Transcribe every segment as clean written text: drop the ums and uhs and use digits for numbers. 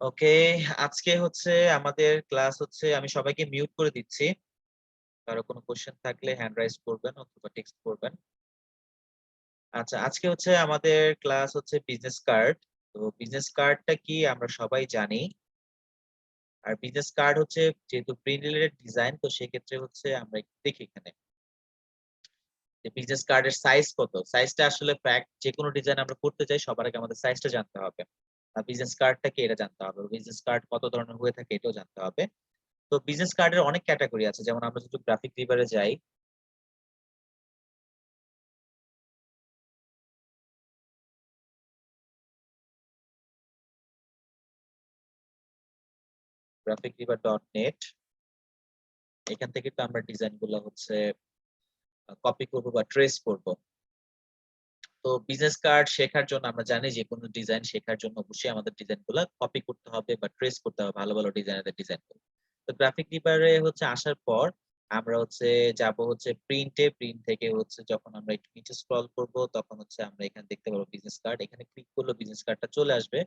ওকে, আজকে হচ্ছে আমাদের ক্লাস হচ্ছে আমি সবাইকে মিউট করে দিচ্ছি। কারো কোনো কোশ্চেন থাকলে হ্যান্ড রাইজ করবেন অথবা টেক্সট করবেন। আচ্ছা, আজকে হচ্ছে আমাদের ক্লাস হচ্ছে বিজনেস কার্ড। তো বিজনেস কার্ডটা কি আমরা সবাই জানি। আর বিজনেস কার্ড হচ্ছে যেহেতু প্রিন্ট রিলেটেড ডিজাইন, তো সেক্ষেত্রে হচ্ছে আমরা একটু দেখি এখানে যে বিজনেস কার্ডের সাইজ কত। সাইজটা আসলে ফ্যাক্ট, যে কোনো ডিজাইন আমরা করতে চাই সবার আগে আমাদের সাইজটা জানতে হবে। আর বিজনেস কার্ডটা কি এটা জানতে হবে। বিজনেস কার্ড কত ধরনের হয়ে থাকে এটাও জানতে হবে। তো বিজনেস কার্ডের অনেক ক্যাটাগরি আছে। যেমন আমরা যদি গ্রাফিক রিভারে যাই, graphicriver.net, এখান থেকে তো আমরা ডিজাইন গুলো হচ্ছে কপি করব বা ট্রেস করব। তো বিজনেস কার্ড শেখার জন্য আমরা জানি যে কোনো ডিজাইন শেখার জন্য অবশ্যই আমাদের ডিজাইন গুলো কপি করতে হবে বা ট্রেস করতে হবে ভালো ভালো ডিজাইনারদের ডিজাইন গুলো। তো গ্রাফিক রিভারে হচ্ছে আসার পর আমরা হচ্ছে যাব হচ্ছে প্রিন্টে। প্রিন্ট থেকে হচ্ছে যখন আমরা একটু নিচে স্ক্রল করব তখন হচ্ছে আমরা এখানে দেখতে পাবো বিজনেস কার্ড। এখানে ক্লিক করলে বিজনেস কার্ডটা চলে আসবে।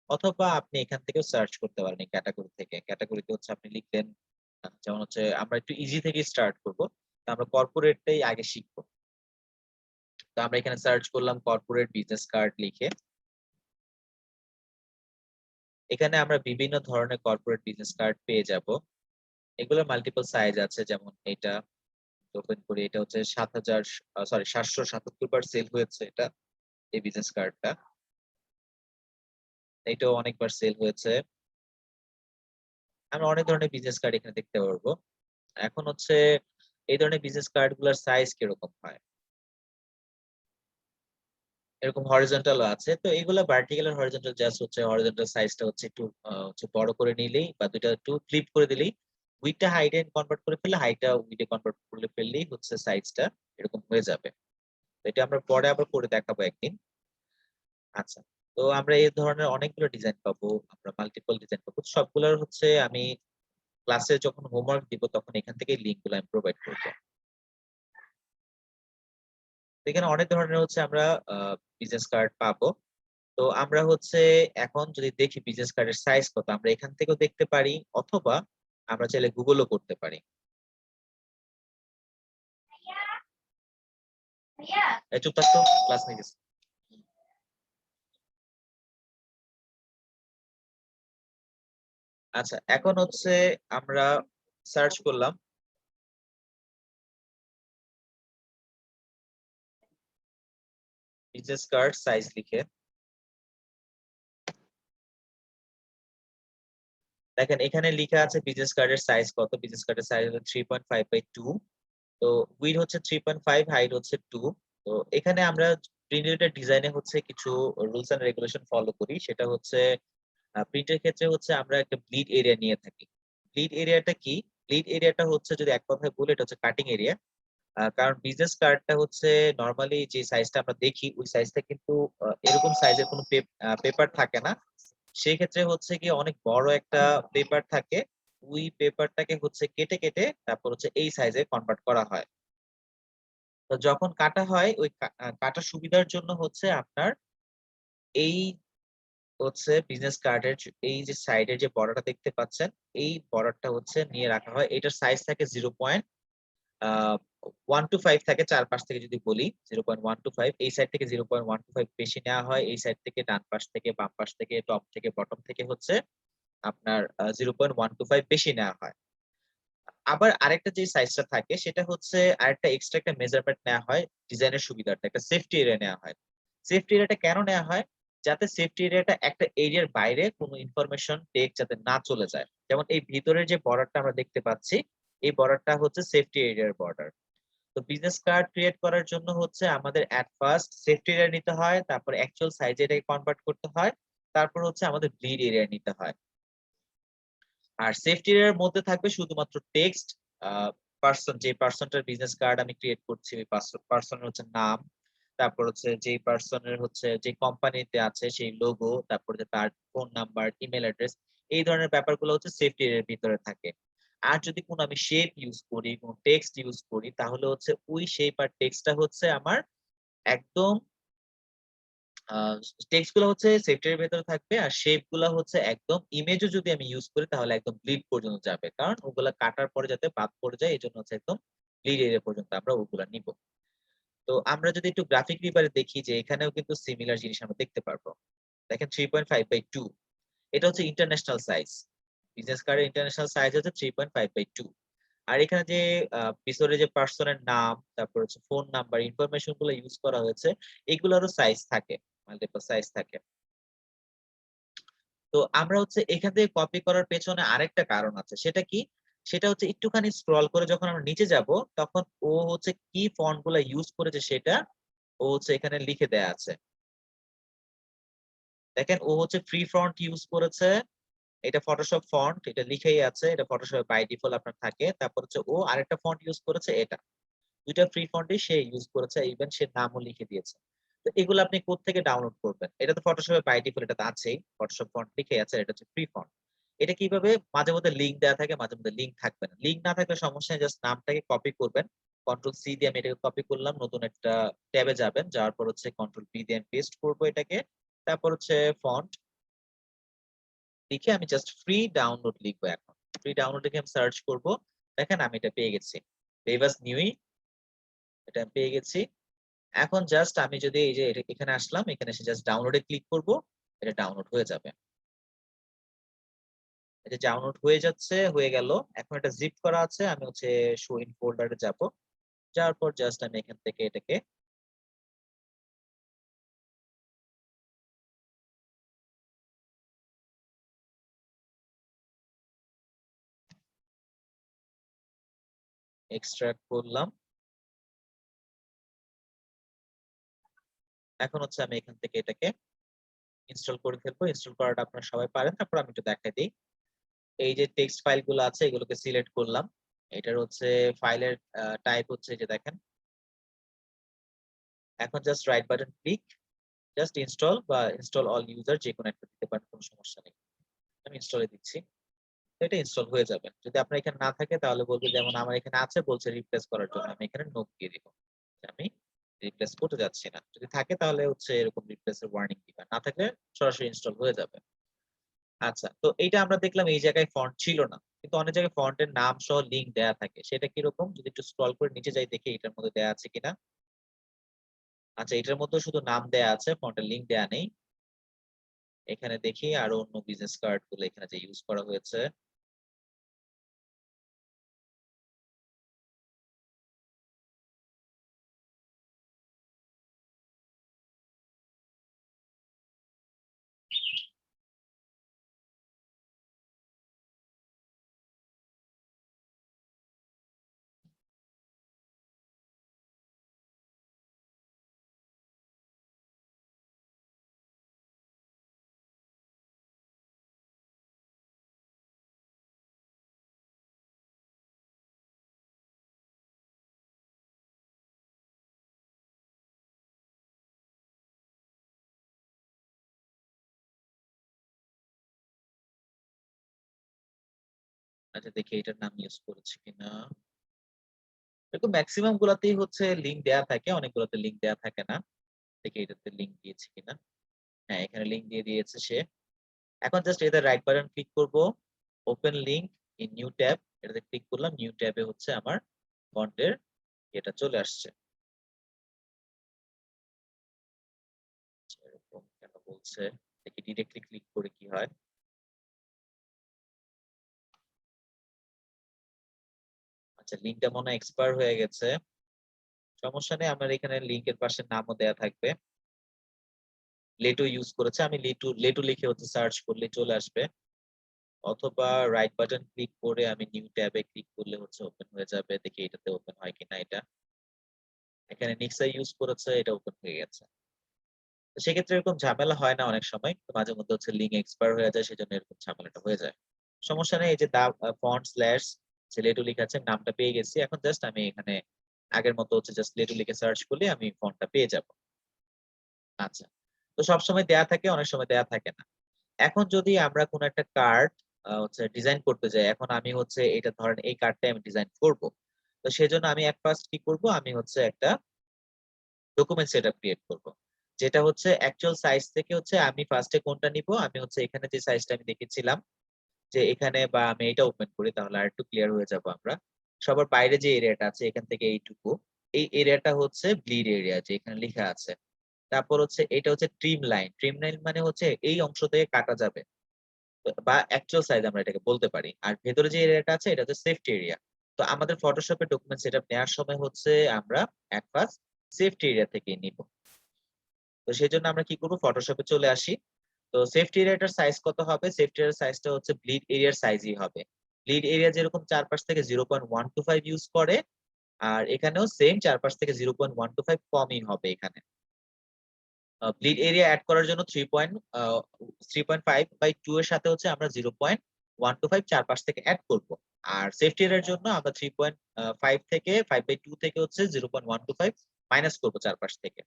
অথবা আপনি এখান থেকেও সার্চ করতে পারেন এই ক্যাটাগরি থেকে। ক্যাটাগরিতে হচ্ছে আপনি লিখলেন যেমন হচ্ছে আমরা একটু ইজি থেকে স্টার্ট করব। তো আমরা কর্পোরেটটাই আগে শিখবো। তো আমরা এখানে সার্চ করলাম কর্পোরেট বিজনেস কার্ড লিখে। এখানে আমরা বিভিন্ন ধরনের কর্পোরেট বিজনেস কার্ড পেয়ে যাব। এগুলোর মাল্টিপল সাইজ আছে, যেমন এটা ওপেন করি। এটা হচ্ছে 777 বার সেল হয়েছে এটা, এই বিজনেস কার্ডটা। এটাও অনেকবার সেল হয়েছে। আমরা অনেক ধরনের বিজনেস কার্ড এখানে দেখতে পারবো। এখন হচ্ছে এই ধরনের বিজনেস কার্ড গুলোর সাইজ কিরকম হয়। এরকম হরিজন্টাল আছে। তো এগুলা ভার্টিক্যাল আর হরিজন্টাল জাস্ট হচ্ছে হরিজন্টাল সাইজটা হচ্ছে একটু হচ্ছে বড় করে নিলেই বা দুইটা একটু ফ্লিপ করে দিলেই উইডটা হাইটে কনভার্ট করে ফেললে হাইটটা উইডে কনভার্ট করে ফেললেই হচ্ছে সাইজটা এরকম হয়ে যাবে। তো এটা আমরা পরে আবার করে দেখাবো একদিন। আচ্ছা, তো আমরা এই ধরনের অনেকগুলো ডিজাইন পাবো, আমরা মাল্টিপল ডিজাইন পাবো। সবগুলোর হচ্ছে আমি ক্লাসে যখন হোমওয়ার্ক দিব তখন এখান থেকে লিংক গুলো আমি প্রোভাইড করবো। এখানে অনেক ধরনের হচ্ছে আমরা বিজনেস কার্ড পাবো। তো আমরা হচ্ছে এখন যদি দেখি বিজনেস কার্ডের সাইজ কত, আমরা এখান থেকেও দেখতে পারি অথবা আমরা চাইলে গুগলও করতে পারি। এই চুপ থাকতো, ক্লাস নিয়ে গেছে। আচ্ছা, এখন হচ্ছে আমরা সার্চ করলাম বিজনেস কার্ড সাইজ লিখে। দেখেন এখানে লিখা আছে বিজনেস কার্ডের সাইজ কত। বিজনেস কার্ডের সাইজ হলো 3.5/2। তো উইড হচ্ছে 3.5, হাইট হচ্ছে 2। তো এখানে আমরা প্রিন্টেড ডিজাইনে হচ্ছে কিছু রুলস এন্ড রেগুলেশন ফলো করি। সেটা হচ্ছে প্রিন্টের ক্ষেত্রে হচ্ছে আমরা একটা ব্লিড এরিয়া নিয়ে থাকি। ব্লিড এরিয়াটা কি? ব্লিড এরিয়াটা হচ্ছে যদি এক কথায় বলি এটা হচ্ছে কাটিং এরিয়া। কারণ বিজনেস কার্ডটা হচ্ছে নরমালি যে সাইজটা আমরা দেখি ওই সাইজটা কিন্তু এরকম সাইজের কোনো পেপার থাকে না। সেই ক্ষেত্রে হচ্ছে কি অনেক বড় একটা পেপার থাকে। ওই পেপারটাকে হচ্ছে কেটে কেটে তারপর হচ্ছে এই সাইজে কনভার্ট করা হয়। তো যখন কাটা হয় ওই কাটার সুবিধার জন্য হচ্ছে আপনার এই হচ্ছে বিজনেস কার্ডের এই যে সাইডের যে বর্ডারটা দেখতে পাচ্ছেন, এই বর্ডারটা হচ্ছে নিয়ে রাখা হয়। এটার সাইজ থাকে 0.125 থাকে চারপাশ থেকে যদি বলি 0.125। এই সাইড থেকে 0.125 বেশি নেওয়া হয়। এই সাইড থেকে ডান পাশ থেকে বাম পাশ থেকে টপ থেকে বটম থেকে হচ্ছে আপনার 0.125 বেশি নেওয়া হয়। আবার আরেকটা যে সাইজটা থাকে সেটা হচ্ছে আরেকটা এক্সট্রা একটা মেজারমেন্ট নেওয়া হয় ডিজাইনের সুবিধার্থে, একটা সেফটি এরিয়া নেওয়া হয়। সেফটি এরিয়াটা কেন নেওয়া হয়? যাতে সেফটি এরিয়াটা একটা এরিয়ার বাইরে কোনো ইনফরমেশন টেক্সট যাতে না চলে যায়। যেমন এই ভিতরের যে বর্ডারটা আমরা দেখতে পাচ্ছি, এই বর্ডারটা হচ্ছে সেফটি এরিয়ার বর্ডার। তো বিজনেস কার্ড ক্রিয়েট করার জন্য হচ্ছে আমাদের এট ফার্স্ট সেফটি এরিয়া নিতে হয়, তারপর অ্যাকচুয়াল সাইজে এটাকে কনভার্ট করতে হয়, তারপর হচ্ছে আমাদের ব্লিড এরিয়া নিতে হয়। আর সেফটি এর মধ্যে থাকবে শুধুমাত্র টেক্সট, পার্সন, যে পার্সনটার বিজনেস কার্ড আমি ক্রিয়েট করছি ওই পার্সনের হচ্ছে নাম, তারপর হচ্ছে যে পার্সনের হচ্ছে যে কোম্পানিতে আছে সেই লোগো, তারপর যে তার ফোন নাম্বার, ইমেল অ্যাড্রেস, এই ধরনের ব্যাপারগুলো হচ্ছে সেফটি এর ভিতরে থাকে। আর যদি কোনো আমি শেপ ইউজ করি, কোনো টেক্সট ইউজ করি, তাহলে হচ্ছে ওই শেপ আর টেক্সটটা হচ্ছে আমার একদম টেক্সট গুলো হচ্ছে সেফটির ভেতরে থাকবে আর শেপ গুলা হচ্ছে একদম ইমেজও যদি আমি ইউজ করি তাহলে একদম ব্লিড পর্যন্ত যাবে। কারণ ওগুলা কাটার পরে যাতে বাদ পড়ে যায় এজন্য হচ্ছে একদম ব্লিড এরিয়া পর্যন্ত আমরা ওগুলা নিব। তো আমরা যদি একটু গ্রাফিক রিপারে দেখি যে এখানেও কিন্তু সিমিলার জিনিস আমরা দেখতে পারবো। দেখেন 3.5/2 এটা হচ্ছে ইন্টারন্যাশনাল সাইজ। বিজনেস কার্ডের ইন্টারন্যাশনাল সাইজ হচ্ছে 3.5/2 আর এখানে যে পিছনে যে পার্সনের নাম, তারপর হচ্ছে ফোন নাম্বার, ইনফরমেশন গুলো ইউজ করা হয়েছে, এগুলোরও সাইজ থাকে। মাল্টিপল সাইজ থাকে। তো আমরা হচ্ছে এখান থেকে কপি করার পেছনে আরেকটা কারণ আছে। সেটা কি? সেটা হচ্ছে একটুখানি স্ক্রল করে যখন আমরা নিচে যাব, তখন ও হচ্ছে কি ফন্ট গুলা ইউজ করেছে সেটা ও হচ্ছে এখানে লিখে দেয়া আছে। দেখেন ও হচ্ছে ফ্রি ফন্ট ইউজ করেছে। এটা ফটোশপ ফন্ট, এটা লিখেই আছে। এটা ফটোশপ বাই ডিফল্ট আপনার থাকে। তারপর হচ্ছে ও আরেকটা ফন্ট ইউজ করেছে এটা। ২ টা ফ্রি ফন্টই সে ইউজ করেছে। ইভেন সে নামও লিখে দিয়েছে। তো এগুলো আপনি কোত্থেকে ডাউনলোড করবেন? এটা তো ফটোশপে বাই ডিফল্ট এটা তো আছেই। ফটোশপ ফন্ট লিখেই আছে। এটা হচ্ছে ফ্রি ফন্ট। এটা কিভাবে মাঝে মধ্যে লিঙ্ক দেয়া থাকে, মাঝে মধ্যে লিঙ্ক থাকবে না। লিঙ্ক না থাকলে সমস্যা নেই। জাস্ট নামটাকে কপি করবেন। কন্ট্রোল সি দিয়ে আমি এটাকে কপি করলাম। নতুন একটা ট্যাবে যাবেন। যাওয়ার পর হচ্ছে কন্ট্রোল ভি দিয়ে আমি পেস্ট করব এটাকে। তারপর হচ্ছে ফন্ট লিখে আমি জাস্ট ফ্রি ডাউনলোড লিখবো এখন। ফ্রি ডাউনলোড লিখে আমি সার্চ করব। দেখেন আমি এটা পেয়ে গেছি। বেভাস নিউই এটা আমি পেয়ে গেছি। এখন জাস্ট আমি যদি এই যে এখানে আসলাম, এখানে এসে জাস্ট ডাউনলোডে ক্লিক করব, এটা ডাউনলোড হয়ে যাবে। এটা ডাউনলোড হয়ে যাচ্ছে, হয়ে গেল। এখন এটা জিপ করা আছে। আমি হচ্ছে শো ইন ফোল্ডারে যাব। যাওয়ার পর জাস্ট আমি এখান থেকে এটাকে এক্সট্রাক্ট করলাম। এখন হচ্ছে আমি এখান থেকে এটাকে ইনস্টল করে ফেলবো। ইনস্টল করাটা আপনারা সবাই পারেন। তারপর আমি একটু দেখাই দেই। এই যে টেক্সট ফাইল গুলো আছে এগুলোকে সিলেক্ট করলাম। এটার হচ্ছে ফাইলের টাইপ হচ্ছে যে দেখেন। এখন just right button click, just install বা ইনস্টল অল ইউজার যেকোনো একটা দিতে পারেন, কোনো সমস্যা নেই। আমি ইনস্টলে দিচ্ছি। তো এটা ইনস্টল হয়ে যাবে। যদি আপনার এখানে না থাকে তাহলে বলবে যেমন আমার এখানে আছে বলছে রিপ্লেস করার জন্য। আমি এখানে নো দিয়ে দিব। যে আমি রিপ্লেস করতে যাচ্ছি না। যদি থাকে তাহলে হচ্ছে এরকম রিপ্লেস এর ওয়ার্নিং দিবা। না থাকলে সরাসরি ইনস্টল হয়ে যাবে। আচ্ছা, তো এইটা আমরা দেখলাম এই জায়গায় ফন্ট ছিল না। কিন্তু অনেক জায়গায় ফন্টের নাম সহ লিঙ্ক দেয়া থাকে। সেটা কিরকম? যদি একটু স্ক্রল করে নিচে যাই দেখি এটার মধ্যে দেয়া আছে কিনা। আচ্ছা, এটার মধ্যেও শুধু নাম দেয়া আছে, ফন্টের লিঙ্ক দেয়া নেই। এখানে দেখি আরো অন্য বিজনেস কার্ড গুলো এখানে যে ইউজ করা হয়েছে। আচ্ছা, দেখি এটার নাম ইউজ করেছে কিনা। এরকম মেক্সিমাম গুলাতেই হচ্ছে লিঙ্ক দেয়া থাকে, অনেকগুলোতে লিঙ্ক দেয়া থাকে না। দেখি এটাতে লিঙ্ক দিয়েছে কিনা। হ্যাঁ, এখানে লিঙ্ক দিয়ে দিয়েছে সে। এখন জাস্ট এটাতে রাইট বাটন ক্লিক করব। Open link in new tab. এটাতে ক্লিক করলাম। নিউ ট্যাবে হচ্ছে আমার ফন্টের এটা চলে আসছে। আচ্ছা, এরকম কেন বলছে? দেখি ডিরেক্টলি ক্লিক করে কি হয়। আচ্ছা, লিঙ্কটা মনে হয় এক্সপায়ার হয়ে গেছে। সমস্যা নেই, আমার এখানে লিঙ্কের পাশে নামও দেয়া থাকবে। লেটু ইউজ করেছে। আমি লেটু লিখে হচ্ছে সার্চ করলে চলে আসবে। অথবা রাইট বাটন ক্লিক করে আমি নিউ ট্যাবে ক্লিক করলে হচ্ছে ওপেন হয়ে যাবে। দেখি এটাতে ওপেন হয় কিনা এটা। এখানে নিক্সা ইউজ করেছে, এটা ওপেন হয়ে গেছে। তো সেক্ষেত্রে এরকম ঝামেলা হয় না অনেক সময়। তো মাঝে মধ্যে হচ্ছে লিঙ্ক এক্সপায়ার হয়ে যায়, সেজন্য এরকম ঝামেলাটা হয়ে যায়। সমস্যা নেই, এই যে দা ফন্ট স্ল্যাশ লেটু লিখে আছে, নামটা পেয়ে গেছি। এখন জাস্ট আমি এখানে আগের মতো হচ্ছে জাস্ট লেটু লিখে সার্চ করলে আমি ফন্টটা পেয়ে যাব। আচ্ছা। তো সবসময় দেয়া থাকে, অনেক সময় দেয়া থাকে না। এখন যদি আমরা কোন একটা কার্ড হচ্ছে ডিজাইন করতে যাই, এখন আমি হচ্ছে এটা ধরেন এই কার্ডটাই আমি ডিজাইন করব। তো সেজন্য আমি ফার্স্ট কি করব? আমি হচ্ছে একটা ডকুমেন্ট সেটআপ ক্রিয়েট করব। যেটা হচ্ছে অ্যাকচুয়াল সাইজ থেকে হচ্ছে আমি ফার্স্টে কোনটা নিব, আমি হচ্ছে এখানে যে সাইজটা আমি দেখেছিলাম যে এখানে, বা আমি এটা ওপেন করি তাহলে আরেকটু ক্লিয়ার হয়ে যাব আমরা। সবার বাইরে যে এরিয়াটা আছে এখান থেকে এইটুকু, এই এরিয়াটা হচ্ছে ব্লিড এরিয়া যে এখানে লেখা আছে। তারপর হচ্ছে এটা হচ্ছে ট্রিম লাইন। ট্রিম লাইন মানে হচ্ছে এই অংশ থেকে কাটা যাবে। বা অ্যাকচুয়াল সাইজ আমরা এটাকে বলতে পারি। আর ভেতরে যে এরিয়াটা আছে এটা হচ্ছে সেফটি এরিয়া। তো আমাদের ফটোশপে ডকুমেন্ট সেটআপ নেওয়ার সময় হচ্ছে আমরা এট ফার্স্ট সেফটি এরিয়া থেকেই নিব। তো সেজন্য আমরা কি করব, ফটোশপে চলে আসি। তো সেফটি এরিয়াটার সাইজ কত হবে? সেফটি এরিয়ার সাইজটা হচ্ছে ব্লিড এরিয়ার সাইজই হবে। ব্লিড এরিয়া যেরকম চারপাশ থেকে 0.125 ইউজ করে, আর এখানেও সেম চারপাশ থেকে 0.125 কমই হবে এখানে। ব্লিড এরিয়া এড করার জন্য 3.5/2 এর সাথে হচ্ছে আমরা 0.125 চারপাশ থেকে এড করব। আর সেফটি এরিয়ার জন্য আমরা 3.5 থেকে 5/2 থেকে হচ্ছে 0.125 মাইনাস করব চারপাশ থেকে।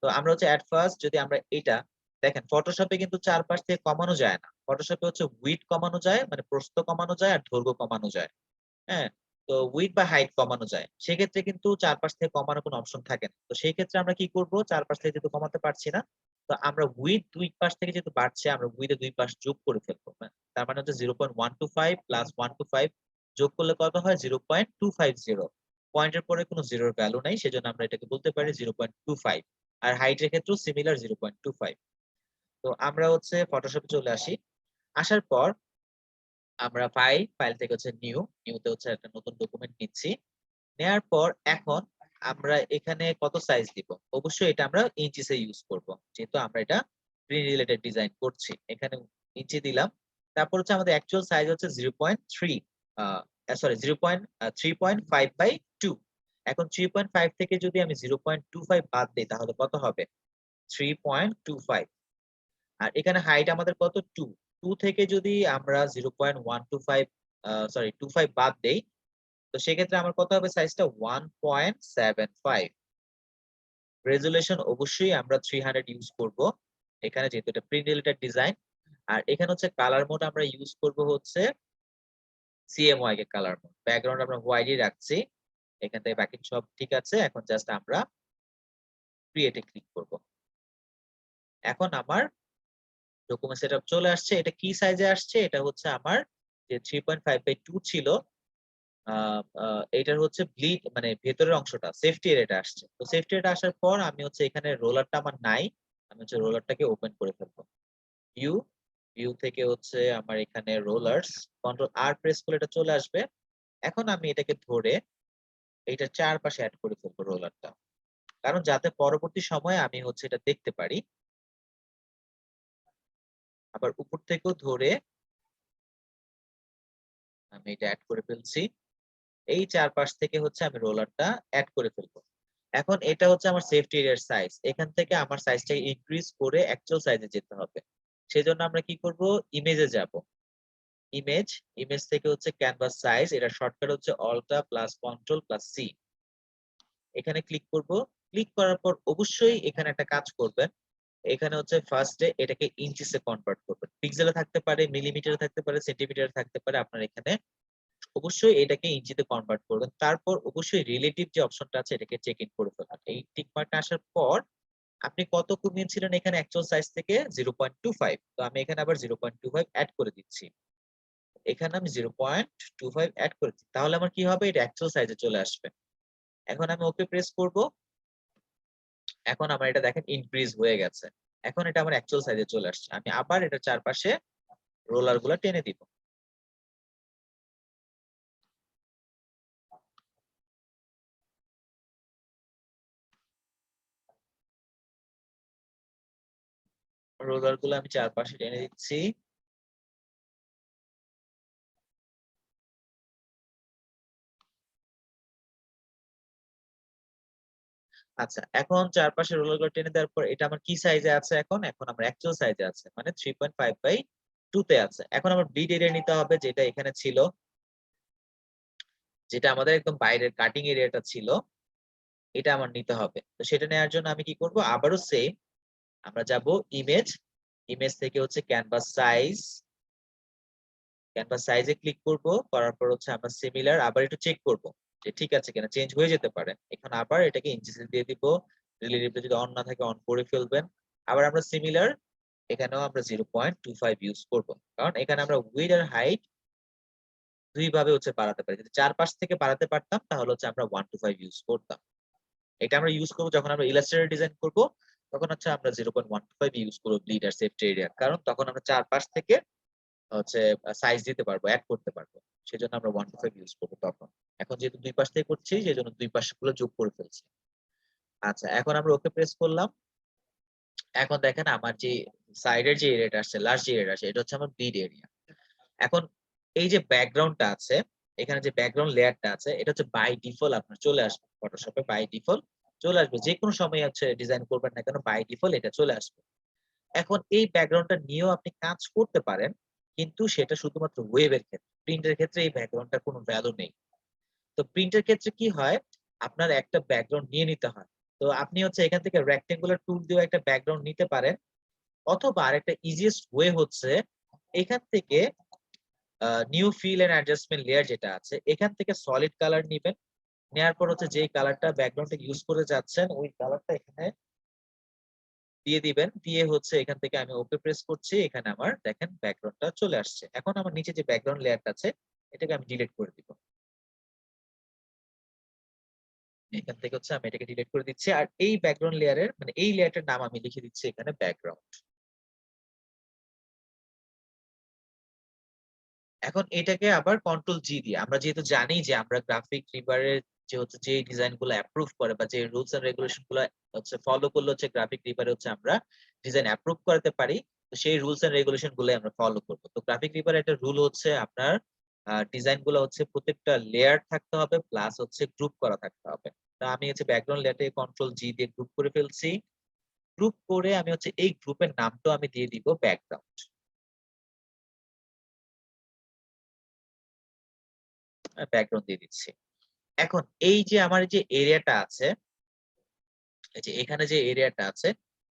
তো আমরা হচ্ছে এট ফার্স্ট যদি আমরা এটা দেখেন, ফটোশপে কিন্তু চারপাশ থেকে কমানো যায় না। ফটোশপে হচ্ছে উইডথ কমানো যায়, মানে প্রস্থ কমানো যায় আর দৈর্ঘ্য কমানো যায়। হ্যাঁ? তো উইডথ বা হাইট কমানো যায়। সেক্ষেত্রে কিন্তু চারপাশ থেকে কমানোর কোনো অপশন থাকে না। তো সেই ক্ষেত্রে আমরা কি করব? চারপাশ থেকে যেহেতু কমাতে পারছি না, তো আমরা উইডথ ২ পাশ থেকে যেহেতু বাড়ছে, আমরা উইডথ এর ২ পাশ যোগ করে ফেলবো। তার মানে হচ্ছে 0.125 প্লাস 125 যোগ করলে কত হয়? 0.250। পয়েন্টের পরে কোনো জিরোর ভ্যালু নাই। সেজন্য আমরা এটাকে বলতে পারি 0.25। আর হাইট এর ক্ষেত্রেও সিমিলার 0.25। তো আমরা হচ্ছে ফটোশপে চলে আসি। আসার পর আমরা ফাইল থেকে হচ্ছে নিউতে হচ্ছে একটা নতুন ডকুমেন্ট নিচ্ছি। নেয়ার পর এখন আমরা এখানে কত সাইজ দিব? অবশ্যই এটা আমরা ইঞ্চিসে ইউজ করব। যেহেতু আমরা এটা প্রি রিলেটেড ডিজাইন করছি। এখানে ইঞ্চি দিলাম। তারপর হচ্ছে আমাদের অ্যাকচুয়াল সাইজ হচ্ছে 0.3 আ সরি 3.5/2। এখন 3.5 থেকে যদি আমি 0.25 বাদ দেই তাহলে কত হবে? 3.25। আর এখানে হাইট আমাদের কত? 2। 2 থেকে যদি আমরা 0.125 25 বাদ দেই, তো সেক্ষেত্রে আমার কত হবে সাইজটা? 1.75। রেজোলিউশন অবশ্যই আমরা 300 ইউজ করব। এখানে যেহেতু এটা প্রি রিলেটেড ডিজাইন। আর এখানে হচ্ছে কালার মোড আমরা ইউজ করব হচ্ছে CMYK কালার মোড। ব্যাকগ্রাউন্ড আমরা হোয়াইটই রাখছি। এখান থেকে বাকি সব ঠিক আছে। এখন জাস্ট আমরা ক্রিয়েট এ ক্লিক করব। এখন আমার ডকুমেন্ট সেটআপ চলে আসছে। এটা কি সাইজে আসছে? এটা হচ্ছে আমার যে 3.5/2 ছিল, আ আ এটার হচ্ছে ব্লিড মানে ভেতরের অংশটা সেফটি এরিয়াটা আসছে। তো সেফটি এরিয়াটা আসার পর আমি হচ্ছে এখানে রোলারটা আমার নাই। আমি হচ্ছে রোলারটাকে ওপেন করে ফেলবো। ভিউ, ভিউ থেকে হচ্ছে আমার এখানে রোলারস, কন্ট্রোল আর প্রেস করলে এটা চলে আসবে। এখন আমি এটাকে ধরে এইটার চারপাশে এড করে ফেলবো রোলারটা। কারণ যাতে পরবর্তী সময়ে আমি হচ্ছে এটা দেখতে পারি। আবার উপর থেকেও ধরে আমি এটা এড করে ফেলছি। এই চারপাশ থেকে হচ্ছে আমি রোলারটা এড করে ফেলবো। এখন এটা হচ্ছে আমার সেফটি এরিয়ার সাইজ। এখান থেকে আমার সাইজটাকে ইনক্রিজ করে অ্যাকচুয়াল সাইজে যেতে হবে। সেজন্য আমরা কি করব? ইমেজে যাব। ইমেজ, ইমেজ থেকে হচ্ছে ক্যানভাস সাইজ, এটার শর্টকাট হচ্ছে অল্টা প্লাস কন্ট্রোল প্লাস সি। এখানে ক্লিক করব। ক্লিক করার পর অবশ্যই এখানে একটা কাজ করবেন। এখানে হচ্ছে ফার্স্ট এ এটাকে ইঞ্চিসে কনভার্ট করবেন। পিক্সেলে থাকতে পারে, মিলিমিটারে থাকতে পারে, সেন্টিমিটারে থাকতে পারে। আপনার এখানে অবশ্যই এটাকে ইঞ্চিতে কনভার্ট করবেন। তারপর অবশ্যই রিলেটিভ যে অপশনটা আছে এটাকে চেক ইন করে ফেলবেন। এই টিক মার্কটা আসার পর আপনি কত কমিয়েছিলেন এখানে অ্যাকচুয়াল সাইজ থেকে? 0.25। তো আমি এখানে আবার 0.25 এড করে দিচ্ছি। এখানে আমি 0.25 এড করেছি। তাহলে আমার কি হবে? এটা অ্যাকচুয়াল সাইজে চলে আসবে। এখন আমি ওকে প্রেস করব। এখন আমার এটা দেখেন ইনক্রিজ হয়ে গেছে। এখন এটা আমার অ্যাকচুয়াল সাইজে চলে আসছে। আমি আবার এটার চারপাশে রোলার গুলা টেনে দিব। রোলার গুলো আমি চারপাশে টেনে দিচ্ছি। আচ্ছা, এখন চারপাশে রোলার গুলো টেনে দেওয়ার পর এটা আমার কি সাইজে আছে এখন? এখন আমার অ্যাকচুয়াল সাইজে আছে। মানে 3.5/2 তে আছে। এখন আমার ব্লিড এরিয়া নিতে হবে যেটা এখানে ছিল। যেটা আমাদের একদম বাইরের কাটিং এরিয়াটা ছিল, এটা আমার নিতে হবে। তো সেটা নেয়ার জন্য আমি কি করব? আবারও সেইম আমরা যাব ইমেজ, ইমেজ থেকে হচ্ছে ক্যানভাস সাইজ, ক্যানভাস সাইজে ক্লিক করব। করার পর হচ্ছে আমরা সিমিলার আবার একটু চেক করব যে ঠিক আছে কিনা, চেঞ্জ হয়ে যেতে পারে। এখন আবার এটাকে ইঞ্চিসে দিয়ে দিব। রিলেটিভটা যদি অন না থাকে অন করে ফেলবেন। আবার আমরা সিমিলার এখানেও আমরা 0.25 ইউজ করব। কারণ এখানে আমরা উইডথ আর হাইট ২ ভাবে হচ্ছে বাড়াতে পারি। যদি ৪ পাশ থেকে বাড়াতে পারতাম তাহলে হচ্ছে আমরা 125 ইউজ করতাম। এটা আমরা ইউজ করব যখন আমরা ইলাস্ট্রেটর ডিজাইন করব, তখন হচ্ছে আমরা 0.15 ইউজ করব ব্লিড আর সেফটি এরিয়া। কারণ তখন আমরা ৪ পাশ থেকে হচ্ছে সাইজ দিতে পারবো, এড করতে পারবো। সেজন্য আমরা 125 ইউজ করব তখন। এখন যেহেতু ২ পাশ থেকে করছি সেজন্য ২ পাশগুলো যোগ করে ফেলছি। আচ্ছা, এখন আমরা ওকে প্রেস করলাম। এখন দেখেন আমার যে সাইডের যে এরিয়াটা আসছে, লাস্ট যে এরিয়াটা আসছে এটা হচ্ছে আমার ব্লিড এরিয়া। এখন এই যে ব্যাকগ্রাউন্ডটা আছে, এখানে যে ব্যাকগ্রাউন্ড লেয়ারটা আছে এটা হচ্ছে বাই ডিফল্ট আপনার চলে আসবে। ফটোশপে বাই ডিফল্ট চলে আসবে। যেকোনো সময় হচ্ছে ডিজাইন করবেন না কেন বাই ডিফল্ট এটা চলে আসবে। এখন এই ব্যাকগ্রাউন্ডটা নিয়েও আপনি কাজ করতে পারেন। কিন্তু সেটা শুধুমাত্র ওয়েবের ক্ষেত্রে। প্রিন্টের ক্ষেত্রে এই ব্যাকগ্রাউন্ডটার কোনো ভ্যালু নেই। তো প্রিন্টের ক্ষেত্রে কি হয়? আপনার একটা ব্যাকগ্রাউন্ড নিয়ে নিতে হয়। তো আপনি হচ্ছে এখান থেকে রেক্টেঙ্গুলার টুল দিয়েও একটা ব্যাকগ্রাউন্ড নিতে পারেন। অথবা আরেকটা ইজিয়েস্ট ওয়ে হচ্ছে এখান থেকে new fill and adjustment layer যেটা আছে, এখান থেকে সলিড কালার নিবেন। নেয়ার পর হচ্ছে যেই কালারটা ব্যাকগ্রাউন্ডে ইউজ করে যাচ্ছেন, ওই কালারটা এখানে দিয়ে দিবেন। দিয়ে হচ্ছে এখান থেকে আমি ওকে প্রেস করছি। এখানে আমার দেখেন ব্যাকগ্রাউন্ডটা চলে আসছে। এখন আমার নিচে যে ব্যাকগ্রাউন্ড লেয়ারটা আছে, এটাকে আমি ডিলিট করে দিব। এখান থেকে হচ্ছে আমি এটাকে ডিলিট করে দিচ্ছি। আর এই ব্যাকগ্রাউন্ড লেয়ারের মানে এই লেয়ারটার নাম আমি লিখে দিচ্ছি এখানে ব্যাকগ্রাউন্ড। এখন এটাকে আবার কন্ট্রোল জি দিয়ে আমরা যেহেতু জানি যে আমরা গ্রাফিক রিভারের যে হচ্ছে যে ডিজাইন গুলো অ্যাপ্রুভ করে বা যে রুলস এন্ড রেগুলেশন গুলো হচ্ছে ফলো করলে হচ্ছে গ্রাফিক রিভারে হচ্ছে আমরা ডিজাইন অ্যাপ্রুভ করতে পারি। তো সেই রুলস এন্ড রেগুলেশন গুলো আমরা ফলো করব। তো গ্রাফিক রিভারে একটা রুল হচ্ছে আপনার ডিজাইন গুলো হচ্ছে প্রত্যেকটা লেয়ার থাকতে হবে প্লাস হচ্ছে গ্রুপ করা থাকতে হবে। তা আমি হচ্ছে ব্যাকগ্রাউন্ড লেয়ারটাকে কন্ট্রোল জি দিয়ে গ্রুপ করে ফেলছি। গ্রুপ করে আমি হচ্ছে এই গ্রুপের নামটাও আমি দিয়ে দিব ব্যাকগ্রাউন্ড। ব্যাকগ্রাউন্ড দিয়ে দিচ্ছি। এখন এই যে আমার যে এরিয়াটা আছে, এই যে এখানে যে এরিয়াটা আছে,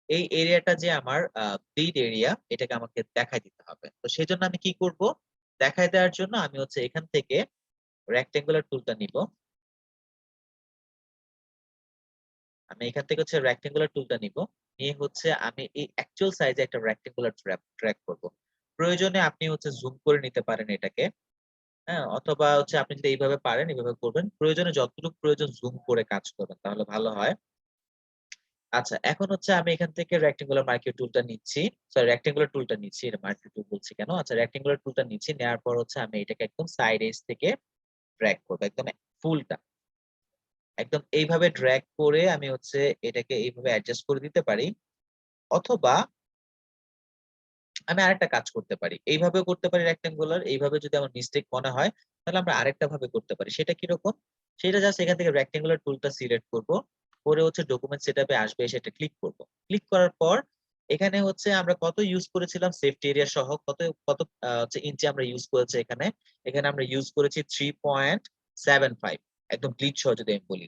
এই এরিয়াটা যে আমার ব্লিড এরিয়া এটাকে আমাকে দেখাই দিতে হবে। তো সেজন্য আমি কি করব? দেখাই দেওয়ার জন্য আমি হচ্ছে এখান থেকে রেক্টেঙ্গুলার টুলটা নিব। আমি এখান থেকে হচ্ছে রেক্টেঙ্গুলার টুলটা নিব। নিয়ে হচ্ছে আমি এই অ্যাকচুয়াল সাইজে একটা রেক্টেঙ্গুলার ট্র্যাক করব। প্রয়োজনে আপনি হচ্ছে জুম করে নিতে পারেন এটাকে। হ্যাঁ? অথবা হচ্ছে আপনি যদি এইভাবে পারেন এভাবে করবেন। প্রয়োজনে যতটুকু প্রয়োজন জুম করে কাজ করবেন তাহলে ভালো হয়। আচ্ছা, এখন হচ্ছে আমি এখান থেকে রেক্টেঙ্গুলার মার্কিউ টুলটা নিচ্ছি। সরি রেক্টেঙ্গুলার টুলটা নিচ্ছি। এটা মার্কিউ টুল বলছি কেন? আচ্ছা রেক্টেঙ্গুলার টুলটা নিচ্ছি। নেওয়ার পর হচ্ছে আমি এটাকে একদম সাইড এজ থেকে ড্রাগ করব। একদম ফুলটা। একদম এইভাবে ড্রাগ করে আমি হচ্ছে এটাকে এইভাবে অ্যাডজাস্ট করে দিতে পারি। অথবা আমি আরেকটা কাজ করতে পারি। এইভাবেও করতে পারি রেক্টেঙ্গুলার। এইভাবে যদি আমার মিস্টেক মনে হয়, তাহলে আমরা আরেকটা ভাবে করতে পারি। সেটা কিরকম? সেটা জাস্ট এখান থেকে রেক্টেঙ্গুলার টুলটা সিলেক্ট করব। করে হচ্ছে ডকুমেন্ট সেটআপ এ আসবে সেটা ক্লিক করব। ক্লিক করার পর এখানে হচ্ছে আমরা কত ইউজ করেছিলাম সেফটি এরিয়া সহ কত কত হচ্ছে ইঞ্চি আমরা ইউজ করেছি এখানে। এখানে আমরা ইউজ করেছি 3.75 একদম ব্লিড সহ যদি আমি বলি।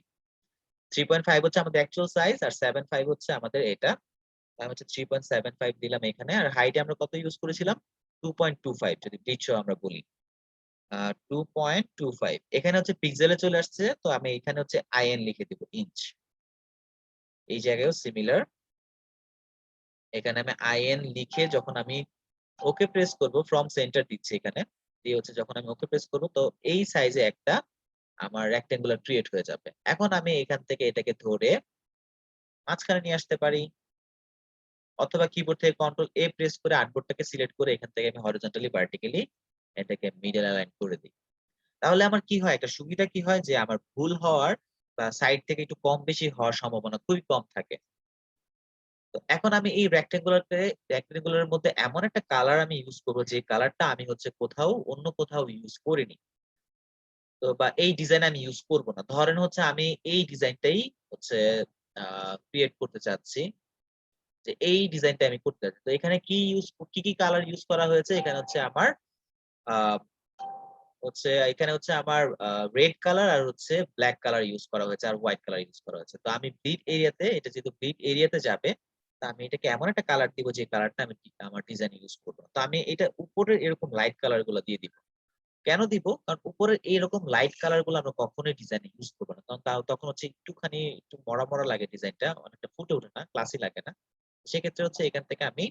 3.5 হচ্ছে আমাদের অ্যাকচুয়াল সাইজ আর 7.5 হচ্ছে আমাদের এটা। আমি হচ্ছে 3.75 দিলাম এখানে। আর হাইটে আমরা কত ইউজ করেছিলাম? 2.25 যদি ব্লিড সহ আমরা বলি। 2.25 এখানে হচ্ছে পিক্সেলে চলে আসছে। তো আমি এখানে হচ্ছে আইএন লিখে দিব ইঞ্চ। এই জায়গায়ও সিমিলার। এখানে আমি আইএন লিখে যখন আমি ওকে প্রেস করব ফ্রম সেন্টার দিচ্ছি এখানে। দিয়ে হচ্ছে যখন আমি ওকে প্রেস করব তো এই সাইজে একটা আমার রেক্টেঙ্গুলার ক্রিয়েট হয়ে যাবে। এখন আমি এখান থেকে এটাকে ধরে মাঝখানে নিয়ে আসতে পারি। অথবা কিবোর্ড থেকে কন্ট্রোল এ প্রেস করে আর্টবোর্ডটাকে সিলেক্ট করে এখান থেকে আমি হরিজন্টালি ভার্টিক্যালি এটাকে মিডল অ্যালাইন করে দিই। তাহলে আমার কি হয়? একটা সুবিধা কি হয়? যে আমার ভুল হওয়ার বা সাইড থেকে একটু কম বেশি হওয়ার সম্ভাবনা খুবই কম থাকে। তো এখন আমি এই রেক্টেঙ্গুলার এর মধ্যে এমন একটা কালার আমি ইউজ করব যে কালারটা আমি হচ্ছে কোথাও অন্য কোথাও ইউজ করিনি। তো বা এই ডিজাইন আমি ইউজ করব না। ধরেন হচ্ছে আমি এই ডিজাইনটাই হচ্ছে ক্রিয়েট করতে চাচ্ছি। যে এই ডিজাইনটা আমি করতে চাচ্ছি। তো এখানে কি কালার ইউজ করা হয়েছে? এখানে হচ্ছে আমার আ এখানে হচ্ছে আমার রেড কালার আর হচ্ছে ব্লাক কালার ইউজ করা হয়েছে আর হোয়াইট কালার ইউজ করা হয়েছে। তো আমি ব্লিড এরিয়াতে এটা যেহেতু ব্লিড এরিয়াতে যাবে, তো আমি এটাকে এমন একটা কালার দিব যে কালারটা আমি আমার ডিজাইন ইউজ করব। তো আমি এটা উপরের এরকম লাইট কালার গুলো দিয়ে দিব। কেন দিব? কারণ উপরের এইরকম লাইট কালার গুলো আমরা কখনোই ডিজাইনে ইউজ করব না। কারণ তখন হচ্ছে একটু মরা, মরা লাগে ডিজাইনটা। অনেকটা ফুটে ওঠে না, ক্লাসি লাগে না। সেক্ষেত্রে হচ্ছে এখান থেকে আমি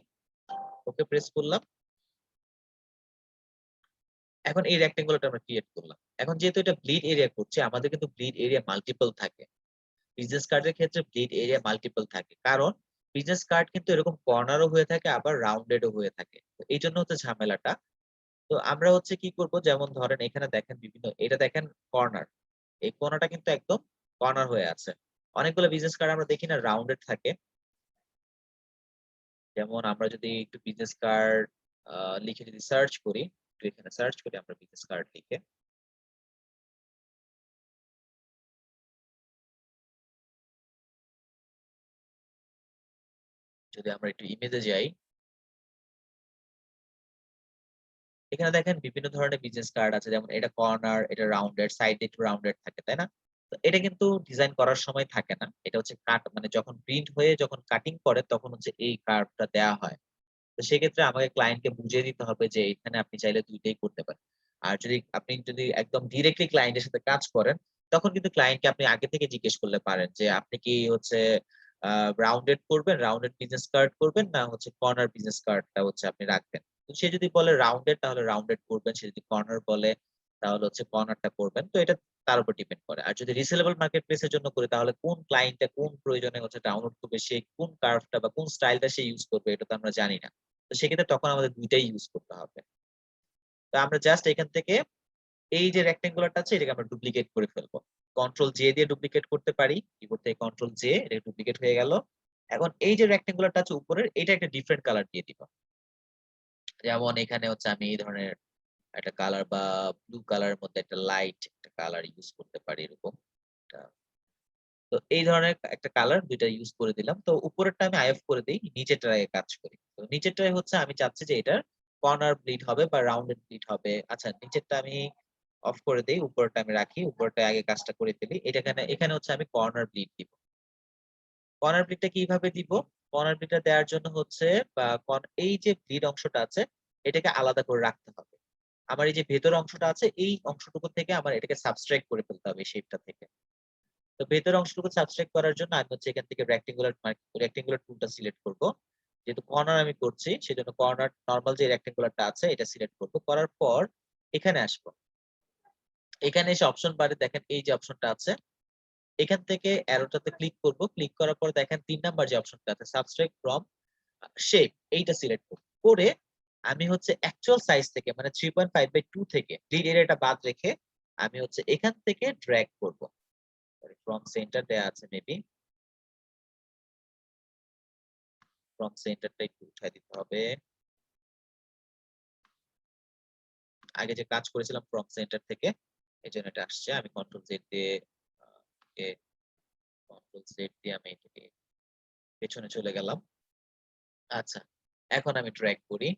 ওকে প্রেস করলাম। এখন এই রেক্টেঙ্গুলারটা আমরা ক্রিয়েট করলাম। এখন যেহেতু এটা ব্লিড এরিয়া করছে, আমাদের কিন্তু ব্লিড এরিয়া মাল্টিপল থাকে। বিজনেস কার্ডের ক্ষেত্রে ব্লিড এরিয়া মাল্টিপল থাকে। কারণ বিজনেস কার্ড কিন্তু এরকম কর্নারও হয়ে থাকে আবার রাউন্ডেডও হয়ে থাকে। তো এইজন্য হচ্ছে ঝামেলাটা। তো আমরা হচ্ছে কি করব, যেমন ধরেন এখানে দেখেন এটা দেখেন কর্নার। এই কোণাটা কিন্তু একদম কর্নার হয়ে আছে। অনেকগুলো বিজনেস কার্ড আমরা দেখি না রাউন্ডেড থাকে। যেমন আমরা যদি একটু বিজনেস কার্ড লিখে যদি সার্চ করি, একটু এখানে সার্চ করি আমরা বিজনেস কার্ড লিখে। যদি আমরা একটু ইমেজে যাই, এখানে দেখেন বিভিন্ন ধরনের বিজনেস কার্ড আছে, যেমন এটা কর্নার, এটা রাউন্ডেড, সাইডে একটু রাউন্ডেড থাকে, তাই না? তো এটা কিন্তু ডিজাইন করার সময় থাকে না। এটা হচ্ছে মানে যখন প্রিন্ট হয়ে যখন কাটিং করে তখন হচ্ছে এই কার্ভটা দেয়া হয়। তো সেক্ষেত্রে আমাকে ক্লায়েন্টকে বুঝিয়ে দিতে হবে যে এখানে আপনি চাইলে ২ টাই করতে পারেন। আর আপনি যদি একদম ডিরেক্টলি ক্লায়েন্টের সাথে কাজ করেন, তখন কিন্তু ক্লায়েন্টকে আপনি আগে থেকে জিজ্ঞেস করলে পারেন যে আপনি কি হচ্ছে আ রাউন্ডেড করবেন, রাউন্ডেড বিজনেস কার্ড করবেন না হচ্ছে কর্নার বিজনেস কার্ডটা হচ্ছে আপনি রাখবেন। তো সে যদি বলে রাউন্ডেড তাহলে রাউন্ডেড করবেন। সে যদি কর্নার বলে তাহলে হচ্ছে কর্নারটা করবেন। তো এটা তার উপর ডিপেন্ড করে। আর যদি রিসেলেবল মার্কেট প্লেস এর জন্য করি তাহলে কোন ক্লায়েন্টটা কোন প্রয়োজনে হচ্ছে ডাউনলোড করবে, সে কোন কার্ভটা বা কোন স্টাইলটা সে ইউস করবে এটা তো আমরা জানি না। তো সেক্ষেত্রে তখন আমাদের ২ টাই ইউস করতে হবে। তো আমরা জাস্ট এখান থেকে এই যে রেক্টেঙ্গুলারটা আছে এটাকে আমরা ডুপ্লিকেট করে ফেলবো। কন্ট্রোল জে দিয়ে ডুপ্লিকেট করতে পারি। কিবোর্ড থেকে কন্ট্রোল জে, এটা ডুপ্লিকেট হয়ে গেল। এখন এই যে রেক্টেঙ্গুলারটা আছে উপরের, এটা একটা ডিফারেন্ট কালার দিয়ে দিব। যেমন এখানে হচ্ছে আমি এই ধরনের একটা কালার বা ব্লু কালারের মধ্যে একটা লাইট একটা কালার ইউস করতে পারি এরকম। একটা তো এই ধরনের একটা কালার ২ টা ইউস করে দিলাম। তো উপরেরটা আমি আইএফ করে দেই, নিচেরটায় আগে কাজ করি। তো নিচেরটায় হচ্ছে আমি চাচ্ছি যে এটার কর্নার ব্লিড হবে বা রাউন্ডেড ব্লিড হবে। আচ্ছা নিচেরটা আমি অফ করে দেই, উপরেরটা আমি রাখি। উপরেরটায় আগে কাজটা করে ফেলি। এখানে হচ্ছে আমি কর্নার ব্লিড দিব। কর্নার ব্লিডটা কিভাবে দিব? কর্নার ব্লিডটা দেওয়ার জন্য হচ্ছে বা এই যে ব্লিড অংশটা আছে এটাকে আলাদা করে রাখতে হবে। আমার এই যে ভেতরের অংশটা আছে এই অংশটুকু থেকে আমার এটাকে সাবট্রাক্ট করে ফেলতে হবে এই শেপটা থেকে। তো ভেতরের অংশটুকু সাবট্রাক্ট করার জন্য আমি হচ্ছে এখান থেকে রেক্টেঙ্গুলার টুলটা সিলেক্ট করব। যেহেতু কর্নার আমি করছি সেজন্য কর্নার নরমাল যে রেক্টেঙ্গুলারটা আছে এটা সিলেক্ট করব। করার পর এখানে আসব। এখানে এসে অপশন বারে দেখেন এই যে অপশনটা আছে। এখান থেকে অ্যারোটাতে ক্লিক করব। ক্লিক করার পর দেখেন ৩ নাম্বার যে অপশনটা আছে সাবট্রাক্ট ফ্রম শেপ এইটা সিলেক্ট করব। করে আমি হচ্ছে অ্যাকচুয়াল সাইজ থেকে মানে 3.5/2 থেকে গ্রিড এরিয়াটা বাদ রেখে আমি হচ্ছে এখান থেকে ড্রাগ করব। ফ্রম সেন্টার দেয়া আছে মেবি। ফ্রম সেন্টারটা একটু উঠায় দিতে হবে। আগে যে কাজ করেছিলাম ফ্রম সেন্টার থেকে এজন্য এটা আসছে। আমি কন্ট্রোল জেড দিয়ে কন্ট্রোল জেড দিয়ে আমি এটাকে পেছনে চলে গেলাম। আচ্ছা। এখন আমি ড্রাগ করি।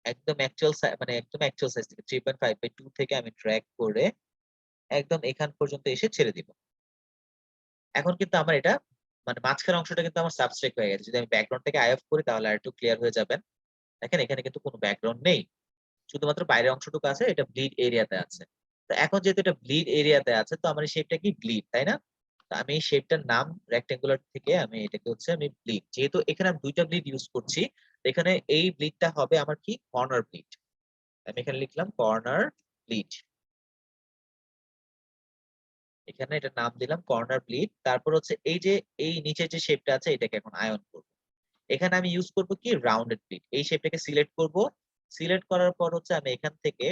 একদম অ্যাকচুয়াল সাইজ থেকে 3.5/2 থেকে আমি ড্রাগ করে একদম এখান পর্যন্ত এসে ছেড়ে দিব। এখন কিন্তু আমার এটা মানে মাঝখানের অংশটা কিন্তু আমার সাবট্রাক্ট হয়ে গেছে। যদি আমি ব্যাকগ্রাউন্ডটাকে আই অফ করি তাহলে আরেকটু ক্লিয়ার হয়ে যাবেন। দেখেন এখানে কিন্তু কোনো ব্যাকগ্রাউন্ড নেই। শুধুমাত্র বাইরের অংশটুকু আছে, এটা ব্লিড এরিয়াতে আছে। তো এখন যেহেতু এটা ব্লিড এরিয়াতে আছে তো আমার এই শেপটা কি ব্লিড, তাই না? তো আমি এই শেপটার নাম রেক্টেঙ্গুলার থেকে আমি এটাকে হচ্ছে আমি ব্লিড। যেহেতু এখানে আমি ২ টা ব্লিড ইউস করছি, এখানে এই ব্লিডটা হবে আমার কি কর্নার ব্লিড। আমি এখানে লিখলাম কর্নার ব্লিড। এখানে এটার নাম দিলাম কর্নার ব্লিড। তারপর হচ্ছে এই যে এই নিচের যে শেপটা আছে এটাকে এখন আয়ন করব। এখানে আমি ইউস করব কি রাউন্ডেড ব্লিড। এই শেপটাকে সিলেক্ট করব। সিলেক্ট করার পর হচ্ছে আমি এখান থেকে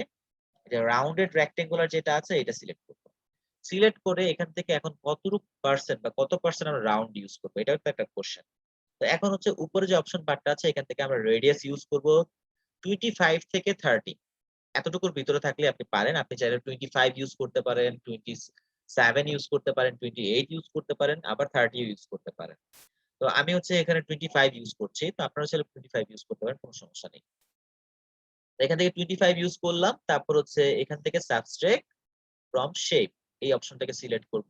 যে রাউন্ডেড রেক্টেঙ্গুলার যেটা আছে এটা সিলেক্ট করব। সিলেক্ট করে এখান থেকে এখন কতটুকু পার্সেন্ট বা কত পার্সেন্ট আমরা রাউন্ড ইউজ করব এটাও তো একটা কোশ্চেন। তো এখন হচ্ছে উপরে যে অপশন বারটা আছে এখান থেকে আমরা রেডিয়াস ইউজ করব 25 থেকে 30 এতটুকুর ভিতরে থাকলে আপনি পারেন। আপনি চাইলে 25 ইউজ করতে পারেন, 27 ইউজ করতে পারেন, 28 ইউজ করতে পারেন, আবার 30 ইউজ করতে পারেন। তো আমি হচ্ছে এখানে 25 ইউজ করছি। তো আপনারা চাইলে 25 ইউজ করতে পারেন, কোন সমস্যা নেই। তো এখান থেকে 25 ইউজ করলাম। তারপর হচ্ছে এখান থেকে সাবট্রাক্ট ফ্রম শেপ এই অপশনটাকে সিলেক্ট করব।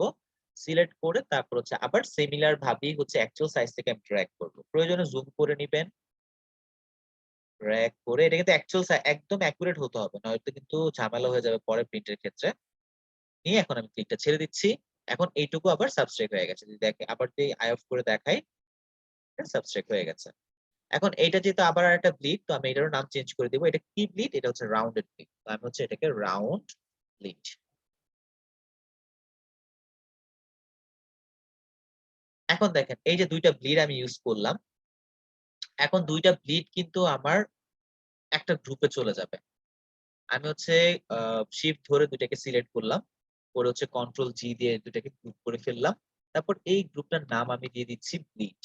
সিলেক্ট করে তারপর হচ্ছে আবার সিমিলার ভাবেই হচ্ছে অ্যাকচুয়াল সাইজ থেকে আমি ড্রাগ করব। প্রয়োজনে জুম করে নিবেন। ড্র্যাগ করে এটা কিন্তু একদম অ্যাকুরেট হতে হবে, নয়তো কিন্তু ঝামেলা হয়ে যাবে পরে প্রিন্টের ক্ষেত্রে। নিয়ে এখন আমি ক্লিকটা ছেড়ে দিচ্ছি। এখন এইটুকু আবার সাবস্ট্রাক্ট হয়ে গেছে। যদি আবার যদি আই অফ করে দেখাই, এটা সাবস্ট্রাক্ট হয়ে গেছে। এখন এইটা যেহেতু আবার আরেকটা ব্লিড, তো আমি এটারও নাম চেঞ্জ করে দিব। এটা কি ব্লিড? এটা হচ্ছে রাউন্ডেড ব্লিড। তো আমি হচ্ছে এটাকে রাউন্ড ব্লিড। এখন দেখেন এই যে ২ টা ব্লিড আমি ইউজ করলাম। এখন ২ টা ব্লিড কিন্তু আমার একটা গ্রুপে চলে যাবে। আমি হচ্ছে আ শিফট ধরে ২ টাকে সিলেক্ট করলাম। করে হচ্ছে কন্ট্রোল জি দিয়ে ২ টাকে গ্রুপ করে ফেললাম। তারপর এই গ্রুপটার নাম আমি দিয়ে দিচ্ছি ব্লিড।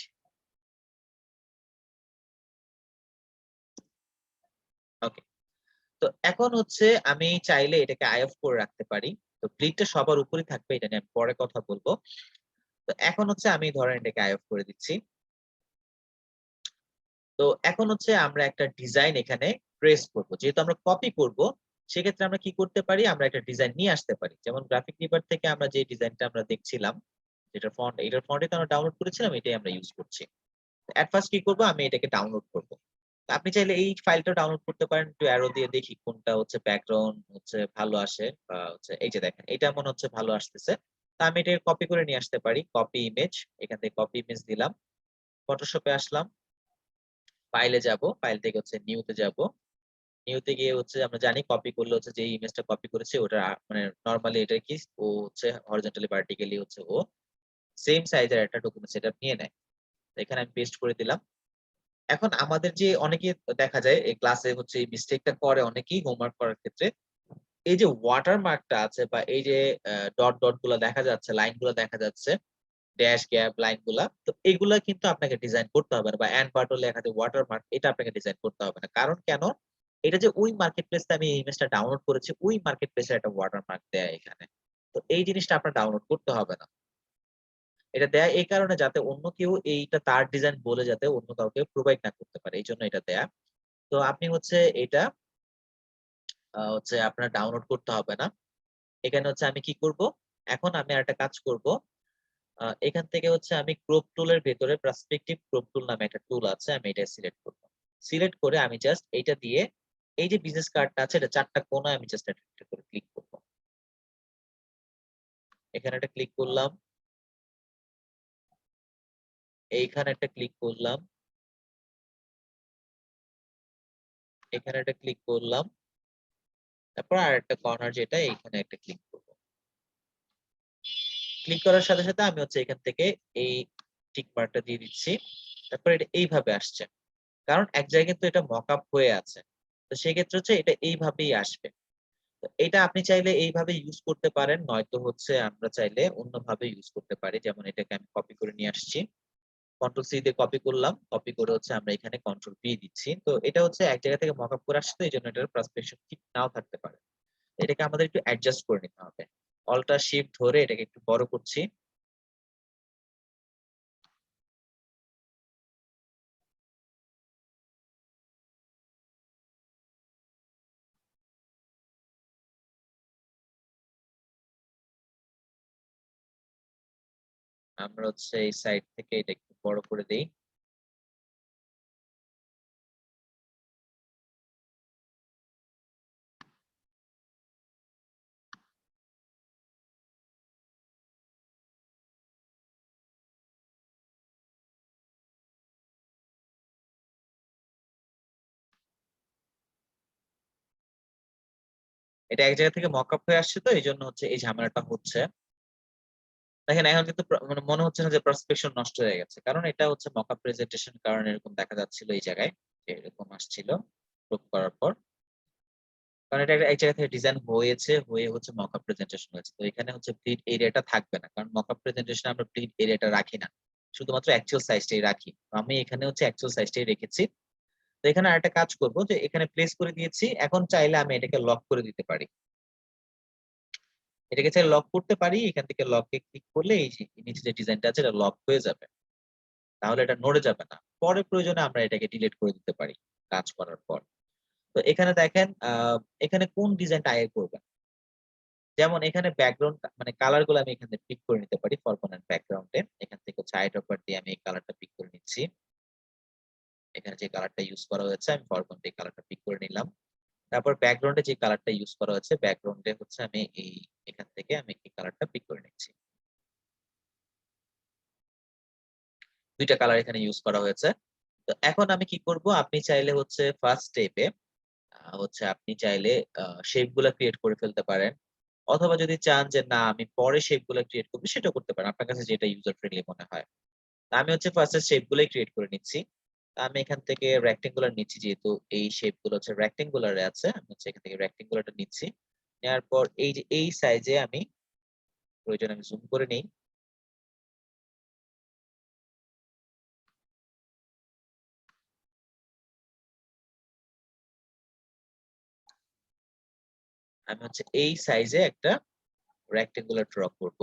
ওকে। তো এখন হচ্ছে আমি চাইলে এটাকে আই অফ করে রাখতে পারি। তো ব্লিডটা সবার উপরেই থাকবে, এটা নিয়ে আমি পরে কথা বলব। তো এখন হচ্ছে আমি ধরেন এটাকে আই অফ করে দিচ্ছি। তো এখন হচ্ছে আমরা একটা ডিজাইন এখানে ট্রেস করব। যেহেতু আমরা কপি করব, সেক্ষেত্রে আমরা কি করতে পারি? আমরা একটা ডিজাইন নিয়ে আসতে পারি। যেমন গ্রাফিক রিডার থেকে আমরা যে ডিজাইনটা আমরা দেখছিলাম, যেটার ফন্ট এটার ফন্টই তো আমরা ডাউনলোড করেছিলাম, এটাই আমরা ইউজ করছি। এট ফার্স্ট কি করব? আমি এটাকে ডাউনলোড করব। তো আপনি চাইলে এই ফাইলটাও ডাউনলোড করতে পারেন। একটু অ্যারো দিয়ে দেখি কোনটা হচ্ছে ব্যাকগ্রাউন্ড হচ্ছে ভালো আসে বা হচ্ছে এই যে দেখেন এটা মনে হচ্ছে ভালো আসতেছে। তো আমি এটাকে কপি করে নিয়ে আসতে পারি। কপি ইমেজ, এখান থেকে কপি ইমেজ দিলাম। ফটোশপে আসলাম। ফাইলে যাব। ফাইল থেকে হচ্ছে নিউ তে যাব। নিউ তে গিয়ে হচ্ছে আমরা জানি কপি করলে হচ্ছে যে ইমেজটা কপি করেছি ওটা মানে নরমালি এটা কি ও হচ্ছে হরিজন্টালি ভার্টিক্যালি হচ্ছে ও সেম সাইজের একটা ডকুমেন্ট সেটআপ নিয়ে নেয়। তো এখানে আমি পেস্ট করে দিলাম। এখন আমাদের যে অনেকে দেখা যায় এই ক্লাসে হচ্ছে এই মিস্টেকটা করে অনেকেই হোমওয়ার্ক করার ক্ষেত্রে। এই যে ওয়াটারমার্কটা আছে বা এই যে ডট গুলা দেখা যাচ্ছে, লাইন গুলা দেখা যাচ্ছে, ড্যাশ, গ্যাপ, লাইন গুলা। তো এগুলা কিন্তু আপনাকে ডিজাইন করতে হবে না বা এন্ড পার্ট লেখা যে ওয়াটারমার্ক এটা আপনাকে ডিজাইন করতে হবে না। কারণ কেন? এটা যে ওই মার্কেট প্লেস তে আমি এই ইমেজটা ডাউনলোড করেছি, ওই মার্কেট প্লেস এর একটা ওয়াটারমার্ক দেয়া এখানে। তো এই জিনিসটা আপনার ডাউনলোড করতে হবে না। এটা দেয়া এই কারণে যাতে অন্য কেউ এইটা তার ডিজাইন বলে যাতে অন্য কাউকে প্রোভাইড না করতে পারে। এইজন্য এটা দেয়া। তো আপনি হচ্ছে এটা হচ্ছে আপনার ডাউনলোড করতে হবে না। এখানে হচ্ছে আমি কি করব? এখন আমি আরেকটা কাজ করব। এখান থেকে হচ্ছে আমি ক্রপ টুলের ভেতরে পার্সপেক্টিভ ক্রপ টুল নামে একটা টুল আছে। আমি এটা সিলেক্ট করব। সিলেক্ট করে আমি জাস্ট এইটা দিয়ে এই যে বিজনেস কার্ডটা আছে এটা ৪ টা কোণায় আমি জাস্ট একটা করে ক্লিক করব। এখানে একটা ক্লিক করলাম। এইখানে একটা ক্লিক করলাম। এখানে একটা ক্লিক করলাম। তারপর আরেকটা কর্নার যেটা এইখানে একটা ক্লিক করব। ক্লিক করার সাথে, সাথে আমি হচ্ছে এখান থেকে এই টিক মার্কটা দিয়ে দিচ্ছি। তারপর এটা এইভাবে আসছে। কারণ এক জায়গায় কিন্তু এটা মকআপ হয়ে আছে। তো সেক্ষেত্রে হচ্ছে এটা এইভাবেই আসবে। তো এটা আপনি চাইলে এইভাবে ইউজ করতে পারেন। নয়তো হচ্ছে আমরা চাইলে অন্যভাবে ইউজ করতে পারি। যেমন এটাকে আমি কপি করে নিয়ে আসছি। কন্ট্রোল সি দিয়ে কপি করলাম। কপি করে হচ্ছে আমরা এখানে কন্ট্রোল ভি দিচ্ছি। তো এটা হচ্ছে এক জায়গা থেকে মকআপ করে আসছে তো এজন্য এটার পার্সপেকশন ঠিক নাও থাকতে পারে। এটাকে আমাদের একটু অ্যাডজাস্ট করে নিতে হবে। অল্টার শিফট ধরে এটাকে একটু বড় করছি। আমরা হচ্ছে এই সাইড থেকে এটা একটু বড় করে দেই। এটা এক জায়গা থেকে মকআপ হয়ে আসছে তো এজন্য হচ্ছে এই ঝামেলাটা হচ্ছে। দেখেন এখন কিন্তু মানে মনে হচ্ছে না যে পার্সপেকশন নষ্ট হয়ে গেছে। কারণ এটা হচ্ছে মকআপ প্রেজেন্টেশন কারণে এরকম দেখা যাচ্ছিল এই জায়গায়। যে এরকম আসছিল ক্রপ করার পর। কারণ এটা এক জায়গা থেকে ডিজাইন হয়েছে, হয়ে হচ্ছে মকআপ প্রেজেন্টেশন হয়েছে। তো এখানে হচ্ছে ব্লিড এরিয়াটা থাকবে না। কারণ মকআপ প্রেজেন্টেশন এ আমরা ব্লিড এরিয়াটা রাখি না। শুধুমাত্র অ্যাকচুয়াল সাইজটাই রাখি। তো আমি এখানে হচ্ছে অ্যাকচুয়াল সাইজটাই রেখেছি। তো এখানে আরেকটা কাজ করব যে এখানে প্লেস করে দিয়েছি। এখন চাইলে আমি এটাকে লক করে দিতে পারি। এটাকে চাইলে লক করতে পারি। এখান থেকে লক এ ক্লিক করলে এই যে নিচে যে ডিজাইনটা আছে এটা লক হয়ে যাবে। তাহলে এটা নড়ে যাবে না। পরে প্রয়োজনে আমরা এটাকে ডিলিট করে দিতে পারি কাজ করার পর। তো এখানে দেখেন এখানে কোন ডিজাইনটা আগে করবেন। যেমন এখানে ব্যাকগ্রাউন্ড মানে কালার গুলো আমি এখানে পিক করে নিতে পারি ফরগ্রাউন্ড এন্ড ব্যাকগ্রাউন্ড এ। এখান থেকে হচ্ছে আইড্রপার দিয়ে আমি এই কালারটা পিক করে নিচ্ছি। এখানে যে কালারটা ইউজ করা হয়েছে আমি ফরগ্রাউন্ডে এই কালারটা পিক করে নিলাম। তারপর ব্যাকগ্রাউন্ডে যে কালারটা ইউজ করা হয়েছে ব্যাকগ্রাউন্ডে হচ্ছে আমি এখান থেকে আমি এই কালারটা পিক করে নিচ্ছি। দুইটা কালার এখানে ইউজ করা হয়েছে। তো এখন আমি কি করব, আপনি চাইলে হচ্ছে ফার্স্ট স্টেপে হচ্ছে আপনি চাইলে শেপ গুলা ক্রিয়েট করে ফেলতে পারেন। অথবা যদি চান যে না আমি পরে শেপ গুলা ক্রিয়েট করব সেটাও করতে পারেন। আপনার কাছে যেটা ইউজার ফ্রেন্ডলি মনে হয়। তা আমি হচ্ছে ফার্স্ট এ শেপ গুলাই ক্রিয়েট করে নিচ্ছি। আমি এখান থেকে রেক্টেঙ্গুলার নিচ্ছি যেহেতু এই শেপ গুলো হচ্ছে রেক্টেঙ্গুলার এ আছে। আমি হচ্ছে এখান থেকে রেক্টেঙ্গুলারটা নিচ্ছি। নেওয়ার পর এই যে এই সাইজে আমি প্রয়োজনে আমি জুম করে নেই। আমি হচ্ছে এই সাইজে একটা রেক্টেঙ্গুলার ড্র করব।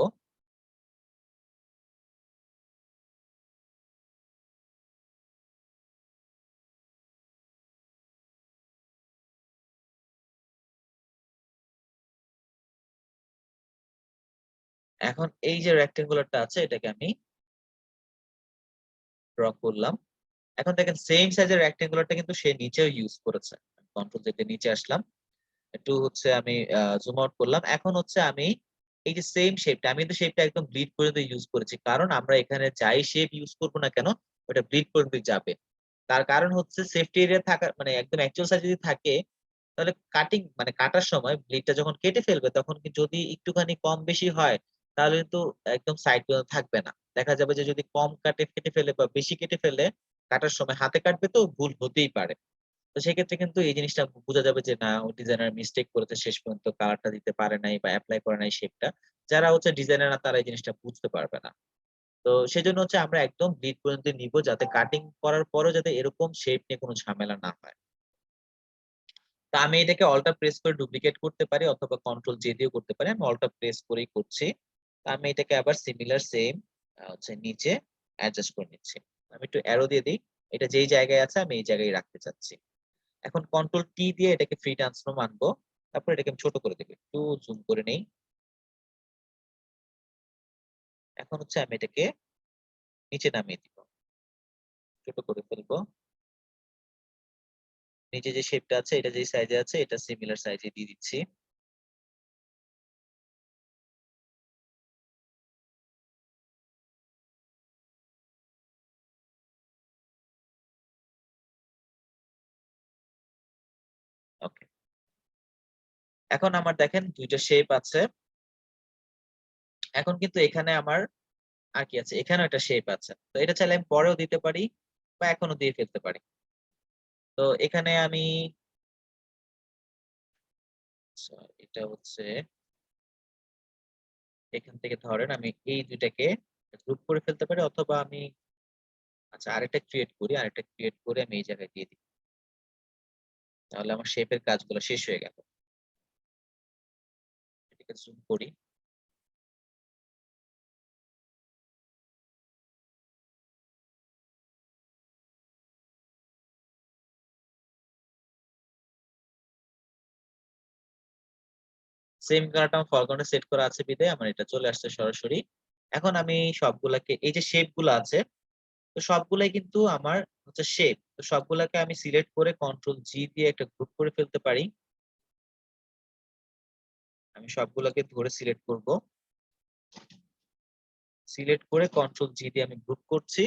এখন এই যে রেক্টেঙ্গুলারটা আছে এটাকে আমি ড্র করলাম। এখন দেখেন সেম সাইজের রেক্টেঙ্গুলারটা কিন্তু সে নিচেও ইউজ করেছে। কন্ট্রোল জেড দিয়ে নিচে আসলাম। একটু হচ্ছে আমি জুম আউট করলাম। এখন হচ্ছে আমি এই যে সেম শেপটা আমি কিন্তু শেপটা একদম ব্লিড পর্যন্ত ইউজ করেছি। কারণ আমরা এখানে যাই শেপ ইউজ করব না কেন ওটা ব্লিড পর্যন্ত যাবে। তার কারণ হচ্ছে সেফটি এরিয়া থাকা মানে একদম অ্যাকচুয়াল সাইজ যদি থাকে তাহলে কাটিং মানে কাটার সময় ব্লেডটা যখন কেটে ফেলবে তখন যদি একটুখানি কম বেশি হয় তাহলে কিন্তু একদম সাইড পর্যন্ত থাকবে না। দেখা যাবে যে যদি কম কেটে ফেলে বা বেশি কেটে ফেলে কাটার সময় হাতে কাটবে তো ভুল হতেই পারে। তো সেক্ষেত্রে কিন্তু এই জিনিসটা বোঝা যাবে যে না ও ডিজাইনার মিস্টেক করেছে শেষ পর্যন্ত কালারটা দিতে পারে নাই বা এপ্লাই করে নাই শেপটা। যারা হচ্ছে ডিজাইনার না তারা এই জিনিসটা বুঝতে পারবে না। তো সেজন্য হচ্ছে আমরা একদম ব্লিড পর্যন্ত নিবো যাতে কাটিং করার পরেও যাতে এরকম শেপ নিয়ে কোনো ঝামেলা না হয়। তো আমি এটাকে অল্টার প্রেস করে ডুপ্লিকেট করতে পারি অথবা কন্ট্রোল জে দিয়েও করতে পারি। আমি অল্টার প্রেস করেই করছি। তো আমি এটাকে আবার সিমিলার সেম হচ্ছে নিচে অ্যাডজাস্ট করে নিচ্ছি। আমি একটু অ্যারো দিয়ে দেই। এটা যেই জায়গায় আছে আমি এই জায়গায় রাখতে চাচ্ছি। এখন কন্ট্রোল টি দিয়ে এটাকে ফ্রি ট্রান্সফর্ম আনবো। তারপর এটাকে আমি ছোট করে দেব। একটু জুম করে নেই। এখন হচ্ছে আমি এটাকে নিচে নামিয়ে দিব। ছোট করে ফেলবো। নিচে যে শেপটা আছে এটা যে সাইজে আছে এটা সিমিলার সাইজে দিয়ে দিচ্ছি। ওকে। এখন আমার দেখেন ২ টা শেপ আছে। এখন কিন্তু এখানে আমার আর কি আছে? এখানেও একটা শেপ আছে। তো এটা চাইলে আমি পরেও দিতে পারি বা এখনো দিয়ে ফেলতে পারি। তো এখানে আমি আচ্ছা এটা হচ্ছে এখান থেকে ধরেন আমি এই ২ টাকে গ্রুপ করে ফেলতে পারি অথবা আমি আচ্ছা আরেকটা ক্রিয়েট করি। আরেকটা ক্রিয়েট করে আমি এই জায়গায় দিয়ে দিই। তাহলে আমার শেপের কাজগুলো শেষ হয়ে গেল। এটাকে জুম করি। সেম কালারটা আমার ফরগ্রাউন্ডে সেট করা আছে বিধায় আমার এটা চলে আসছে সরাসরি। এখন আমি সবগুলাকে এই যে শেপ গুলা আছে তো সবগুলাই কিন্তু আমার হচ্ছে শেপ। তো সবগুলাকে আমি সিলেক্ট করে কন্ট্রোল জি দিয়ে একটা গ্রুপ করে ফেলতে পারি। আমি সবগুলাকে ধরে সিলেক্ট করব। সিলেক্ট করে কন্ট্রোল জি দিয়ে আমি গ্রুপ করছি।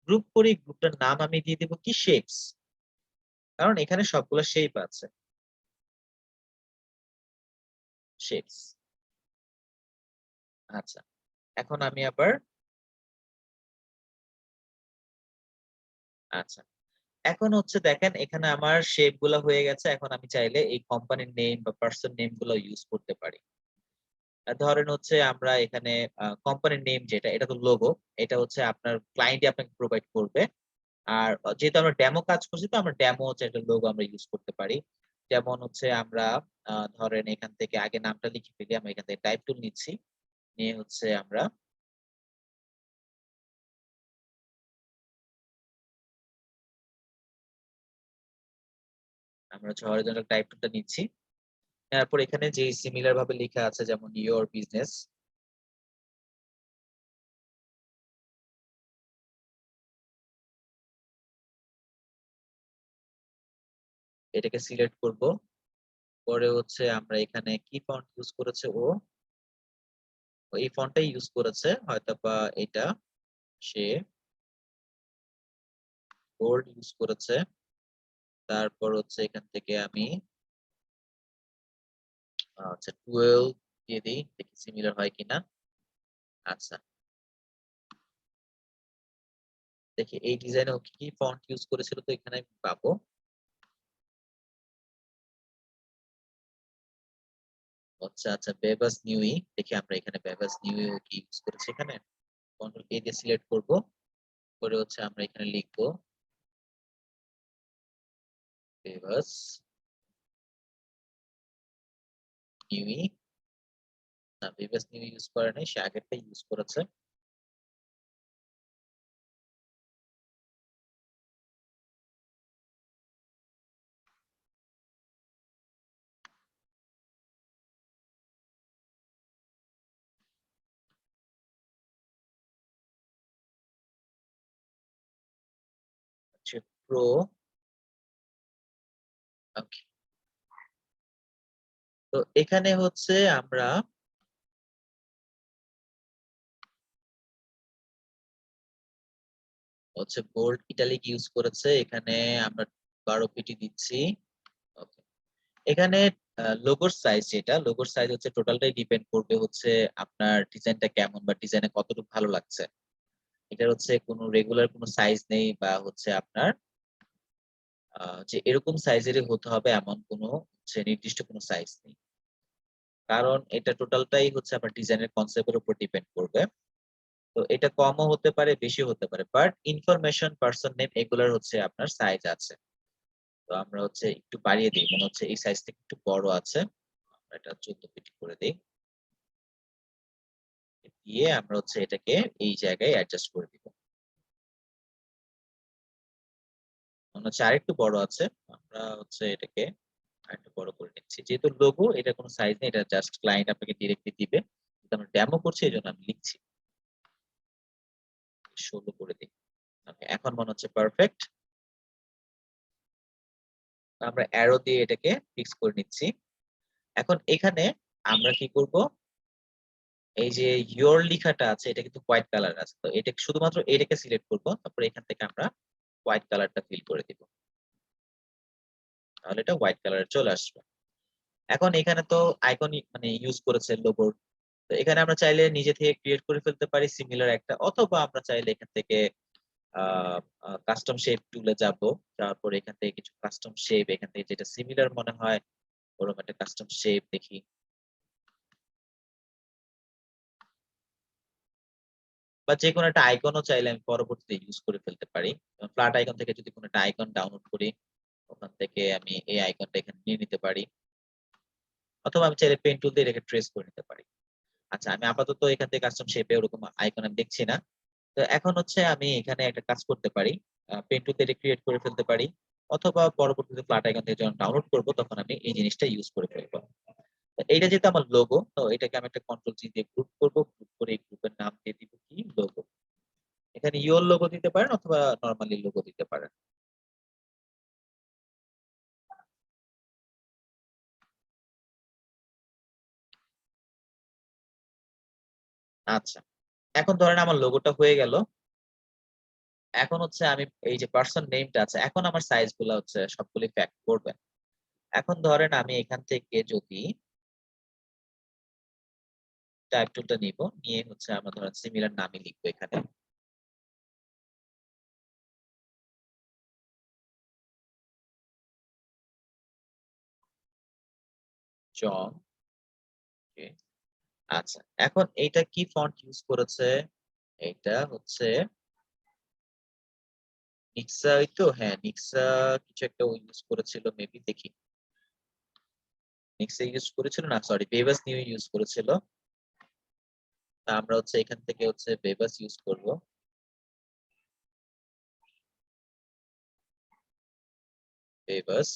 গ্রুপ করে এই গ্রুপটার নাম আমি দিয়ে দিব কি শেপস। কারণ এখানে সবগুলা শেপ আছে। শেপস। আচ্ছা। এখন আমি আবার আচ্ছা। এখন হচ্ছে দেখেন এখানে আমার শেপ গুলা হয়ে গেছে। এখন আমি চাইলে এই কোম্পানির নেম বা পারসন নেম গুলো ইউজ করতে পারি। ধরেন হচ্ছে আমরা এখানে কোম্পানির নেম যেটা এটা তো লোগো। এটা হচ্ছে আপনার ক্লায়েন্টই আপনাকে প্রোভাইড করবে। আর যেহেতু আমরা ডেমো কাজ করছি তো আমরা ডেমো হচ্ছে একটা লোগো আমরা ইউজ করতে পারি। যেমন হচ্ছে আমরা ধরেন এখান থেকে আগে নামটা লিখে ফেলি। আমরা এখান থেকে টাইপ টুল নিচ্ছি। নিয়ে হচ্ছে আমরা হচ্ছে হরাইজন্টাল টাইপ টুলটা নিচ্ছি। তারপর এখানে যে সিমিলার ভাবে লেখা আছে যেমন ইওর বিজনেস এটাকে সিলেক্ট করব। পরে হচ্ছে আমরা এখানে কি ফন্ট ইউজ করেছে ও এই ফন্টটাই ইউজ করেছে হয়তোবা এটা সে বোল্ড ইউজ করেছে। তারপর হচ্ছে এখান থেকে আমি আচ্ছা 12 দিয়ে দিই, দেখি সিমিলার হয় কিনা। আচ্ছা দেখি এই ডিজাইনে ও কি ফন্ট ইউজ করেছিল, তো এখানে আমি পাবো। আচ্ছা আচ্ছা বেবাস নিউই, দেখি আমরা এখানে বেবাস নিউই ও কি ইউজ করেছে এখানে। কন্ট্রোল এ দিয়ে সিলেক্ট করব, করে হচ্ছে আমরা এখানে লিখবো বেবাস নিউই। না বেবাস নিউই ইউজ করে নাই, সে আগেরটা ইউজ করেছে। হচ্ছে প্রো। ওকে, তো এখানে হচ্ছে আমরা হচ্ছে বোল্ড ইটালিক ইউজ করেছে এখানে, আমরা 12 পিটি দিচ্ছি। ওকে, এখানে লোগোর সাইজ, যেটা লোগোর সাইজ হচ্ছে টোটালটাই ডিপেন্ড করবে হচ্ছে আপনার ডিজাইনটা কেমন বা ডিজাইনে কতটুকু ভালো লাগছে। এটা হচ্ছে কোনো রেগুলার কোনো সাইজ নেই বা হচ্ছে আপনার যে এরকম সাইজেরই হতে হবে এমন কোনো হচ্ছে নির্দিষ্ট কোনো সাইজ নেই। কারণ এটা টোটালটাই হচ্ছে আপনার ডিজাইনের কনসেপ্টের উপর ডিপেন্ড করবে। তো এটা কমও হতে পারে, বেশিও হতে পারে। বাট ইনফরমেশন, পারসন নেম এগুলার হচ্ছে আপনার সাইজ আছে। তো আমরা হচ্ছে একটু বাড়িয়ে দিই, মনে হচ্ছে এই সাইজ থেকে একটু বড় আছে। আমরা এটা 14 পিটি করে দিই। দিয়ে আমরা হচ্ছে এটাকে এই জায়গায় অ্যাডজাস্ট করে দিব। মনে হচ্ছে আরেকটু বড় আছে, আমরা হচ্ছে এটাকে আরেকটু বড় করে নিচ্ছি। যেহেতু লোগো এটা কোনো সাইজ নেই, এটা জাস্ট ক্লায়েন্ট আপনাকে ডিরেক্টলি দিবে। কিন্তু আমরা ডেমো করছি এজন্য আমি লিখছি। 16 করে দিই। ওকে, এখন মনে হচ্ছে পারফেক্ট। আমরা অ্যারো দিয়ে এটাকে ফিক্স করে নিচ্ছি। এখন এখানে আমরা কি করব, এই যে ইয়োর লেখাটা আছে এটা কিন্তু হোয়াইট কালার আছে, তো এটা শুধুমাত্র এটাকে সিলেক্ট করব, তারপর এখান থেকে আমরা হোয়াইট কালারটা ফিল করে দিব। তাহলে এটা হোয়াইট কালারে চলে আসবে। এখন এখানে তো আইকন মানে ইউজ করেছে লোগোর, তো এখানে আমরা চাইলে নিজে থেকে ক্রিয়েট করে ফেলতে পারি সিমিলার একটা, অথবা আমরা চাইলে এখান থেকে কাস্টম শেপ টুলে যাব। তারপর এখান থেকে কিছু কাস্টম শেপ, এখান থেকে যেটা সিমিলার মনে হয় ওরকম একটা কাস্টম শেপ দেখি। বা যেকোনো একটা আইকনও চাইলে আমি পরবর্তীতে ইউজ করে ফেলতে পারি। ফ্ল্যাট আইকন থেকে যদি কোনো একটা আইকন ডাউনলোড করি, ওখান থেকে আমি এই আইকনটা এখানে নিয়ে নিতে পারি। অথবা আমি চাইলে পেন টুল দিয়ে এটাকে ট্রেস করে নিতে পারি। আচ্ছা আমি আপাতত এখান থেকে কাস্টম শেপে ওরকম আইকন আমি দেখছি না। তো এখন হচ্ছে আমি এখানে একটা কাজ করতে পারি। পেন টুল দিয়ে ক্রিয়েট করে ফেলতে পারি। অথবা পরবর্তীতে ফ্ল্যাট আইকন থেকে যখন ডাউনলোড করব তখন আমি এই জিনিসটা ইউজ করে ফেলবো। তো এইটা যেহেতু আমার লোগো, তো এটাকে আমি একটা কন্ট্রোল জি দিয়ে গ্রুপ করব। গ্রুপ করে এই গ্রুপের নাম দিয়ে দিব কি লোগো। এখানে ইওর লোগো দিতে পারেন অথবা নরমালি লোগো দিতে পারেন। আচ্ছা, এখন ধরেন আমার লোগোটা হয়ে গেল। এখন হচ্ছে আমি এই যে পার্সন নেমটা আছে, এখন আমার সাইজ গুলা হচ্ছে সবগুলি ফ্যাক্ট করবে। এখন ধরেন আমি এখান থেকে যদি টাইপ টুলটা নিব, নিয়ে হচ্ছে আমরা ধরেন সিমিলার নামই লিখবো এখানে। জন। ওকে। আচ্ছা, এখন এইটা কি ফন্ট ইউজ করেছে? এটা হচ্ছে নিক্সা, এই তো হ্যাঁ নিক্সা কিছু একটা ইউজ করেছিল মেবি, দেখি। নিক্সা ইউজ করেছিল না, সরি বেবাস নিউ ইউজ করেছিল। তা আমরা হচ্ছে এখান থেকে হচ্ছে বেবাস ইউজ করব। বেবাস,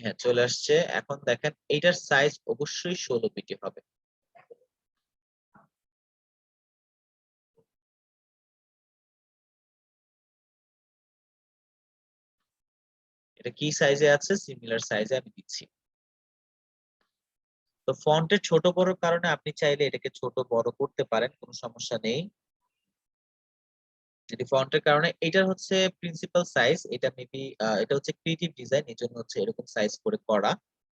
হ্যাঁ চলে আসছে। এখন দেখেন এইটার সাইজ অবশ্যই 16 পিটি হবে। এটা কি সাইজে আছে, সিমিলার সাইজে আমি দিচ্ছি। তো ফন্টের ছোট বড় কারণে আপনি চাইলে এটাকে ছোট বড় করতে পারেন, কোনো সমস্যা নেই। যদি ফন্টের কারণে এটার হচ্ছে প্রিন্সিপাল সাইজ, এটা মেবি এটা হচ্ছে ক্রিয়েটিভ ডিজাইন, এর জন্য হচ্ছে এরকম সাইজ করে করা,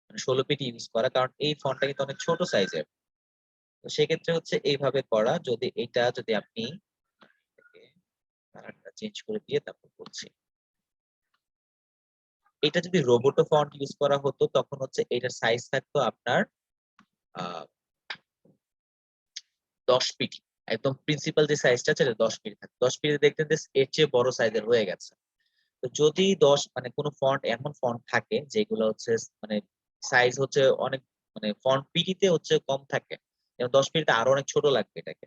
মানে 16 পিটি ইউজ করা, কারণ এই ফন্টটা কিন্তু অনেক ছোট সাইজের। তো সেক্ষেত্রে হচ্ছে এইভাবে করা। যদি আপনি কালারটা চেঞ্জ করে দিয়ে তারপর করছি, এটা যদি রোবোটো ফন্ট ইউজ করা হতো তখন হচ্ছে এটার সাইজ থাকতো আপনার 10 পিটি। একদম প্রিন্সিপাল যে সাইজটা আছে এটা 10 পিটি থাকে। 10 পিটি দেখতে দেখতে এর চেয়ে বড় সাইজের হয়ে গেছে। তো যদি 10 মানে কোন ফন্ট এমন ফন্ট থাকে যেগুলো হচ্ছে মানে সাইজ হচ্ছে অনেক, মানে ফন্ট পিটিতে হচ্ছে কম থাকে, যেমন 10 পিটিতে আরো অনেক ছোট লাগবে এটাকে।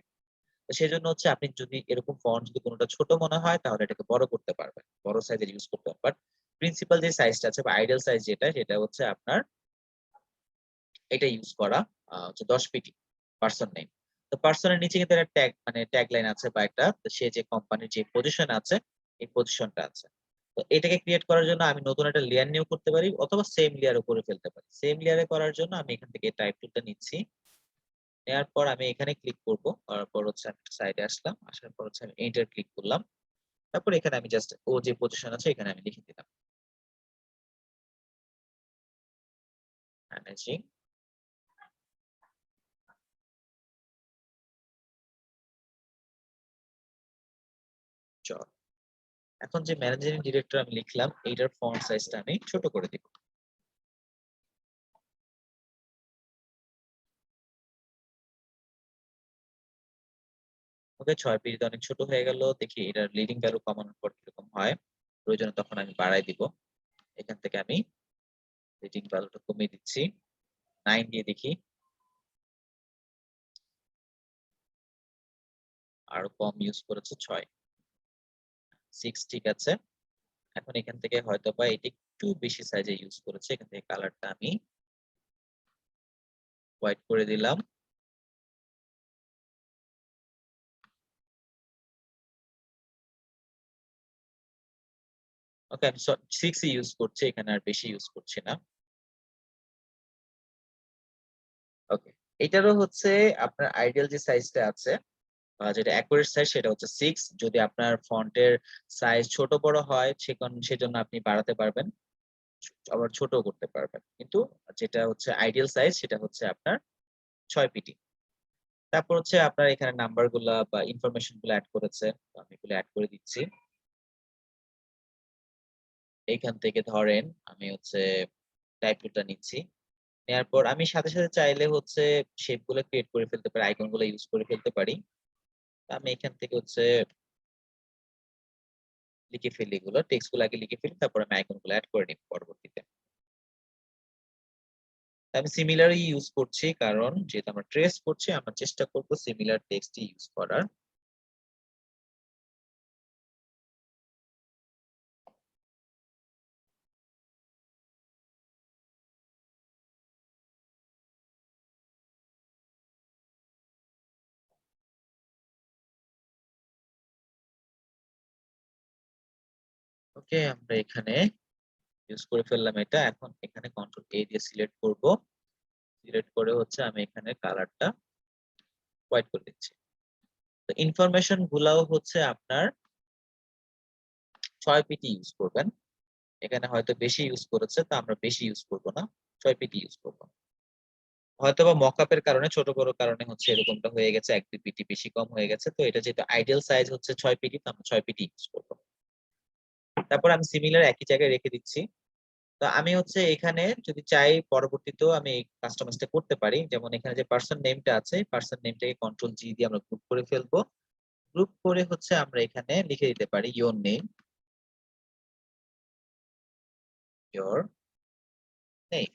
তো সেজন্য হচ্ছে আপনি যদি এরকম ফন্ট যদি কোনটা ছোট মনে হয় তাহলে এটাকে বড় করতে পারবেন, বড় সাইজের ইউজ করতে পারবেন। বাট প্রিন্সিপাল যে সাইজটা আছে বা আইডিয়াল সাইজ যেটা, সেটা হচ্ছে আপনার এটা ইউজ করা হচ্ছে 10 পিটি পার্সন নেম। তো পার্সনের নিচে কিন্তু একটা ট্যাগ মানে ট্যাগ লাইন আছে বা একটা, তো সে যে কোম্পানির যে পজিশন আছে এই পজিশনটা আছে। তো এটাকে ক্রিয়েট করার জন্য আমি নতুন একটা লেয়ার নিয়েও করতে পারি অথবা সেম লেয়ারে করে ফেলতে পারি। সেম লেয়ারে করার জন্য আমি এখান থেকে টাইপ টুলটা নিচ্ছি। নেওয়ার পর আমি এখানে ক্লিক করব। করার পর হচ্ছে আমি সাইডে আসলাম। আসার পর হচ্ছে আমি এন্টার ক্লিক করলাম। তারপর এখানে আমি জাস্ট ও যে পজিশন আছে এখানে আমি লিখে দিলাম ম্যানেজিং জব। এখন যে ম্যানেজিং ডিরেক্টর আমি লিখলাম এইটার ফন্ট সাইজটা আমি ছোট করে দিব। ওকে, 6 পিরিয়ড অনেক ছোট হয়ে গেল। দেখি এটার লিডিং ভ্যালু কমানোর পর কিরকম হয়। প্রয়োজনে তখন আমি বাড়ায় দিব। এখান থেকে আমি লিডিং ভ্যালুটা কমিয়ে দিচ্ছি। 9 দিয়ে দেখি। আরো কম ইউজ করেছে 6। 6 ঠিক আছে। এখন এখান থেকে হয়তোবা এটি একটু বেশি সাইজে ইউজ করেছে। এখান থেকে কালারটা আমি হোয়াইট করে দিলাম। ওকে, আমি 6 ইউজ করছি, এখানে আর বেশি ইউজ করছি না। ওকে, এটারও হচ্ছে আপনার আইডিয়াল যে সাইজটা আছে, যেটা অ্যাকুরেট সাইজ সেটা হচ্ছে 6। যদি আপনার ফন্টের সাইজ ছোট বড় হয় সেজন্য আপনি বাড়াতে পারবেন, আবার ছোটও করতে পারবেন। কিন্তু যেটা হচ্ছে আইডিয়াল সাইজ সেটা হচ্ছে আপনার 6 পিটি। তারপর হচ্ছে আপনার এখানে নাম্বার গুলা বা ইনফরমেশন গুলো এড করেছে, তো আমি এগুলো এড করে দিচ্ছি। এইখান থেকে ধরেন আমি হচ্ছে টাইপ টুলটা নিচ্ছি। নেয়ার পর আমি সাথে সাথে চাইলে হচ্ছে শেপ গুলো ক্রিয়েট করে ফেলতে পারি, আইকন গুলো ইউজ করে ফেলতে পারি। আমি এখান থেকে হচ্ছে লিখে ফেলি, এগুলো টেক্সট গুলো আগে লিখে ফেলি, তারপর আমি আইকন গুলো এড করে নিই পরবর্তীতে। আমি সিমিলারই ইউজ করছি, কারণ যেহেতু আমরা ট্রেস করছি আমরা চেষ্টা করব সিমিলার টেক্সটই ইউজ করার। ওকে, আমরা এখানে ইউজ করে ফেললাম এটা। এখন এখানে কন্ট্রোল এ দিয়ে সিলেক্ট করব। সিলেক্ট করে হচ্ছে আমি এখানে কালারটা হোয়াইট করে দিচ্ছি। তো ইনফরমেশন গুলাও হচ্ছে আপনার 6 পিটি ইউজ করবেন। এখানে হয়তো বেশি ইউজ করেছে, তো আমরা বেশি ইউজ করব না, 6 পিটি ইউজ করব। হয়তোবা মকআপের কারণে ছোট বড় কারণে হচ্ছে এরকমটা হয়ে গেছে, 1-2 পিটি বেশি কম হয়ে গেছে। তো এটা যেহেতু আইডিয়াল সাইজ হচ্ছে 6 পিটি, তো আমরা 6 পিটি ইউজ করব। তারপর আমি সিমিলার একই জায়গায় রেখে দিচ্ছি। তো আমি হচ্ছে এখানে যদি চাই পরবর্তীতেও আমি এই কাস্টমাইজটা করতে পারি। যেমন এখানে যে পার্সন নেমটা আছে, পার্সন নেমটাকে কন্ট্রোল জি দিয়ে আমরা গ্রুপ করে ফেলবো। গ্রুপ করে হচ্ছে আমরা এখানে লিখে দিতে পারি your name, your name.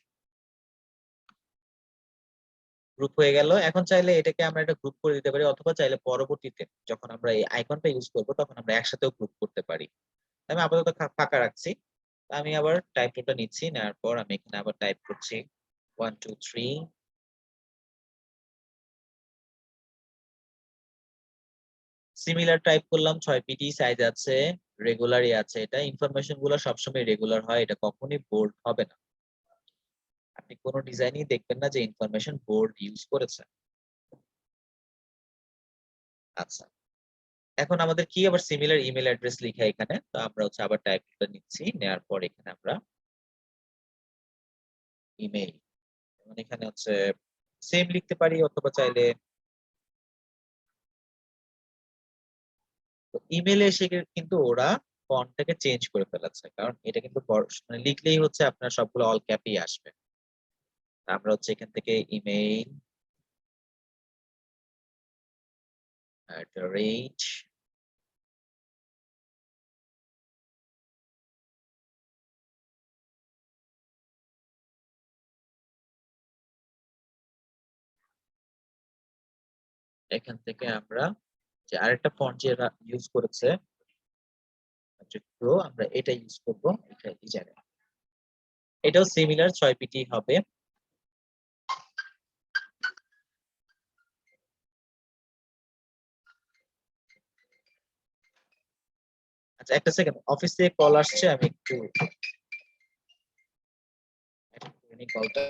Group হয়ে গেল। এখন চাইলে এটাকে আমরা একটা গ্রুপ করে দিতে পারি, অথবা চাইলে পরবর্তীতে যখন আমরা এই আইকনটা ইউজ করব তখন আমরা একসাথেও গ্রুপ করতে পারি। আমি আপাতত ফাঁকা রাখছি। আমি আবার টাইপ টুলটা নিচ্ছি, নেওয়ার পর আমি এখানে আবার টাইপ করছি 1 2 3 সিমিলার টাইপ করলাম 6 পিটি সাইজ আছে, রেগুলারই আছে। এটা ইনফরমেশন গুলো সবসময় রেগুলার হয়, এটা কখনোই বোল্ড হবে না। আপনি কোনো ডিজাইনই দেখবেন না যে ইনফরমেশন বোল্ড ইউজ করেছে। আচ্ছা, এখন আমাদের কি আবার সিমিলার ইমেল অ্যাড্রেস লিখা এখানে, তো আমরা হচ্ছে আবার টাইপটা নিচ্ছি, নেওয়ার পর এখানে আমরা ইমেইল, মানে এখানে হচ্ছে সেম লিখতে পারি, অথবা চাইলে ইমেলে এসে কিন্তু ওরা ফন্টটাকে চেঞ্জ করে ফেলেছে, কারণ এটা কিন্তু মানে লিখলেই হচ্ছে আপনার সবগুলো অল ক্যাপই আসবে। আমরা হচ্ছে এখান থেকে ইমেইল @, এখান থেকে আমরা যে আরেকটা ফন্ট যে ইউজ করেছে প্রো, আমরা এটা ইউজ করব এই জায়গায়। এটাও সিমিলার 6 পিটি হবে। আচ্ছা, একটা সেকেন্ড, অফিস থেকে কল আসছে, আমি একটু কলটা।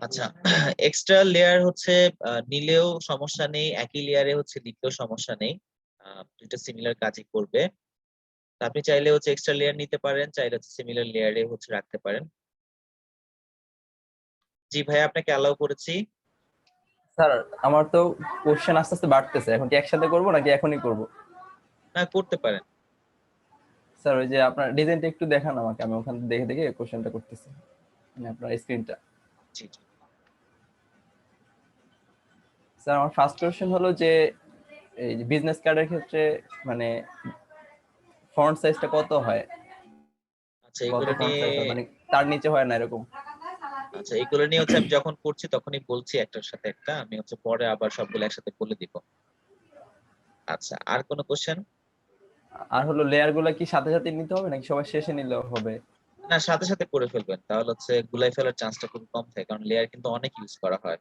আচ্ছা, এক্সট্রা লেয়ার হচ্ছে নিলেও সমস্যা নেই, একই লেয়ারে হচ্ছে লিখলেও সমস্যা নেই, দুটো সিমিলার কাজই করবে। তা আপনি চাইলে হচ্ছে এক্সট্রা লেয়ার নিতে পারেন, চাইলে হচ্ছে সিমিলার লেয়ারে হচ্ছে রাখতে পারেন। জি ভাই, আপনাকে অ্যালাউ করেছি। স্যার আমার তো কোশ্চেন আস্তে আস্তে বাড়তেছে, এখন কি একসাথে করবো নাকি এখনই করব? না, করতে পারেন। স্যার ওই যে আপনার ডিজাইনটা একটু দেখান আমাকে, আমি ওখান থেকে দেখে দেখে কোশ্চেনটা করতেছি, মানে আপনার স্ক্রিনটা। জি জি। স্যার আমার ফার্স্ট কোশ্চেন হলো যে এই যে বিজনেস কার্ডের ক্ষেত্রে মানে ফন্ট সাইজটা কত হয়, আচ্ছা, কত এগুলো ফন্ট নিয়ে সাইজ হয়, মানে তার নিচে হয় না এরকম? আচ্ছা, এগুলো নিয়ে হচ্ছে আমি যখন করছি তখনই বলছি একটার সাথে একটা, আমি হচ্ছে পরে আবার সবগুলো একসাথে বলে দিব। আচ্ছা, আর কোনো কোশ্চেন? আর হলো লেয়ার গুলা কি সাথে সাথে নিতে হবে নাকি সবার শেষে নিলে হবে? না, সাথে সাথে করে ফেলবেন, তাহলে হচ্ছে গুলাই ফেলার চান্সটা খুব কম থাকে, কারণ লেয়ার কিন্তু অনেক ইউজ করা হয়।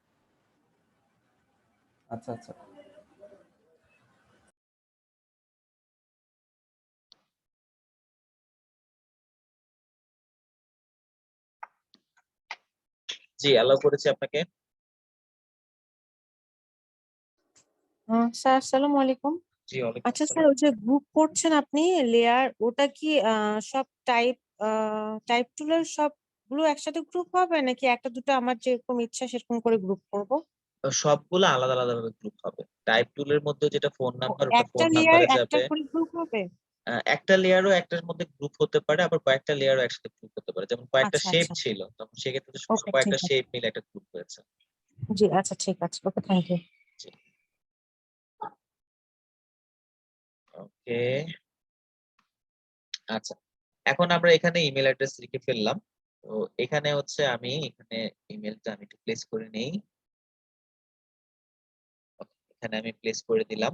আচ্ছা আচ্ছা। জি, অ্যালাউ করেছি আপনাকে। স্যার আসসালামু আলাইকুম। জি, ওয়ালাইকুম আচ্ছা স্যার, আসসালাম। ওই যে গ্রুপ করছেন আপনি লেয়ার, ওটা কি সব টাইপ টুলের সবগুলো একসাথে গ্রুপ হবে নাকি একটা দুটো আমার যেরকম ইচ্ছা সেরকম করে গ্রুপ করব? তো সবগুলো আলাদা আলাদা ভাবে গ্রুপ হবে। টাইপ টুলের মধ্যে যেটা ফোন ও, নাম্বার, ওটা একটা ফোন লেয়ার নাম্বারে একটা যাবে। করে গ্রুপ হবে? একটা লেয়ারও একটার মধ্যে গ্রুপ হতে পারে, আবার কয়েকটা লেয়ারও একসাথে গ্রুপ হতে পারে। যেমন কয়েকটা আচ্ছা শেপ আচ্ছা, ছিল, তখন সেক্ষেত্রে ওকে কয়েকটা ঠিক আছে। শেপ মিলে একটা গ্রুপ হয়েছে। জি আচ্ছা, ঠিক আছে, ওকে, থ্যাংক ইউ। জি, ওকে। আচ্ছা, এখন আমরা এখানে ইমেল অ্যাড্রেস লিখে ফেললাম। তো এখানে হচ্ছে আমি এখানে ইমেলটা আমি একটু প্লেস করে নেই। এখানে আমি প্লেস করে দিলাম।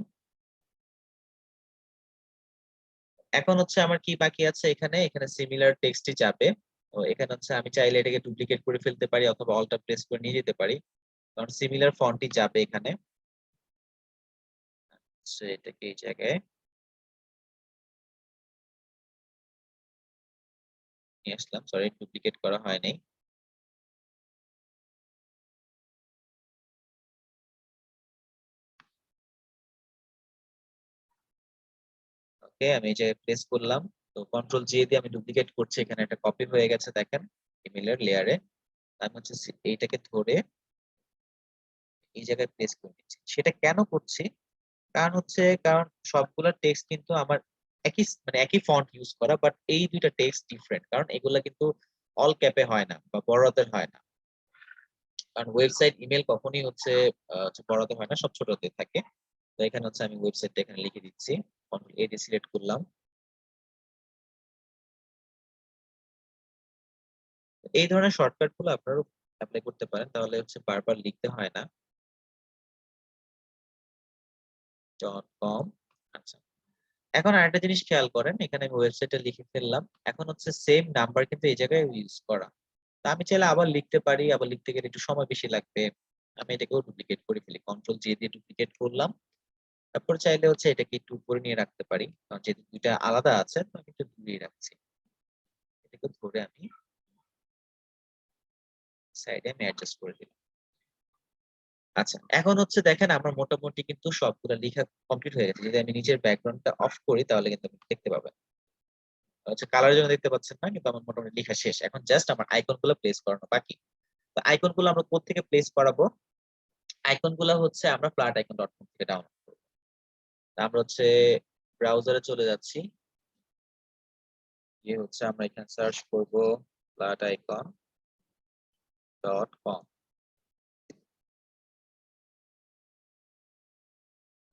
এখন হচ্ছে আমার কি বাকি আছে, এখানে এখানে সিমিলার টেক্সটই যাবে। তো এখানে হচ্ছে আমি চাইলে এটাকে ডুপ্লিকেট করে ফেলতে পারি, অথবা অল্টার প্রেস করে নিয়ে যেতে পারি, কারণ সিমিলার ফন্টই যাবে এখানে। এটাকে এই জায়গায় নিয়ে আসলাম, সরি ডুপ্লিকেট করা হয়নি। ওকে, আমি এই জায়গায় প্লেস করলাম। তো কন্ট্রোল জি দিয়ে আমি ডুপ্লিকেট করছি, এখানে একটা কপি হয়ে গেছে দেখেন ইমেলের লেয়ারে। আমি হচ্ছে এইটাকে ধরে এই জায়গায় প্লেস করে দিচ্ছি। সেটা কেন করছি? কারণ সবগুলা টেক্সট কিন্তু আমার একই ফন্ট ইউজ করা, বাট এই দুইটা টেক্সট ডিফারেন্ট, কারণ এগুলা কিন্তু অল ক্যাপে হয় না বা বড়দের হয় না। কারণ ওয়েবসাইট ইমেল কখনই বড়তে হয় না, সব ছোটতে থাকে। তো এখানে আমি ওয়েবসাইটটা এখানে লিখে দিচ্ছি, কন্ট্রোল এ দিয়ে সিলেক্ট করলাম। এই ধরনের শর্টকাট গুলো আপনারা অ্যাপ্লাই করতে পারেন, তাহলে বারবার লিখতে হয় না। .com। আচ্ছা, এখন আরেকটা জিনিস খেয়াল করেন, এখানে আমি ওয়েবসাইটে লিখে ফেললাম। এখন সেম নাম্বার কিন্তু এই জায়গায় ইউজ করা। তা আমি চাইলে আবার লিখতে পারি, আবার লিখতে গেলে একটু সময় বেশি লাগবে। আমি এটাকেও ডুপ্লিকেট করে ফেলি, কন্ট্রোল জে দিয়ে ডুপ্লিকেট করলাম। তারপর চাইলে এটাকে একটু উপরে নিয়ে রাখতে পারি, কারণ যেহেতু দুইটা আলাদা আছে তো আমি একটু দূরে রাখছি। এটাকে ধরে আমি সাইডে আমি অ্যাডজাস্ট করে দিলাম। আচ্ছা, এখন দেখেন আমার মোটামুটি কিন্তু সবগুলা লেখা কমপ্লিট হয়ে গেছে। যদি আমি নিচের ব্যাকগ্রাউন্ডটা অফ করি তাহলে কিন্তু আপনি দেখতে পাবেন। কালারের জন্য দেখতে পাচ্ছেন না, কিন্তু আমার মোটামুটি লেখা শেষ। এখন জাস্ট আমার আইকন গুলো প্লেস করানো বাকি। তো আইকন গুলো আমরা কোত্থেকে প্লেস করাবো? আইকন গুলো আমরা flaticon.com থেকে ডাউনলোড করবো। আমরা ব্রাউজারে চলে যাচ্ছি, গিয়ে আমরা এখানে সার্চ করব flaticon.com।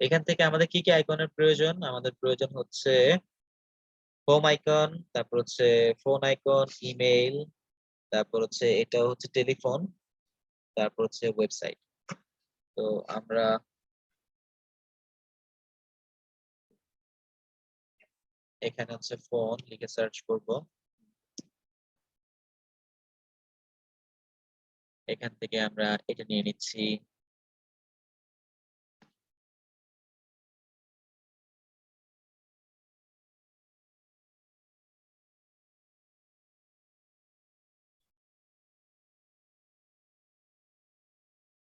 এখান থেকে আমাদের কি কি আইকনের প্রয়োজন? আমাদের প্রয়োজন হোম আইকন, তারপর ফোন আইকন, ইমেইল, তারপর এটা টেলিফোন, তারপর ওয়েবসাইট। তো আমরা এখানে ফোন লিখে সার্চ করব। এখান থেকে আমরা এটা নিয়ে নিচ্ছি।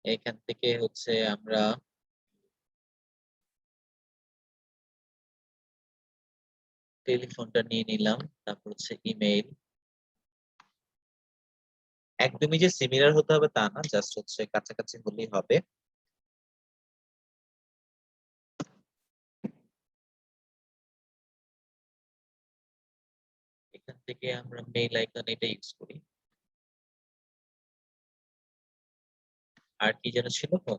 এখান থেকে আমরা টেলিফোনটা নিয়ে নিলাম, তারপর ইমেইল। একদমই যে সিমিলার হতে হবে তা না, জাস্ট কাছাকাছি হলেই হবে। এখান থেকে আমরা মেইল আইকন এটা ইউজ করি। আর কি যেন ছিল তো?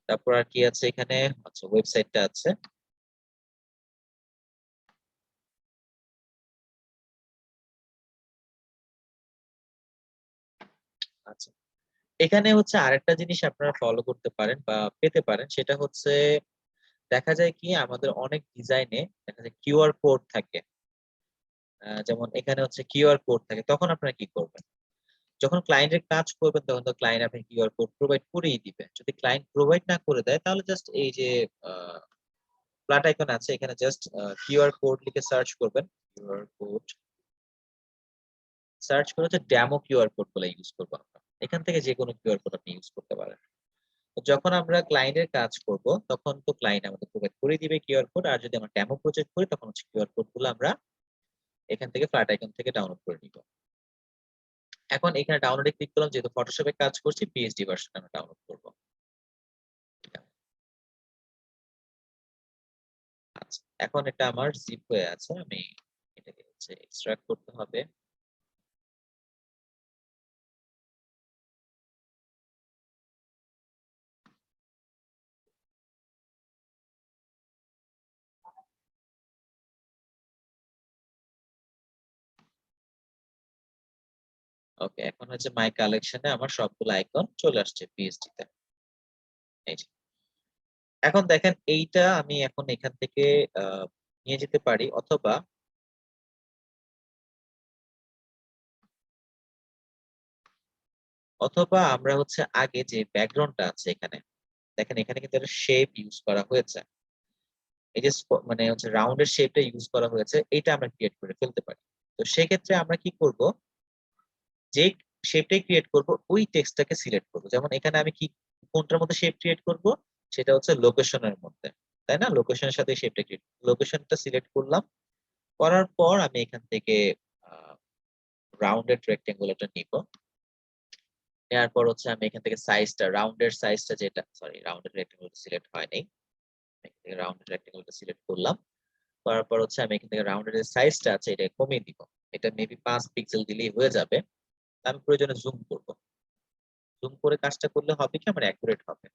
তারপর আর কি আছে এখানে? আচ্ছা, ওয়েবসাইটটা আছে। আচ্ছা, এখানে আরেকটা জিনিস আপনারা ফলো করতে পারেন বা পেতে পারেন, সেটা দেখা যায় কি আমাদের অনেক ডিজাইনে দেখা যায় কিউআর কোড থাকে। যেমন এখানে কিউআর কোড থাকে, তখন আপনারা কি করবেন? যখন ক্লায়েন্টের কাজ করবেন তখন তো ক্লায়েন্ট আপনি কিউআর কোড প্রোভাইড করেই দিবে। যদি ক্লায়েন্ট প্রোভাইড না করে দেয় তাহলে জাস্ট এই যে ফ্ল্যাট আইকন আছে এখানে জাস্ট কিউআর কোড লিখে সার্চ করবেন। কিউআর কোড সার্চ করে ডেমো কিউআর কোড গুলো ইউজ করবো আমরা। এখান থেকে যে কোনো কিউআর কোড আপনি ইউজ করতে পারেন। তো যখন আমরা ক্লায়েন্টের কাজ করব তখন তো ক্লায়েন্ট আমাদের প্রোভাইড করে দিবে কিউআর কোড, আর যদি আমরা ডেমো প্রজেক্ট করি তখন কিউআর কোড গুলো আমরা এখান থেকে ফ্ল্যাট আইকন থেকে ডাউনলোড করে নিব। এখন এখানে ডাউনলোডে ক্লিক করলাম, যেহেতু ফটোশপে কাজ করছি পিএইচডি ভার্সন আমরা ডাউনলোড করব। আচ্ছা, এখন এটা আমার জিপ হয়ে আছে, আমি এটাকে এক্সট্রাক্ট করতে হবে। ওকে, এখন মাই কালেকশনে আমার সবগুলো আইকন চলে আসছে পিএইচডি তে। এই যে এখন দেখেন এইটা আমি এখন এখান থেকে নিয়ে যেতে পারি, অথবা আমরা আগে যে ব্যাকগ্রাউন্ডটা আছে এখানে দেখেন, এখানে কিন্তু একটা শেপ ইউজ করা হয়েছে। এই যে মানে রাউন্ডের শেপটা ইউজ করা হয়েছে, এটা আমরা ক্রিয়েট করে ফেলতে পারি। তো সেক্ষেত্রে আমরা কি করব, যে শেপটাই ক্রিয়েট করব ওই টেক্সটটাকে সিলেক্ট করব। যেমন এখানে আমি কি কোনটার মধ্যে শেপ ক্রিয়েট করব, সেটা হচ্ছে লোকেশনের মধ্যে, তাই না? লোকেশনের সাথে শেপটা ক্রিয়েট, লোকেশনটা সিলেক্ট করলাম। করার পর আমি এখান থেকে রাউন্ডেড রেক্টেঙ্গুলারটা নিব। নেওয়ার পর হচ্ছে আমি এখান থেকে সাইজটা, রাউন্ডের সাইজটা যেটা, সরি রাউন্ডেড রেক্টেঙ্গুলারটা সিলেক্ট হয়নি, এখান থেকে রাউন্ডেড রেক্টেঙ্গুলারটা সিলেক্ট করলাম। করার পর হচ্ছে আমি এখান থেকে রাউন্ডের যে সাইজটা আছে এটা কমিয়ে দিব। এটা মেবি 5 পিক্সেল দিলেই হয়ে যাবে। আমি প্রয়োজনে জুম করব। জুম করে কাজটা করলে হবে কি আমার অ্যাকুরেট হবে।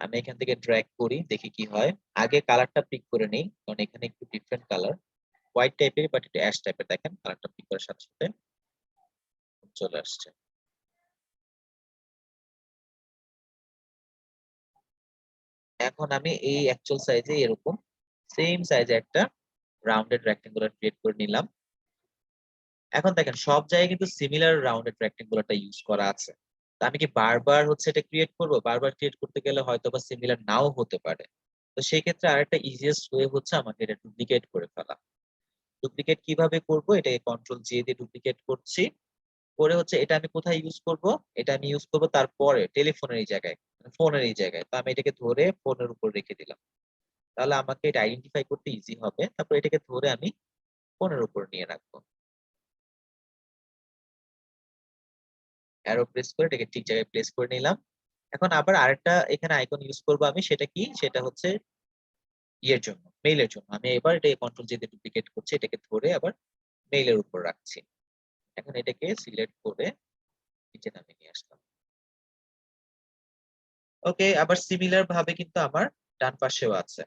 আমি এখান থেকে ড্র্যাগ করি, দেখি কি হয়। আগে কালারটা পিক করে নেই, কারণ এখানে একটু ডিফারেন্ট কালার, হোয়াইট টাইপের বাট একটু অ্যাশ টাইপের। দেখেন কালারটা পিক করার সাথে সাথে চলে আসছে। এখন আমি এই অ্যাকচুয়াল সাইজে এরকম সেম সাইজে একটা রাউন্ডেড রেক্টেঙ্গুলার ক্রিয়েট করে নিলাম। এখন দেখেন সব জায়গায় কিন্তু সিমিলার রাউন্ডেড রেক্টেঙ্গুলারটা ইউজ করা আছে। তো আমি কি বারবার হচ্ছে এটা ক্রিয়েট করব? বারবার ক্রিয়েট করতে গেলে হয়তো বা সিমিলার নাও হতে পারে। তো সেই ক্ষেত্রে আরেকটা ইজিয়েস্ট ওয়ে হচ্ছে আমাকে এটা ডুপ্লিকেট করে ফেলা। ডুপ্লিকেট কিভাবে করব? এটাকে কন্ট্রোল জে দিয়ে ডুপ্লিকেট করছি। করে হচ্ছে এটা আমি কোথায় ইউজ করব? এটা আমি ইউজ করব তারপরে টেলিফোনের এই জায়গায়, ফোনের এই জায়গায়। তো আমি এটাকে ধরে ফোনের উপর রেখে দিলাম। তাহলে আমাকে এটা আইডেন্টিফাই করতে ইজি হবে। তারপর এটাকে ধরে আমি ফোনের উপর নিয়ে রাখবো। অ্যারো প্রেস করে এটাকে ঠিক জায়গায় প্লেস করে নিলাম। এখন আবার আরেকটা এখানে আইকন ইউজ করব আমি, সেটা কি? সেটা হচ্ছে ইয়ের জন্য, মেইলের জন্য। আমি এবার এটাকে কন্ট্রোল জে দিয়ে ডুপ্লিকেট করছি, এটাকে ধরে আবার মেইলের উপর রাখছি। এখন এটাকে সিলেক্ট করে নিচে নামিয়ে নিয়ে আসলাম। ওকে, আবার সিমিলার ভাবে কিন্তু আমার ডান পাশেও আছে।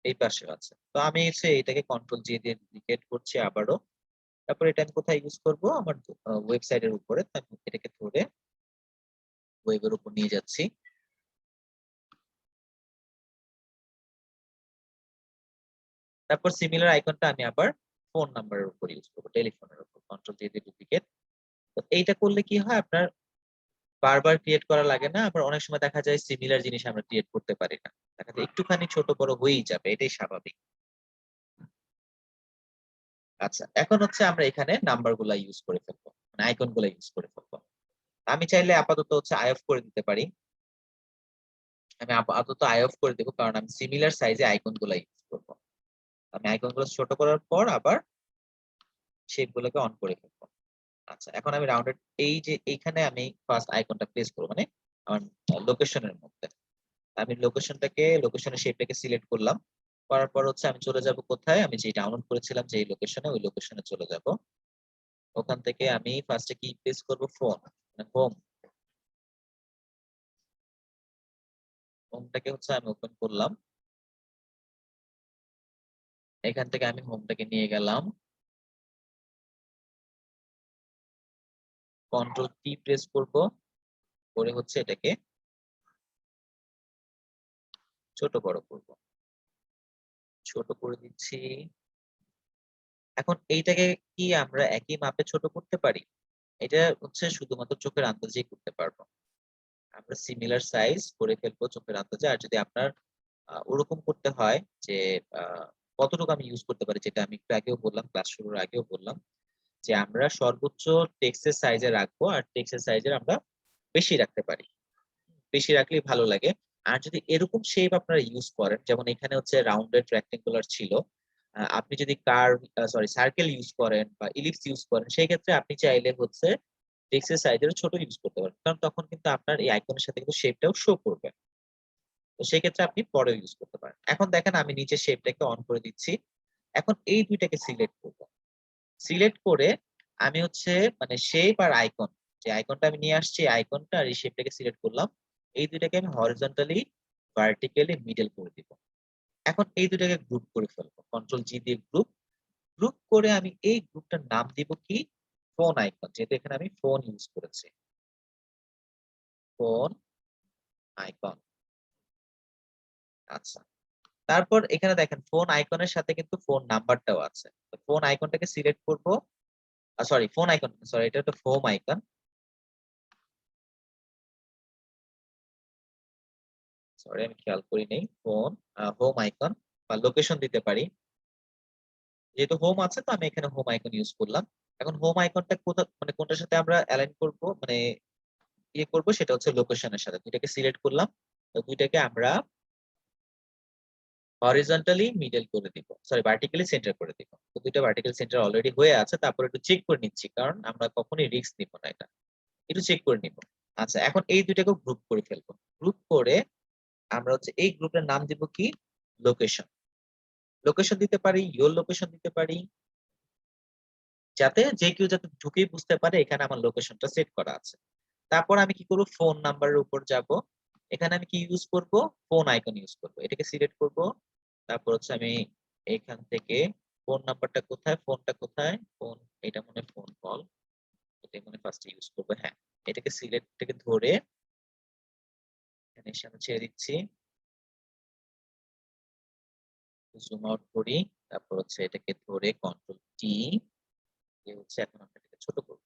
এই পাশেও আছে। তো আমি এসে এটাকে কন্ট্রোল জি দিয়ে ডুপ্লিকেট করছি আবারও। তারপর এটা আমি কোথায় ইউজ করব? আমার ওয়েবসাইটের উপরে। তো আমি এটাকে ধরে ওয়েবের উপর নিয়ে যাচ্ছি। তারপর সিমিলার আইকনটা আমি আবার ফোন নাম্বারের উপর ইউজ করবো, টেলিফোনের উপর। কন্ট্রোল দিয়ে ডুপ্লিকেট। তো এইটা করলে কি হয়, আপনার বারবার ক্রিয়েট করা লাগে না। আবার অনেক সময় দেখা যায় সিমিলার জিনিস আমরা ক্রিয়েট করতে পারি না, দেখা যায় একটুখানি ছোট বড় হয়েই যাবে, এটাই স্বাভাবিক। আচ্ছা, এখন হচ্ছে আমরা এখানে নাম্বার গুলা ইউজ করে ফেলবো, মানে আইকন গুলা ইউজ করে ফেলবো। আমি চাইলে আপাতত হচ্ছে আই অফ করে দিতে পারি। আমি আপাতত আই অফ করে দেবো, কারণ আমি সিমিলার সাইজে আইকন গুলা ইউজ করবো। আমি আইকন গুলো ছোট করার পর আবার শেপ গুলোকে অন করে ফেলবো। আচ্ছা, এখন আমি রাউন্ডেড, এই যে এইখানে আমি ফার্স্ট আইকনটা প্লেস করবো, মানে আমার লোকেশনের মধ্যে। আমি লোকেশনের শেপটাকে সিলেক্ট করলাম। করার পর হচ্ছে আমি চলে যাব কোথায়? আমি যে ডাউনলোড করেছিলাম যে লোকেশনে, ওই লোকেশনে চলে যাব। ওখান থেকে আমি ফার্স্টে কি প্লেস করব? ফোন, মানে হোম। হোমটাকে হচ্ছে আমি ওপেন করলাম। এখান থেকে আমি হোমটাকে নিয়ে গেলাম, কন্ট্রোল কি প্রেস করব, করে হচ্ছে এটাকে ছোট বড় করব। ছোট করে দিচ্ছি। এখন এইটাকে কি আমরা একই মাপে ছোট করতে পারি? এটা হচ্ছে শুধুমাত্র চোখের আন্দাজেই করতে পারবো। আমরা সিমিলার সাইজ করে ফেলবো চোখের আন্দাজে। আর যদি আপনার ওরকম করতে হয় যে কতটুকু আমি ইউজ করতে পারি, যেটা আমি একটু আগেও বললাম, ক্লাস শুরুর আগেও বললাম, যে আমরা সর্বোচ্চ টেক্সটের সাইজে রাখবো, আর টেক্সটের সাইজের আমরা বেশি রাখতে পারি। বেশি রাখলেই ভালো লাগে। আর যদি এরকম শেপ আপনারা ইউজ করেন, যেমন এখানে হচ্ছে রাউন্ডেড রেক্টেঙ্গুলার ছিল, আপনি যদি সার্কেল ইউজ করেন বা ইলিপস ইউজ করেন, সেই ক্ষেত্রে আপনি চাইলে হচ্ছে টেক্সটের সাইজের ছোট ইউজ করতে পারেন, কারণ তখন কিন্তু আপনার এই আইকনের সাথে কিন্তু শেপটাও শো করবে। তো সেই ক্ষেত্রে আপনি পরেও ইউজ করতে পারেন। এখন দেখেন আমি নিচে শেপটাকে অন করে দিচ্ছি। এখন এই দুইটাকে সিলেক্ট করব। সিলেক্ট করে আমি হচ্ছে মানে শেপ আর আইকন, যে আইকনটা আমি নিয়ে আসছি, আইকনটা আর এই শেপটাকে সিলেক্ট করলাম। এই দুইটাকে আমি হরিজন্টালি ভার্টিক্যালি মিডল করে দিব। এখন এই দুটাকে গ্রুপ করে ফেলবো, কন্ট্রোল জি দিয়ে গ্রুপ। গ্রুপ করে আমি এই গ্রুপটার নাম দিব কি? ফোন আইকন, যেহেতু এখানে আমি ফোন ইউজ করেছি। Phone icon. আচ্ছা, তারপর এখানে দেখেন ফোন আইকনের সাথে কিন্তু ফোন নাম্বারটাও আছে। তো ফোন আইকনটাকে সিলেক্ট করব। সরি ফোন আইকন সরি এটা একটা হোম আইকন। সরি আমি খেয়াল করি নাই। ফোন হোম আইকন বা লোকেশন দিতে পারি। যেহেতু হোম আছে তো আমি এখানে হোম আইকন ইউজ করলাম। এখন হোম আইকনটা কোথা মানে কোনটার সাথে আমরা অ্যালাইন করব মানে ইয়ে করব সেটা হচ্ছে লোকেশনের সাথে। দুইটাকে সিলেক্ট করলাম। তো দুইটাকে আমরা হরিজন্টালি মিডল করে দিব। সরি ভার্টিক্যালি সেন্টার করে দিব। তো দুইটা ভার্টিক্যাল সেন্টার অলরেডি হয়ে আছে। তারপর একটু চেক করে নিচ্ছি কারণ আমরা কখনোই রিস্ক নিব না এটা। একটু চেক করে নিব। আচ্ছা এখন এই দুইটাকে গ্রুপ করে ফেলবো। গ্রুপ করে আমরা হচ্ছে এই গ্রুপের নাম দিব কি লোকেশন। লোকেশন দিতে পারি, ইওর লোকেশন দিতে পারি। যাতে যে কেউ যাতে ঢুকেই বুঝতে পারে এখানে আমার লোকেশনটা সেট করা আছে। তারপর আমি কি করব ফোন নাম্বারের উপর যাব। এখানে আমি কি ইউজ করব ফোন আইকন ইউজ করব। এটাকে সিলেক্ট করব। তারপর হচ্ছে আমি এখান থেকে ফোন নাম্বারটা কোথায় ফোনটা কোথায় ফোন এটা মনে ফোন কল এটাই মনে ফার্স্ট ইউজ করব। হ্যাঁ এটাকে সিলেক্ট থেকে ধরে এখানে এসে আমি ছেড়ে দিচ্ছি। জুম আউট করি। তারপর হচ্ছে এটাকে ধরে কন্ট্রোল টি দিয়ে হচ্ছে এখন আমরা এটাকে ছোট করব।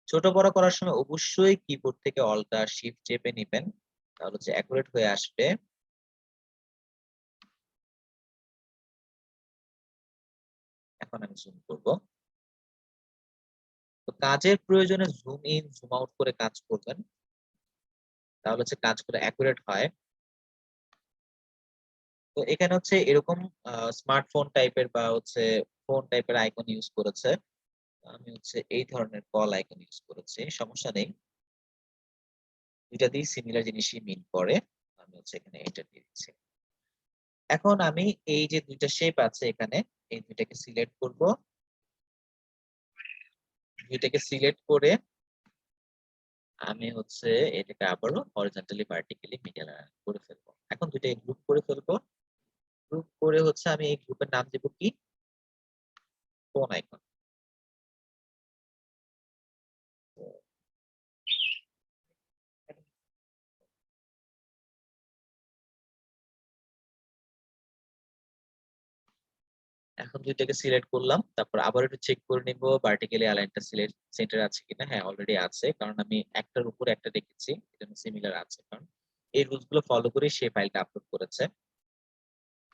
ছোট বড় করার সময় অবশ্যই কিবোর্ড থেকে অল্ট আর শিফট চেপে নিবেন। তাহলে হচ্ছে অ্যাকুরেট হয়ে আসবে। এখন আমি জুম করব। তো কাজের প্রয়োজনে জুম ইন জুম আউট করে কাজ করবেন। তাহলে হচ্ছে কাজগুলো অ্যাকুরেট হয়। তো এখানে হচ্ছে এরকম স্মার্টফোন টাইপের বা হচ্ছে ফোন টাইপের আইকন ইউজ করেছে। আমি হচ্ছে এই ধরনের কল আইকন ইউজ করেছি। সমস্যা নেই। দুইটা দিয়ে সিমিলার জিনিসই মিন করে। আমি হচ্ছে এখানে এন্টার দিয়ে দিচ্ছি। এখন আমি এই যে দুইটা শেপ আছে এখানে এই দুইটাকে সিলেক্ট করব। দুইটাকে সিলেক্ট করে আমি হচ্ছে এটাকে আবারও হরিজন্টালি ভার্টিক্যালি মিডল করে ফেলবো। এখন দুইটাকে গ্রুপ করে ফেলবো। গ্রুপ করে হচ্ছে আমি এই গ্রুপের নাম দেব কি ফোন আইকন। এখন দুইটাকে সিলেক্ট করলাম। তারপর আবার একটু চেক করে নিব ভার্টিক্যালি অ্যালাইনটা সিলেক্ট সেন্টার আছে কিনা। হ্যাঁ অলরেডি আছে কারণ আমি একটার উপর একটা রেখেছি। এজন্য সিমিলার আছে কারণ এই রুলস গুলো ফলো করে সেই ফাইলটা আপলোড করেছে।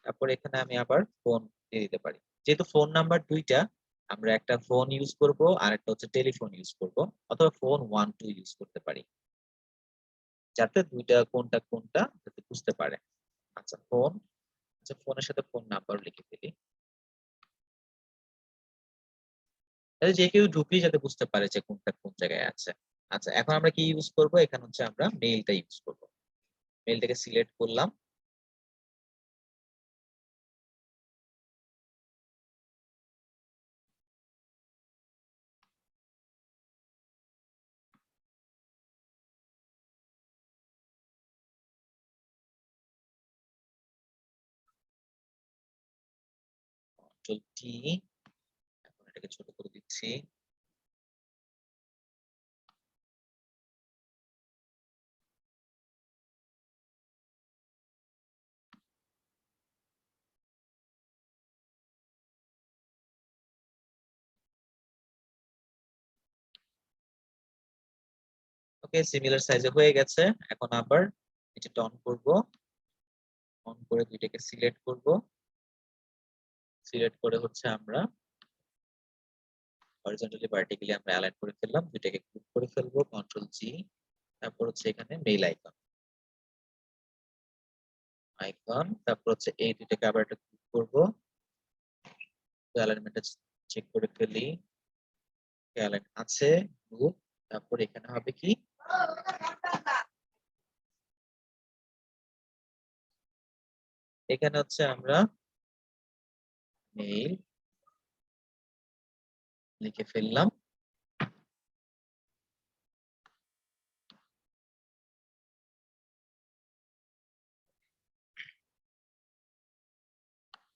তারপর এখানে আমি আবার ফোন দিয়ে দিতে পারি। যেহেতু ফোন নাম্বার দুইটা আমরা একটা ফোন ইউজ করব আর একটা হচ্ছে টেলিফোন ইউজ করব অথবা ফোন 1 2 ইউজ করতে পারি যাতে দুইটা কোনটা কোনটা যাতে বুঝতে পারে। আচ্ছা ফোন আচ্ছা ফোনের সাথে ফোন নাম্বার লিখে ফেলি। তাহলে যে কেউ ঢুকলেই যাতে বুঝতে পারে যে কোনটা কোন জায়গায় আছে। আচ্ছা এখন আমরা কি ইউজ করব এখানে হচ্ছে আমরা মেইলটা ইউজ করব। মেইলটাকে সিলেক্ট করলাম। কন্ট্রোল টি এখন এটাকে ছোট করে দিচ্ছি। ওকে সিমিলার সাইজে হয়ে গেছে। এখন আবার এটা অন করব। অন করে দুইটাকে সিলেক্ট করব। সিলেক্ট করে হচ্ছে আমরা হরিজন্টালি ভার্টিক্যালি আমরা অ্যালাইন করে ফেললাম। দুইটাকে গ্রুপ করে ফেলবো কন্ট্রোল জি। তারপর হচ্ছে এখানে মেইল আইকন আইকন তারপর হচ্ছে এই দুইটাকে আবার একটা গ্রুপ করব। অ্যালাইনমেন্টটা চেক করে ফেলি। অ্যালাইন আছে গ্রুপ। তারপর এখানে হবে কি এখানে হচ্ছে আমরা মেইল লিখে ফেললাম।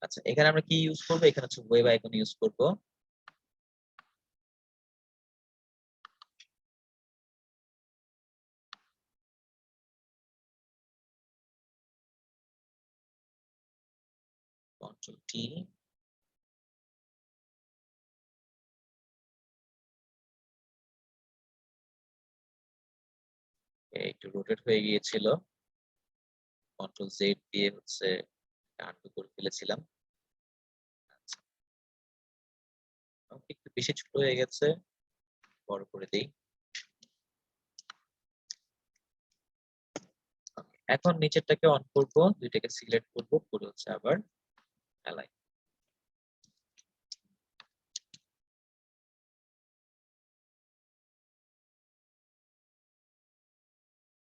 আচ্ছা এখানে আমরা কি ইউজ করবো এখানে হচ্ছে ওয়েব আইকন ইউজ করব। Ctrl T, একটু রোটেট হয়ে গিয়েছিল, Ctrl Z দিয়ে হচ্ছে আনডু করে ফেলেছিলাম। আচ্ছা, একটু বেশি ছোট হয়ে গেছে, বড় করে দেই। এখন নিচেরটাকে অন করব, দুইটাকে সিলেক্ট করব, করে হচ্ছে আবার অ্যালাইন।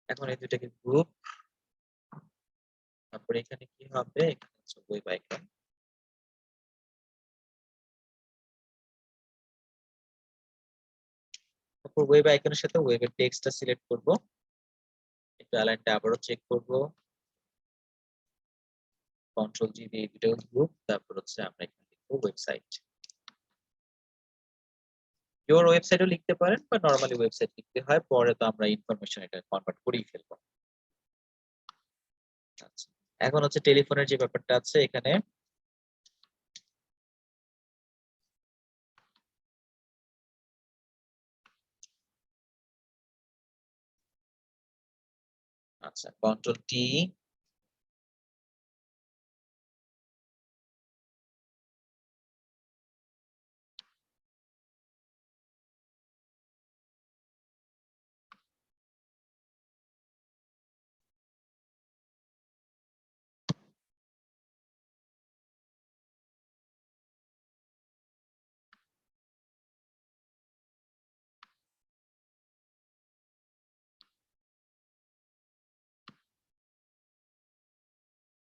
এখন এই দুইটাকে গ্রুপ, তারপরে এখানে কি হবে, এখানে হচ্ছে ওয়েব আইকন। তারপর ওয়েব আইকনের সাথে ওয়েবের টেক্সটটা সিলেক্ট করব, একটু অ্যালাইনটা আবারও চেক করব, কন্ট্রোল জি দিয়ে দুটো গ্রুপ, তারপর হচ্ছে আমরা এখানে লিখব ওয়েবসাইট। ইওর ওয়েবসাইটও লিখতে পারেন বা নরমালি ওয়েবসাইট লিখতে হয়, পরে তো আমরা ইনফরমেশন এটা কনভার্ট করেই ফেলবো। আচ্ছা, এখন হচ্ছে টেলিফোনের যে ব্যাপারটা আছে এখানে, আচ্ছা কন্ট্রোল টি,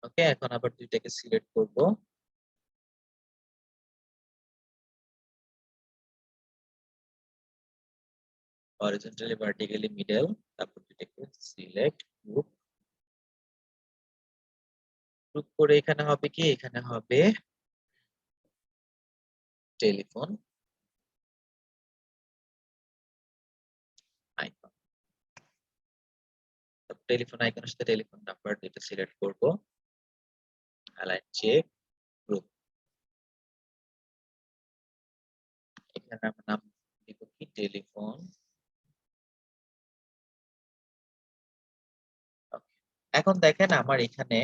ওকে। এখন আবার দুইটাকে সিলেক্ট করব, হরিজন্টালি ভার্টিক্যালি মিডল, তারপর দুইটাকে সিলেক্ট গ্রুপ, গ্রুপ করে এখানে হবে কি, এখানে হবে টেলিফোন আইকন। টেলিফোন আইকনের সাথে টেলিফোন নাম্বার দুইটা সিলেক্ট করব, অ্যালাইন চেক, গ্রুপ। এখানে আমরা নাম দিব কি, টেলিফোন। এখন দেখেন আমার এখানে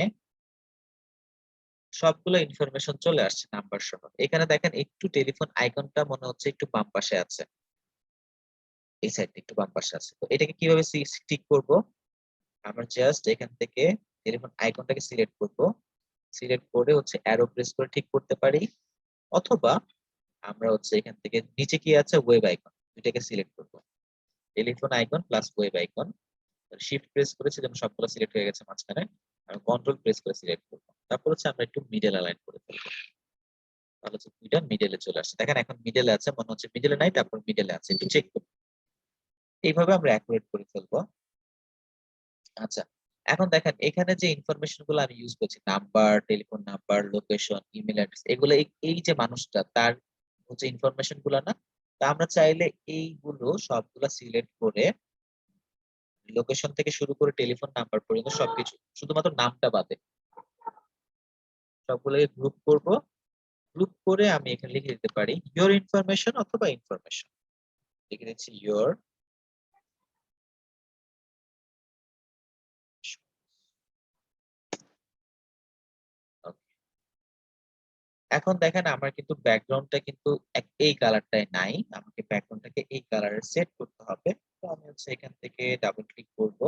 সবগুলো ইনফরমেশন চলে আসছে নাম্বার সহ। এখানে দেখেন একটু টেলিফোন আইকনটা মনে হচ্ছে একটু বাম পাশে আছে, এই সাইডটা একটু বাম পাশে আছে। তো এটাকে কিভাবে ঠিক করব, আমরা জাস্ট এখান থেকে টেলিফোন আইকনটাকে সিলেক্ট করব, সিলেক্ট করে হচ্ছে অ্যারো প্রেস করে ঠিক করতে পারি, অথবা আমরা হচ্ছে এখান থেকে নিচে কি আছে ওয়েব আইকন, দুইটাকে সিলেক্ট করব, telephone icon plus web icon, shift press করেছি যেন সবগুলো সিলেক্ট হয়ে গেছে মাঝখানে, আমি কন্ট্রোল প্রেস করে সিলেক্ট করব, তারপর হচ্ছে আমরা একটু মিডল অ্যালাইন করে ফেলবো, তাহলে হচ্ছে দুইটা মিডলে চলে আসছে। দেখেন এখন মিডলে আছে, মনে হচ্ছে মিডলে নাই, তারপর মিডলে আছে, একটু চেক করব। এইভাবে আমরা অ্যাকুরেট করে ফেলবো। আচ্ছা, এখন দেখেন এখানে যে ইনফরমেশন গুলো আমি ইউজ করছি, number, telephone number, location, email address, এগুলো এই যে মানুষটা তার হচ্ছে ইনফরমেশন গুলো না। তা আমরা চাইলে এইগুলো সবগুলো সিলেক্ট করে লোকেশন থেকে শুরু করে টেলিফোন নাম্বার পর্যন্ত সবকিছু, শুধুমাত্র নামটা বাদে সবগুলোকে গ্রুপ করব, গ্রুপ করে আমি এখানে লিখে দিতে পারি ইওর ইনফরমেশন অথবা ইনফরমেশন, লিখে দিচ্ছি ইওর। এখন দেখেন আমার কিন্তু ব্যাকগ্রাউন্ডটা কিন্তু এই কালারটাই নাই, আমাকে ব্যাকগ্রাউন্ডটাকে এই কালারে সেট করতে হবে। তো আমি হচ্ছে এখান থেকে ডাবল ক্লিক করব,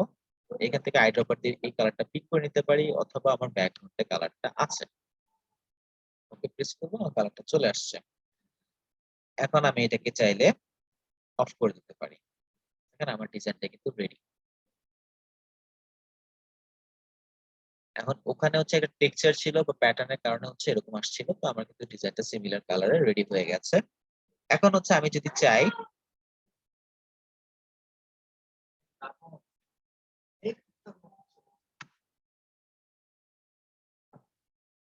এখান থেকে আইড্রপার দিয়ে এই কালারটা পিক করে নিতে পারি, অথবা আমার ব্যাকগ্রাউন্ডে কালারটা আছে, ওকে প্রেস করবো, কালারটা চলে আসছে। এখন আমি এটাকে চাইলে অফ করে দিতে পারি। এখন আমার ডিজাইনটা কিন্তু রেডি। এখন ওখানে হচ্ছে একটা টেক্সচার ছিল বা প্যাটার্নের কারণে হচ্ছে এরকম আসছিল, তো আমার কিন্তু ডিজাইনটা সিমিলার কালারে রেডি হয়ে গেছে। এখন হচ্ছে আমি যদি চাই,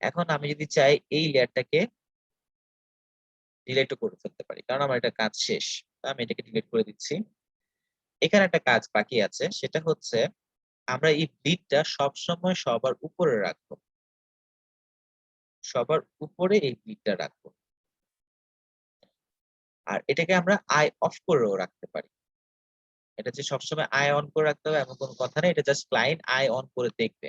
এখন আমি যদি চাই এই লেয়ারটাকে ডিলিট করে ফেলতে পারি, কারণ আমার এটা কাজ শেষ। তো আমি এটাকে ডিলিট করে দিচ্ছি। এখানে একটা কাজ বাকি আছে, সেটা হচ্ছে আমরা এই ব্লিডটা সবসময় সবার উপরে রাখবো, সবার উপরে এই ক্লিকটা রাখবো। আর এটাকে আমরা আই অফ করেও রাখতে পারি। এটা যে সবসময় আই অন করে রাখতে হবে এমন কোনো কথা নেই, এটা জাস্ট ক্লায়েন্ট আই অন করে দেখবে।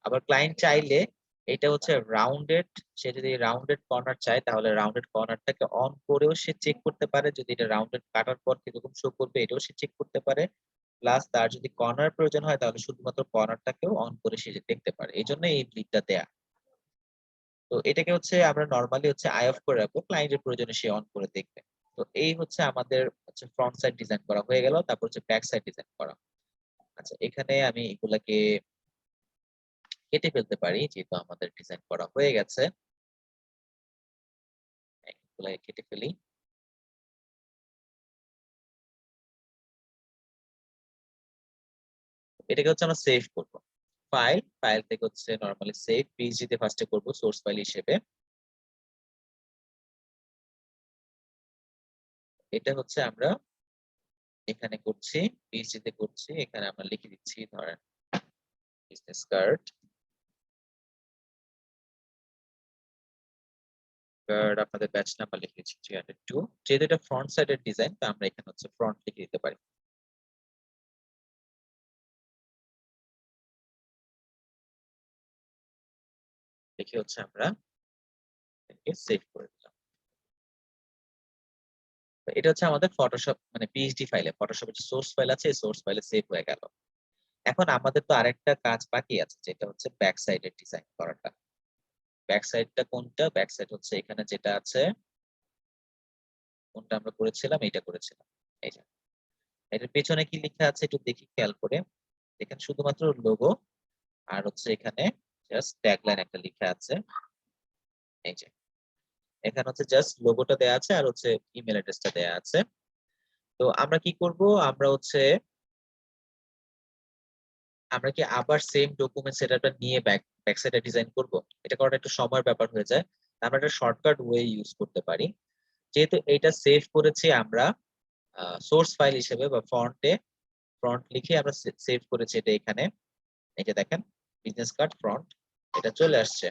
আবার ক্লায়েন্ট চাইলে এটা হচ্ছে রাউন্ডেড, সে যদি রাউন্ডেড কর্নার চায় তাহলে রাউন্ডেড কর্নারটাকে অন করেও সে চেক করতে পারে, যদি এটা রাউন্ডেড কাটার পর কিরকম শো করবে এটাও সে চেক করতে পারে। প্লাস তার যদি কর্নার প্রয়োজন হয় তাহলে শুধুমাত্র কর্নারটাকেও অন করে সে দেখতে পারে, এই জন্য এই ক্লিকটা দেয়া। তো এটাকে হচ্ছে আমরা নরমালি হচ্ছে আই অফ করে রাখবো, ক্লায়েন্টের প্রয়োজনে সে অন করে দেখবে। তো এই হচ্ছে আমাদের হচ্ছে ফ্রন্ট সাইড ডিজাইন করা হয়ে গেল, তারপর হচ্ছে ব্যাক সাইড ডিজাইন করা। আচ্ছা, এখানে আমি এগুলাকে কেটে ফেলতে পারি যেহেতু আমাদের ডিজাইন করা হয়ে গেছে। এগুলাকে কেটে ফেলি। এটাকে হচ্ছে আমরা সেভ করব। ফাইল থেকে হচ্ছে নরমালি সেভ পিএসডি তে ফার্স্টে করব সোর্স ফাইল হিসেবে। এটা হচ্ছে আমরা এখানে করছি, পিএসডি তে করছি, এখানে আমরা লিখে দিচ্ছি ধরেন বিজনেস কার্ড। আপনাদের ব্যাচ নাম্বার লিখে দিচ্ছি 302। যেহেতু এটা ফ্রন্ট সাইডের ডিজাইন তো আমরা এখানে হচ্ছে ফ্রন্ট লিখে দিতে পারি। লিখে হচ্ছে আমরা সেভ করে দিলাম। তো এটা হচ্ছে আমাদের ফটোশপ মানে পিএইচডি ফাইলে, ফটোশপের যে সোর্স ফাইল আছে এই সোর্স ফাইলে সেভ হয়ে গেল। এখন আমাদের তো আরেকটা কাজ বাকি আছে, যেটা হচ্ছে ব্যাক সাইডের ডিজাইন করাটা। ব্যাক সাইডটা কোনটা? ব্যাক সাইড হচ্ছে এখানে যেটা আছে, কোনটা আমরা করেছিলাম, এইটা করেছিলাম। এই যে এটার পেছনে কি লেখা আছে একটু দেখি খেয়াল করে। এখানে শুধুমাত্র লোগো আর হচ্ছে এখানে জাস্ট ট্যাগলাইন একটা লেখা আছে। এই যে এখানে হচ্ছে জাস্ট লোগোটা দেয়া আছে আর হচ্ছে ইমেল অ্যাড্রেসটা দেয়া আছে। তো আমরা কি করব, আমরা হচ্ছে আমরা কি আবার সেম ডকুমেন্ট সেটআপটা নিয়ে ব্যাক সাইডে ডিজাইন করব? এটা করাটা একটু সময়ের ব্যাপার হয়ে যায়। আমরা একটা শর্টকাট ওয়ে ইউজ করতে পারি। যেহেতু এটা সেভ করেছি আমরা সোর্স ফাইল হিসেবে বা ফ্রন্ট লিখে আমরা সেভ করেছি এটা এখানে। এই যে দেখেন বিজনেস কার্ড ফ্রন্ট, এটা চলে আসছে।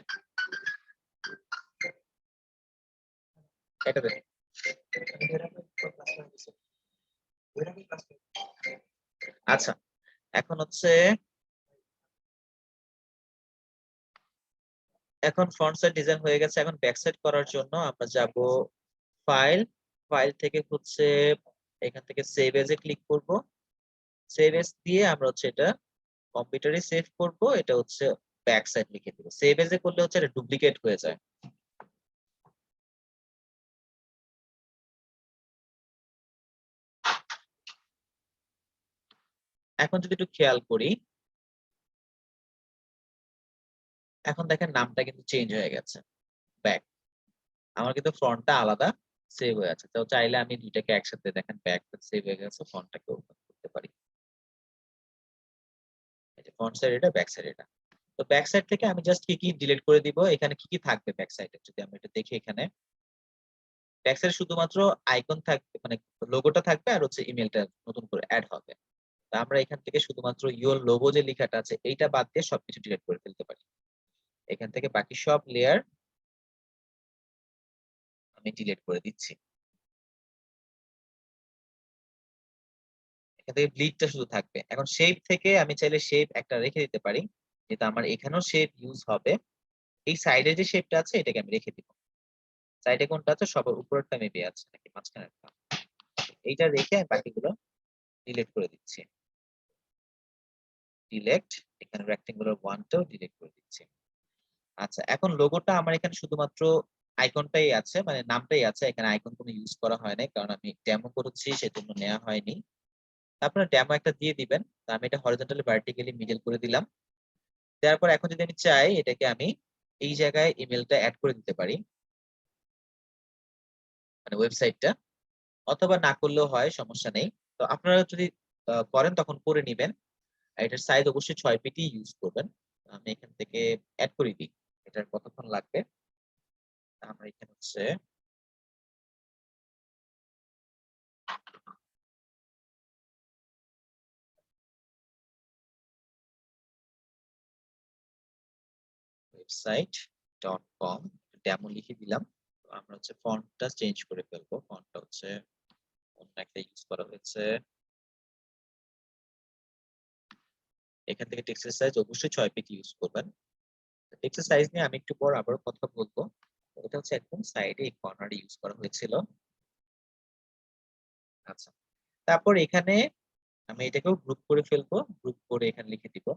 এটা দেখেন। আচ্ছা, এখন হচ্ছে এখন ফ্রন্ট সাইড ডিজাইন হয়ে গেছে। এখন ব্যাক সাইড করার জন্য আমরা যাব ফাইল, ফাইল থেকে হচ্ছে এখান থেকে সেভ এজ এ ক্লিক করব। সেভ এজ দিয়ে আমরা হচ্ছে এটা কম্পিউটারে সেভ করব। এটা হচ্ছে ব্যাক সাইড লিখে দিব। সেভ এজ এ করলে হচ্ছে এটা ডুপ্লিকেট হয়ে যায়। এখন যদি একটু খেয়াল করি, এখন দেখেন নামটা কিন্তু চেঞ্জ হয়ে গেছে, ব্যাক। আমার কিন্তু ফ্রন্টটা আলাদা সেভ হয়ে আছে। তো চাইলে আমি দুইটাকে একসাথে দেখেন ব্যাক সেভ হয়ে গেছে, ফ্রন্টটাকে ওপেন করতে পারি। এই যে ফ্রন্ট সাইড এটা, ব্যাক সাইড এটা। তো ব্যাক সাইড থেকে আমি জাস্ট কি কি ডিলিট করে দিব, এখানে কি কি থাকবে ব্যাক সাইডে যদি আমরা এটা দেখি। এখানে ব্যাক সাইডে শুধুমাত্র আইকন থাকবে মানে লোগোটা থাকবে আর হচ্ছে ইমেলটা নতুন করে অ্যাড হবে। তা আমরা এখান থেকে শুধুমাত্র ইওর লোগো যে লেখাটা আছে এইটা বাদ দিয়ে সবকিছু ডিলিট করে ফেলতে পারি। এখান থেকে বাকি সব লেয়ার আমি ডিলিট করে দিচ্ছি। এখান থেকে ব্লিডটা শুধু থাকবে। এখন শেপ থেকে আমি চাইলে শেপ একটা রেখে দিতে পারি, যেটা আমার এখানেও শেপ ইউজ হবে। এই সাইডে যে শেপটা আছে এটাকে আমি রেখে দিব। সাইডে কোনটা আছে? সবার উপরেরটা মেবি আছে নাকি মাঝখানেরটা, এইটা রেখে আমি বাকিগুলো ডিলিট করে দিচ্ছি। ডিলেট, এখানে রেক্টেঙ্গুলার 1 টাও ডিলিট করে দিচ্ছি। আচ্ছা, এখন লোগোটা আমার এখানে শুধুমাত্র আইকনটাই আছে, মানে নামটাই আছে। এখানে আইকন কোনো ইউজ করা হয় নাই, কারণ আমি ডেমো করেছি সেজন্য নেওয়া হয়নি। আপনারা ডেমো একটা দিয়ে দিবেন। তো আমি এটা হরিজন্টালি ভার্টিক্যালি মিডল করে দিলাম। দেওয়ার পর এখন যদি আমি চাই এটাকে আমি এই জায়গায় ইমেলটা অ্যাড করে দিতে পারি, মানে ওয়েবসাইটটা, অথবা না করলেও হয়, সমস্যা নেই। তো আপনারা যদি করেন তখন করে নিবেন। আর এটার সাইজ অবশ্যই 6 পিটি ইউজ করবেন। আমি এখান থেকে অ্যাড করে দিই। এটার কতক্ষণ লাগবে? আমরা এখানে হচ্ছে website.com ডেমো লিখে দিলাম। তো আমরা হচ্ছে ফন্টটা চেঞ্জ করে ফেলবো। ফন্টটা হচ্ছে অন্য একটা ইউজ করা হয়েছে। এখান থেকে টেক্সটের সাইজ অবশ্যই 6 পিটি ইউজ করবেন। টেক্সটের সাইজ নিয়ে আমি একটু পর আবার কথা বলবো। এটা হচ্ছে একদম সাইডে এই কর্নারে ইউজ করা হয়েছিল। আচ্ছা, তারপর এখানে আমি এটাকেও গ্রুপ করে ফেলবো। গ্রুপ করে এখানে লিখে দিব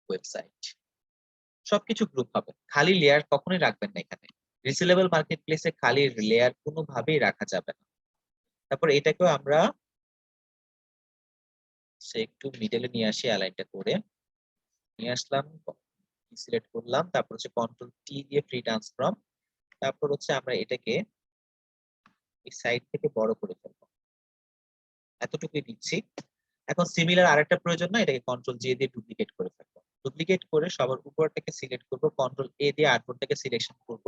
ওয়েবসাইট। সবকিছু গ্রুপ হবে, খালি লেয়ার কখনোই রাখবেন না এখানে। রিসেলেবল মার্কেট প্লেসে খালি লেয়ার কোনোভাবেই রাখা যাবে না। তারপর এটাকেও আমরা একটু মিডলে নিয়ে আসি, অ্যালাইনটা করে নিয়ে আসলাম, সিলেক্ট করলাম, তারপর হচ্ছে কন্ট্রোল টি দিয়ে ফ্রি ট্রান্সফর্ম। তারপর হচ্ছে আমরা এটাকে এই সাইড থেকে বড় করে ফেলবো, এতটুকুই দিচ্ছি। এখন সিমিলার আরেকটা প্রয়োজন না, এটাকে কন্ট্রোল জে দিয়ে ডুপ্লিকেট করে ফেলবো। ডুপ্লিকেট করে সবার উপরটাকে সিলেক্ট করব, কন্ট্রোল এ দিয়ে আর্টবোর্ডটাকে সিলেকশন করব।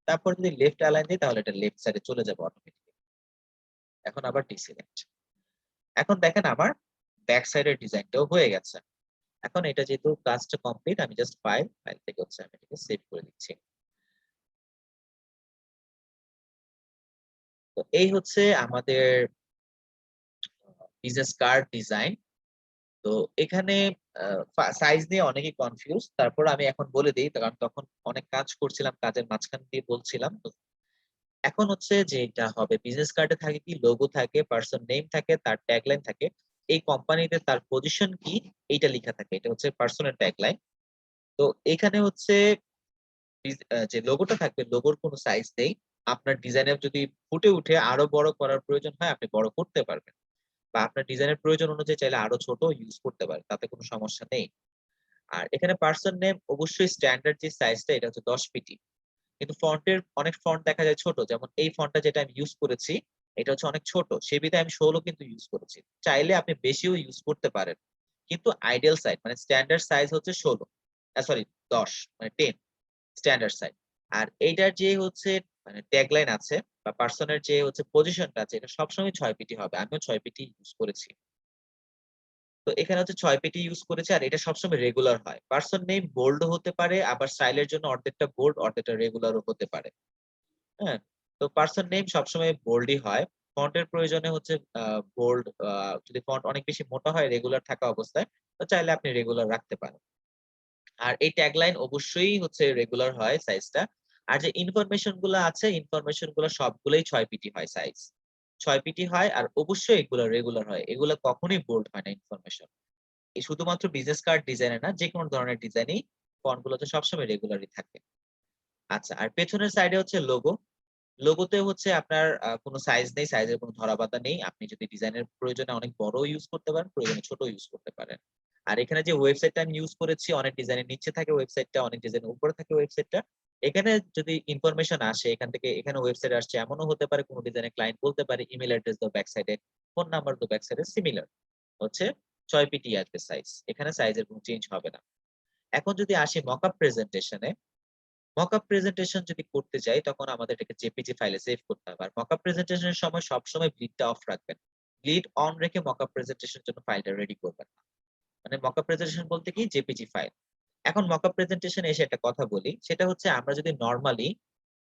তারপর যদি লেফট অ্যালাইন দিই তাহলে এটা লেফট সাইডে চলে যাবে অটোমেটিক্যালি। এখন আবার ডিসিলেক্ট। এখন দেখেন আমার ব্যাক সাইডের ডিজাইনটাও হয়ে গেছে। এখন এটা যেহেতু কাজটা কমপ্লিট, আমি জাস্ট ফাইল থেকে হচ্ছে আমি এটাকে সেভ করে দিচ্ছি। তো এই হচ্ছে আমাদের বিজনেস কার্ড ডিজাইন। তো এখানে সাইজ নিয়ে অনেকেই কনফিউজ, তারপর আমি এখন বলে দিই, কারণ তখন অনেক কাজ করছিলাম, কাজের মাঝখান দিয়ে বলছিলাম। তো এখন হচ্ছে যে এটা হবে, বিজনেস কার্ডে থাকে কি, লোগো থাকে, পার্সন নেম থাকে, তার ট্যাগলাইন থাকে, এই কোম্পানিতে তার পজিশন কি এইটা লেখা থাকে, এটা হচ্ছে পার্সনের ট্যাগলাইন। তো এখানে হচ্ছে যে লোগোটা থাকবে, লোগোর কোনো সাইজ নেই। আপনার ডিজাইনের যদি ফুটে উঠে আরো বড় করার প্রয়োজন হয় আপনি বড় করতে পারবেন, বা আপনার ডিজাইনের প্রয়োজন অনুযায়ী চাইলে আরো ছোট ইউজ করতে পারেন, তাতে কোনো সমস্যা নেই। আর এখানে পার্সন নেম অবশ্যই স্ট্যান্ডার্ড যে সাইজটা এটা হচ্ছে 10 পিটি। কিন্তু ফন্টের অনেক ফন্ট দেখা যায় ছোট, যেমন এই ফন্টটা যেটা আমি ইউজ করেছি এটা হচ্ছে অনেক ছোট, সে বিধায় আমি 16 কিন্তু ইউজ করেছি। চাইলে আপনি বেশিও ইউজ করতে পারেন, কিন্তু আইডিয়াল সাইজ মানে স্ট্যান্ডার্ড সাইজ হচ্ছে 16, সরি 10, মানে 10 স্ট্যান্ডার্ড সাইজ। আর এইটার যে হচ্ছে মানে ট্যাগলাইন আছে বা পার্সনের যে হচ্ছে পজিশনটা আছে এটা সবসময় 6 পিটি হবে, আমিও 6 পিটি ইউজ করেছি। তো এখানে হচ্ছে 6 পেটি ইউজ করেছে, আর এটা সবসময় রেগুলার হয়। পার্সন নেম বোল্ড হতে পারে, আবার স্টাইলের জন্য অর্ধেকটা বোল্ড অর্ধেকটা রেগুলারও হতে পারে। হ্যাঁ, তো পার্সন নেম সবসময় বোল্ডই হয়। ফন্টের প্রয়োজনে হচ্ছে বোল্ড, যদি ফন্ট অনেক বেশি মোটা হয় রেগুলার থাকা অবস্থায়, তো চাইলে আপনি রেগুলার রাখতে পারেন। আর এই ট্যাগলাইন অবশ্যই হচ্ছে রেগুলার হয় সাইজটা। আর যে ইনফরমেশন গুলো আছে, ইনফরমেশন গুলো সবগুলোই 6 পিটি হয় সাইজ, 6 পিটি হয়। আর অবশ্যই এগুলো রেগুলার হয়, এগুলো কখনোই বোল্ড হয় না ইনফরমেশন। এই শুধুমাত্র বিজনেস কার্ড ডিজাইনে না, যে কোনো ধরনের ডিজাইনই ফন্ট গুলোতে সবসময় রেগুলারই থাকে। আচ্ছা, আর পেছনের সাইডে হচ্ছে লোগো। লোগোতে হচ্ছে আপনার কোনো সাইজ নেই, সাইজের কোনো ধরাবাঁধা নেই। আপনি যদি ডিজাইনের প্রয়োজনে অনেক বড় ইউজ করতে পারেন, প্রয়োজনে ছোট ইউজ করতে পারেন। আর এখানে যে ওয়েবসাইটটা আমি ইউজ করেছি, অনেক ডিজাইনের নিচে থাকে ওয়েবসাইটটা, অনেক ডিজাইনের উপরে থাকে ওয়েবসাইটটা। এখানে যদি ইনফরমেশন আসে এখান থেকে, এখানে ওয়েবসাইট আসছে এমনও হতে পারে, কোনো ডিজাইনের ক্লায়েন্ট বলতে পারে ইমেল অ্যাড্রেস দাও ব্যাক সাইডে, ফোন নাম্বার দাও ব্যাক সাইডে, সিমিলার হচ্ছে 6 পিটি আসবে সাইজ, এখানে সাইজের কোনো চেঞ্জ হবে না। এখন যদি আসি মকআপ প্রেজেন্টেশনে, মকআপ প্রেজেন্টেশন যদি করতে যাই তখন আমাদের এটাকে জেপিজি ফাইলে সেভ করতে হবে। আর মকআপ প্রেজেন্টেশনের সময় সবসময় ব্লিডটা অফ রাখবেন। ব্লিড অন রেখে মকআপ প্রেজেন্টেশনের জন্য ফাইলটা রেডি করবেন না। মানে মকআপ প্রেজেন্টেশন বলতে কি, জেপিজি ফাইল। এখন মকআপ প্রেজেন্টেশন এসে একটা কথা বলি, সেটা হচ্ছে আমরা যদি নরমালি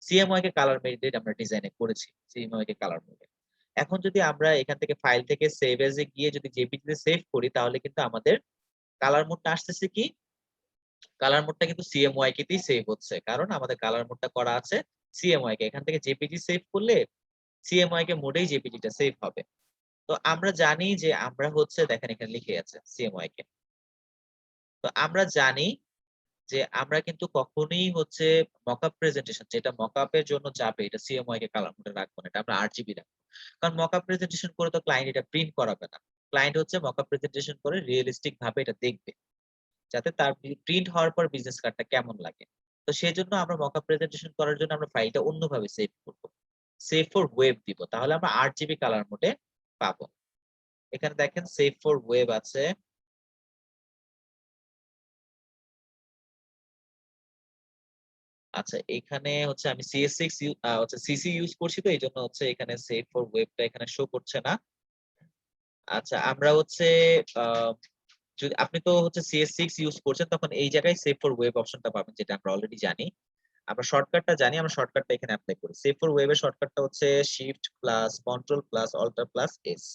সিএমওয়াই কে কালার মেডেড আমরা ডিজাইনে করেছি, সিএমওয়াই কে কালার মেডেড, এখন যদি আমরা এখান থেকে ফাইল থেকে সেভ এজ এ গিয়ে যদি জেপিজি তে সেভ করি তাহলে কিন্তু আমাদের কালার মোডটা আসতেছে কি, কালার মোডটা কিন্তু সিএমওয়াই কেতেই সেভ হচ্ছে, কারণ আমাদের কালার মোডটা করা আছে সিএমওয়াই কে। এখান থেকে জেপিজি সেভ করলে সিএমওয়াই কে মোডেই জেপিজিটা সেভ হবে। তো আমরা জানি যে আমরা হচ্ছে, দেখেন এখানে লিখে আছে সিএমওয়াই কে। তো আমরা জানি যে আমরা কিন্তু কখনোই হচ্ছে মকআপ প্রেজেন্টেশন যেটা মকআপের জন্য যাবে এটা সিএমওয়াই কে কালার মোডে রাখবো না, এটা আমরা আরজিবি রাখবো। কারণ মকআপ প্রেজেন্টেশন করে তো ক্লায়েন্ট এটা প্রিন্ট করাবে না। ক্লায়েন্ট হচ্ছে মকআপ প্রেজেন্টেশন করে রিয়েলিস্টিক ভাবে এটা দেখবে, যাতে তার প্রিন্ট হওয়ার পর বিজনেস কার্ডটা কেমন লাগে। তো সেজন্য আমরা মকআপ প্রেজেন্টেশন করার জন্য আমরা ফাইলটা অন্যভাবে সেভ করব, সেভ ফর ওয়েব দিব, তাহলে আমরা 8 জিবি কালার মোডে পাবো। এখানে দেখেন সেভ ফর ওয়েব আছে। আচ্ছা, এখানে হচ্ছে আমি CS6 হচ্ছে সিসি ইউজ করছি, তো এই জন্য হচ্ছে এখানে সেভ ফর ওয়েবটা এখানে শো করছে না। আচ্ছা, আমরা হচ্ছে যদি আপনি তো হচ্ছে CS6 ইউজ করছেন তখন এই জায়গায় সেভ ফর ওয়েব অপশনটা পাবেন, যেটা আমরা অলরেডি জানি। আমরা শর্টকাটটা জানি, আমরা শর্টকাটটা এখানে অ্যাপ্লাই করি। সেভ ফর ওয়েবের শর্টকাটটা হচ্ছে shift plus control plus alter plus S.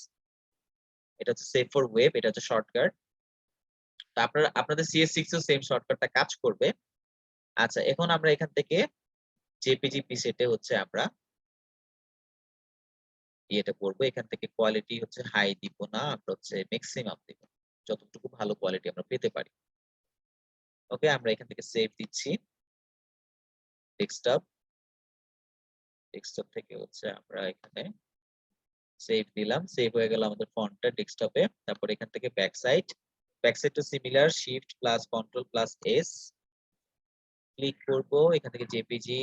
এটা হচ্ছে সেভ ফর ওয়েব, এটা হচ্ছে শর্টকাট। তো আপনাদের CS6 এও সেম শর্টকাটটা কাজ করবে। আচ্ছা, এখন আমরা এখান থেকে জেপিজি প্রিসেটে হচ্ছে আমরা ইয়েটা করবো, এখান থেকে কোয়ালিটি হচ্ছে হাই দিব না, আমরা হচ্ছে ম্যাক্সিমাম দিব, যতটুকু ভালো কোয়ালিটি আমরা পেতে পারি। ওকে, আমরা এখান থেকে সেভ দিচ্ছি ডেস্কটপ। ডেস্কটপ থেকে হচ্ছে আমরা এখানে সেভ দিলাম, সেভ হয়ে গেল আমাদের ফন্টটা ডেস্কটপে। তারপর এখান থেকে ব্যাক সাইডটা similar, shift plus control plus S click করব, এখান থেকে জেপিজি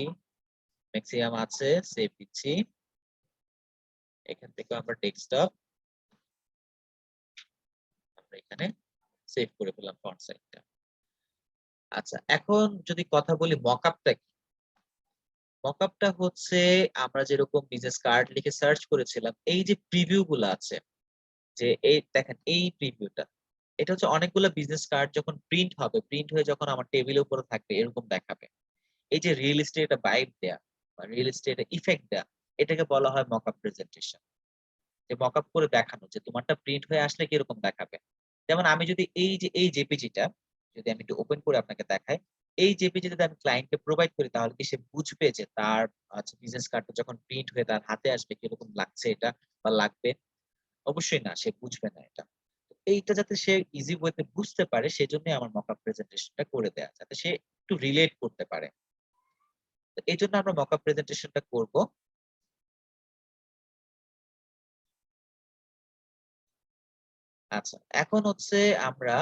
ম্যাক্সিমাম আছে, সেভ দিচ্ছি। এখান থেকে আমরা ডেস্কটপ আমরা এখানে সেভ করে ফেললাম ফন্ট সাইজটা। আচ্ছা, এখন যদি কথা বলি মকআপটা কি। মকআপটা হচ্ছে আমরা যেরকম বিজনেস কার্ড লিখে সার্চ করেছিলাম, এই যে প্রিভিউ গুলো আছে, যে এই দেখেন এই প্রিভিউটা, এটা হচ্ছে অনেকগুলো বিজনেস কার্ড যখন প্রিন্ট হবে, প্রিন্ট হয়ে যখন আমার টেবিলের উপরে থাকবে এরকম দেখাবে। এই যে রিয়েল এস্টেট একটা ভাইব দেয়া বা রিয়েল এস্টেট ইফেক্ট দেয়া, এটাকে বলা হয় মকআপ প্রেজেন্টেশন। যে মকআপ করে দেখানো যে তোমারটা প্রিন্ট হয়ে আসলে কিরকম দেখাবে। যেমন আমি যদি এই জেপিজিটা যদি আমি একটু ওপেন করে আপনাকে দেখাই, এই জেপিজি যদি আমি ক্লায়েন্টকে প্রোভাইড করি তাহলে কি সে বুঝবে যে তার আচ্ছা বিজনেস কার্ডটা যখন প্রিন্ট হয়ে তার হাতে আসবে কিরকম লাগছে এটা বা লাগবে? অবশ্যই না, সে বুঝবে না এটা। তো এইটা যাতে সে ইজি ওয়েতে বুঝতে পারে সেজন্যই আমার মকআপ প্রেজেন্টেশনটা করে দেয়া, যাতে সে একটু রিলেট করতে পারে। তো এইজন্য আমরা মকআপ প্রেজেন্টেশনটা করব। আচ্ছা, এখন হচ্ছে আমরা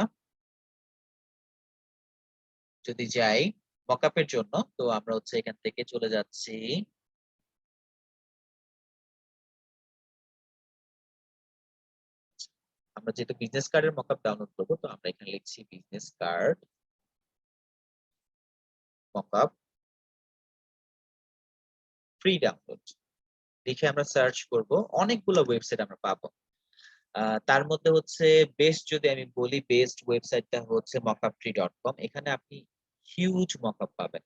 যদি যাই মকআপের জন্য, তো আমরা হচ্ছে এখান থেকে চলে যাচ্ছি আমরা যেহেতু বিজনেস কার্ডের মকআপ ডাউনলোড করবো, তো আমরা এখানে লিখছি business card mockup free download. লিখে আমরা সার্চ করব, অনেকগুলো ওয়েবসাইট আমরা পাবো। তার মধ্যে হচ্ছে বেস্ট যদি আমি বলি, বেস্ট ওয়েবসাইটটা হচ্ছে mockup3.com। এখানে আপনি হিউজ মকআপ পাবেন,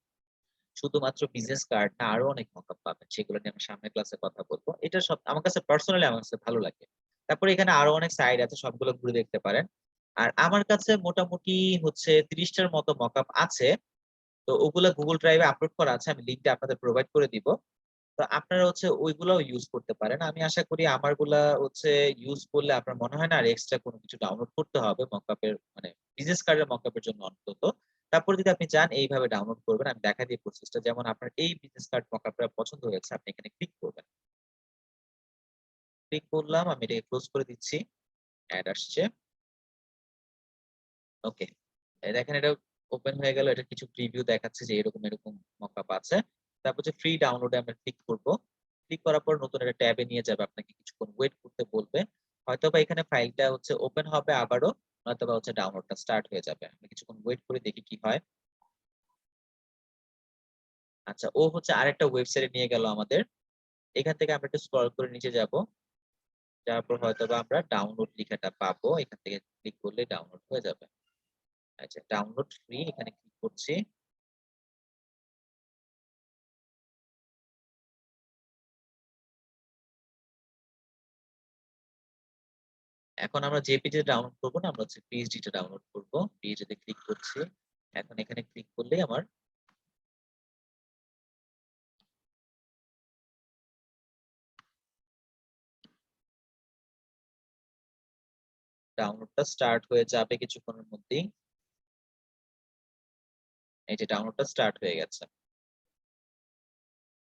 শুধুমাত্র বিজনেস কার্ড না, আরো অনেক মকআপ পাবেন, সেগুলো নিয়ে আমরা সামনের ক্লাসে কথা বলবো। এটা সব আমার কাছে পার্সোনালি আমার কাছে ভালো লাগে। তারপরে এখানে আরো অনেক সাইট আছে, সবগুলো ঘুরে দেখতে পারেন। আর আমার কাছে মোটামুটি হচ্ছে 30টার মতো মকআপ আছে। তো ওগুলা গুগল ড্রাইভে আপলোড করা আছে, আমি লিংকটা আপনাদের প্রোভাইড করে দিব। তো আপনারা হচ্ছে ওইগুলাও ইউজ করতে পারেন। আমি আশা করি আমারগুলা হচ্ছে ইউজ করলে আপনার মনে হয় না আর এক্সট্রা কোনো কিছু ডাউনলোড করতে হবে মকআপের মানে বিজনেস কার্ডের মকআপের জন্য অন্তত। তারপর যদি আপনি চান এইভাবে ডাউনলোড করবেন, আমি দেখা দিই প্রসেসটা। যেমন আপনার এই বিজনেস কার্ড মকআপটা পছন্দ হয়েছে, আপনি এখানে ক্লিক করবেন। ক্লিক করলাম, আমি এটাকে ক্লোজ করে দিচ্ছি। অ্যাড আসছে। ওকে, দেখেন এটা ওপেন হয়ে গেল। এটা কিছু প্রিভিউ দেখাচ্ছে যে এরকম এরকম মকআপ আছে। তারপর যে ফ্রি ডাউনলোডে আমরা ক্লিক করব। ক্লিক করার পর নতুন একটা ট্যাবে নিয়ে যাবে, আপনাকে কিছুক্ষণ ওয়েট করতে বলবে। হয়তোবা এখানে ফাইলটা হচ্ছে ওপেন হবে আবারও, নয়তোবা হচ্ছে ডাউনলোডটা স্টার্ট হয়ে যাবে। আমরা কিছুক্ষণ ওয়েট করে দেখি কি হয়। আচ্ছা, ও হচ্ছে আরেকটা ওয়েবসাইটে নিয়ে গেল আমাদের। এখান থেকে আমরা একটু স্ক্রল করে নিচে যাব। যাওয়ার পর হয়তোবা আমরা ডাউনলোড লেখাটা পাবো, এখান থেকে ক্লিক করলে ডাউনলোড হয়ে যাবে। আচ্ছা, ডাউনলোড ফ্রি, এখানে ক্লিক করছি। এখন আমরা জেপিজি ডাউনলোড করবো না, আমরা হচ্ছে পিএসডি টা ডাউনলোড করবো। পিএসডি তে ক্লিক করছি। এখন এখানে ক্লিক করলেই আমার ডাউনলোডটা স্টার্ট হয়ে যাবে কিছুক্ষণের মধ্যেই। এই যে ডাউনলোডটা স্টার্ট হয়ে গেছে।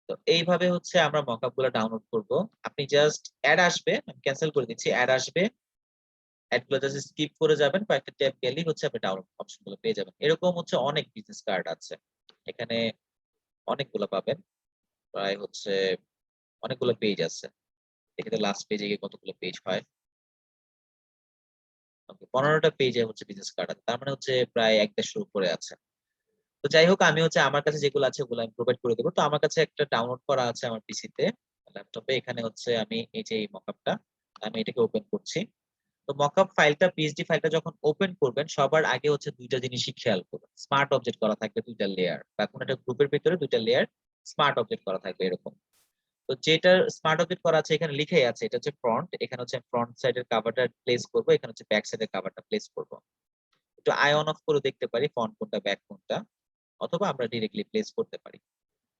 তো এইভাবে হচ্ছে আমরা মকআপ গুলো ডাউনলোড করব। আপনি জাস্ট অ্যাড আসবে, আমি ক্যান্সেল করে দিচ্ছি। অ্যাড আসবে, অ্যাড গুলো জাস্ট স্কিপ করে যাবেন, কয়েকটা ট্যাব গেলেই হচ্ছে আপনি ডাউনলোড অপশন গুলো পেয়ে যাবেন। এরকম হচ্ছে অনেক বিজনেস কার্ড আছে, এখানে অনেকগুলো পাবেন। প্রায় হচ্ছে অনেকগুলো পেজ আছে। দেখি তো লাস্ট পেজে গিয়ে কতগুলো পেজ হয়। 15টা পেজে হচ্ছে বিজনেস কার্ড আছে, তার মানে হচ্ছে প্রায় 1-1.5 উপরে আছে। তো যাই হোক, আমি হচ্ছে আমার কাছে যেগুলো আছে ওগুলো আমি প্রোভাইড করে দেবো। তো আমার কাছে একটা ডাউনলোড করা আছে আমার পিসিতে, ল্যাপটপে। এখানে হচ্ছে আমি এই যে এই মকআপটা আমি এটাকে ওপেন করছি। তো মকআপ ফাইলটা পিএসডি ফাইলটা যখন ওপেন করবেন সবার আগে হচ্ছে দুইটা জিনিসই খেয়াল করবেন। স্মার্ট অবজেক্ট করা থাকবে দুইটা লেয়ার, বা কোনো একটা গ্রুপের ভিতরে দুইটা লেয়ার স্মার্ট অবজেক্ট করা থাকবে এরকম। তো যেটা স্মার্ট অবজেক্ট করা আছে এখানে লিখেই আছে, এটা হচ্ছে ফ্রন্ট, এখানে হচ্ছে ফ্রন্ট সাইডের কভারটা প্লেস করব, এখানে হচ্ছে ব্যাক সাইডের কভারটা প্লেস করব। একটু আই অন অফ করে দেখতে পারি ফ্রন্ট কোনটা ব্যাক কোনটা, অথবা আমরা ডিরেক্টলি প্লেস করতে পারি।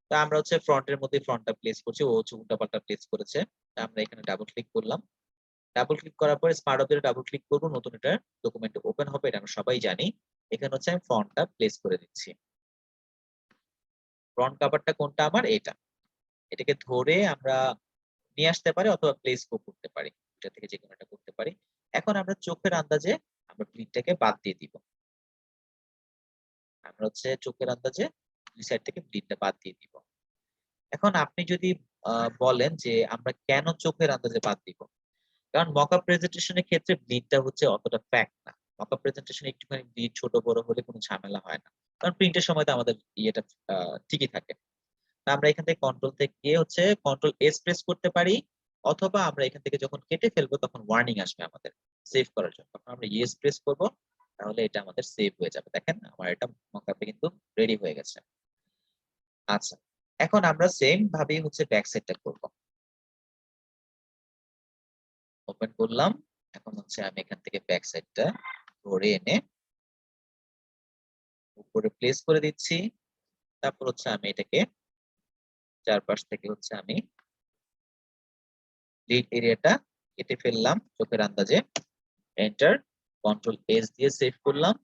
তা আমরা হচ্ছে ফ্রন্টের মধ্যে ফ্রন্টটা প্লেস করছি, ও হচ্ছে উল্টাপাল্টা প্লেস করেছে। তা আমরা এখানে ডাবল ক্লিক করলাম। ডাবল ক্লিক করার পরে স্মার্ট অবজেক্টে ডাবল ক্লিক করব, নতুন একটা ডকুমেন্ট ওপেন হবে, এটা আমরা সবাই জানি। এখানে হচ্ছে আমি ফন্টটা প্লেস করে দিচ্ছি। ফ্রন্ট কভারটা কোনটা আমার, এটা। এটাকে ধরে আমরা নিয়ে আসতে পারি অথবা প্লেস করতে পারি, এটা থেকে যে কোনো একটা করতে পারি। এখন আমরা চোখের আন্দাজে আমরা ব্লিডটাকে বাদ দিয়ে দিব। আমরা হচ্ছে চোখের আন্দাজে দুই সাইড থেকে ব্লিডটা বাদ দিয়ে দিব। এখন আপনি যদি বলেন যে আমরা কেন চোখের আন্দাজে বাদ দিব, কারণ মকআপ প্রেজেন্টেশনের ক্ষেত্রে ব্লিডটা হচ্ছে অতটা ফ্যাক্ট না। মকআপ প্রেজেন্টেশন একটুখানি ব্লিড ছোট বড় হলে কোনো ঝামেলা হয় না, কারণ প্রিন্টের সময় তো আমাদের ইয়েটা ঠিকই থাকে। তা আমরা এখান থেকে কন্ট্রোল থেকে হচ্ছে কন্ট্রোল এস প্রেস করতে পারি, অথবা আমরা এখান থেকে যখন কেটে ফেলবো তখন ওয়ার্নিং আসবে আমাদের সেভ করার জন্য, তখন আমরা ইয়েস প্রেস করব, তাহলে এটা আমাদের সেভ হয়ে যাবে। দেখেন আমার এটা মকআপে কিন্তু রেডি হয়ে গেছে। আচ্ছা, এখন আমরা সেম ভাবেই হচ্ছে ব্যাক সাইডটা করব। ওপেন করলাম, এখন হচ্ছে আমি এখান থেকে ব্যাক সাইডটা ধরে এনে উপরে প্লেস করে দিচ্ছি। তারপর হচ্ছে আমি এটাকে চারপাশ থেকে হচ্ছে আমি লিড এরিয়াটা কেটে ফেললাম চোখের আন্দাজে। এন্টার, কন্ট্রোল এস দিয়ে সেভ করলাম।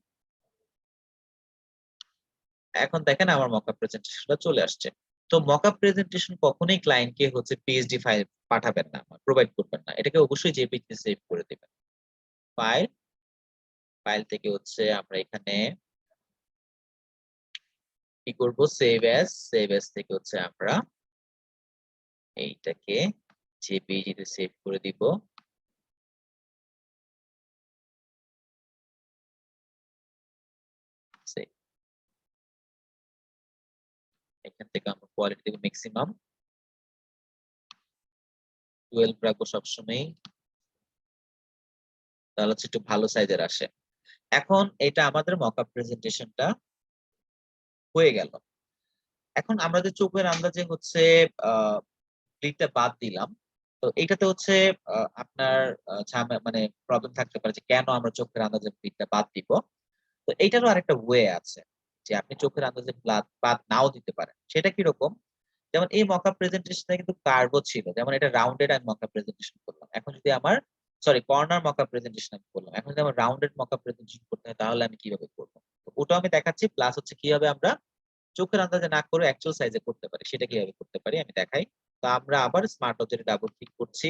এখন দেখেন আমার মকআপ প্রেজেন্টেশনটা চলে আসছে। তো মকআপ প্রেজেন্টেশন কখনোই ক্লায়েন্টকে হচ্ছে পিএইচডি ফাইল পাঠাবেন না, প্রোভাইড করবেন না, এটাকে অবশ্যই জেপিজি সেভ করে দিবেন। ফাইল, ফাইল থেকে হচ্ছে আমরা এখানে কি করব, সেভ অ্যাজ, সেভ অ্যাজ থেকে হচ্ছে আমরা এইটাকে জেপিজি তে সেভ করে দিব। Save। এখান থেকে আমরা কোয়ালিটি দেব ম্যাক্সিমাম 12 রাখবো সবসময়, তাহলে হচ্ছে একটু ভালো সাইজের আসে। এখন এটা আমাদের মকআপ প্রেজেন্টেশনটা হয়ে গেল। এখন আমরা যে চোখের আন্দাজে হচ্ছে ব্লিডটা বাদ দিলাম, তো এইটাতে হচ্ছে আপনার মানে প্রবলেম থাকতে পারে যে কেন আমরা চোখের আন্দাজে ব্লিডটা বাদ দিব। তো এইটারও আরেকটা ওয়ে আছে, যে আপনি চোখের আন্দাজে ব্লাড বাদ নাও দিতে পারেন। সেটা কি রকম, যেমন এই মকআপ প্রেজেন্টেশনে কিন্তু কার্ভও ছিল, যেমন এটা রাউন্ডেড আমি মকআপ প্রেজেন্টেশন করলাম। এখন যদি আমার কর্নার মকআপ প্রেজেন্টেশন আমি করলাম, এখন যদি আমার রাউন্ডেড মকআপ প্রেজেন্টেশন করতে হয় তাহলে আমি কিভাবে করব, ওটাও আমি দেখাচ্ছি। প্লাস হচ্ছে কিভাবে আমরা চোখের আন্দাজে না করে অ্যাকচুয়াল সাইজে করতে পারি, সেটা কিভাবে করতে পারি আমি দেখাই। তো আমরা আবার স্মার্ট অবজেক্টে ডাবল ক্লিক করছি,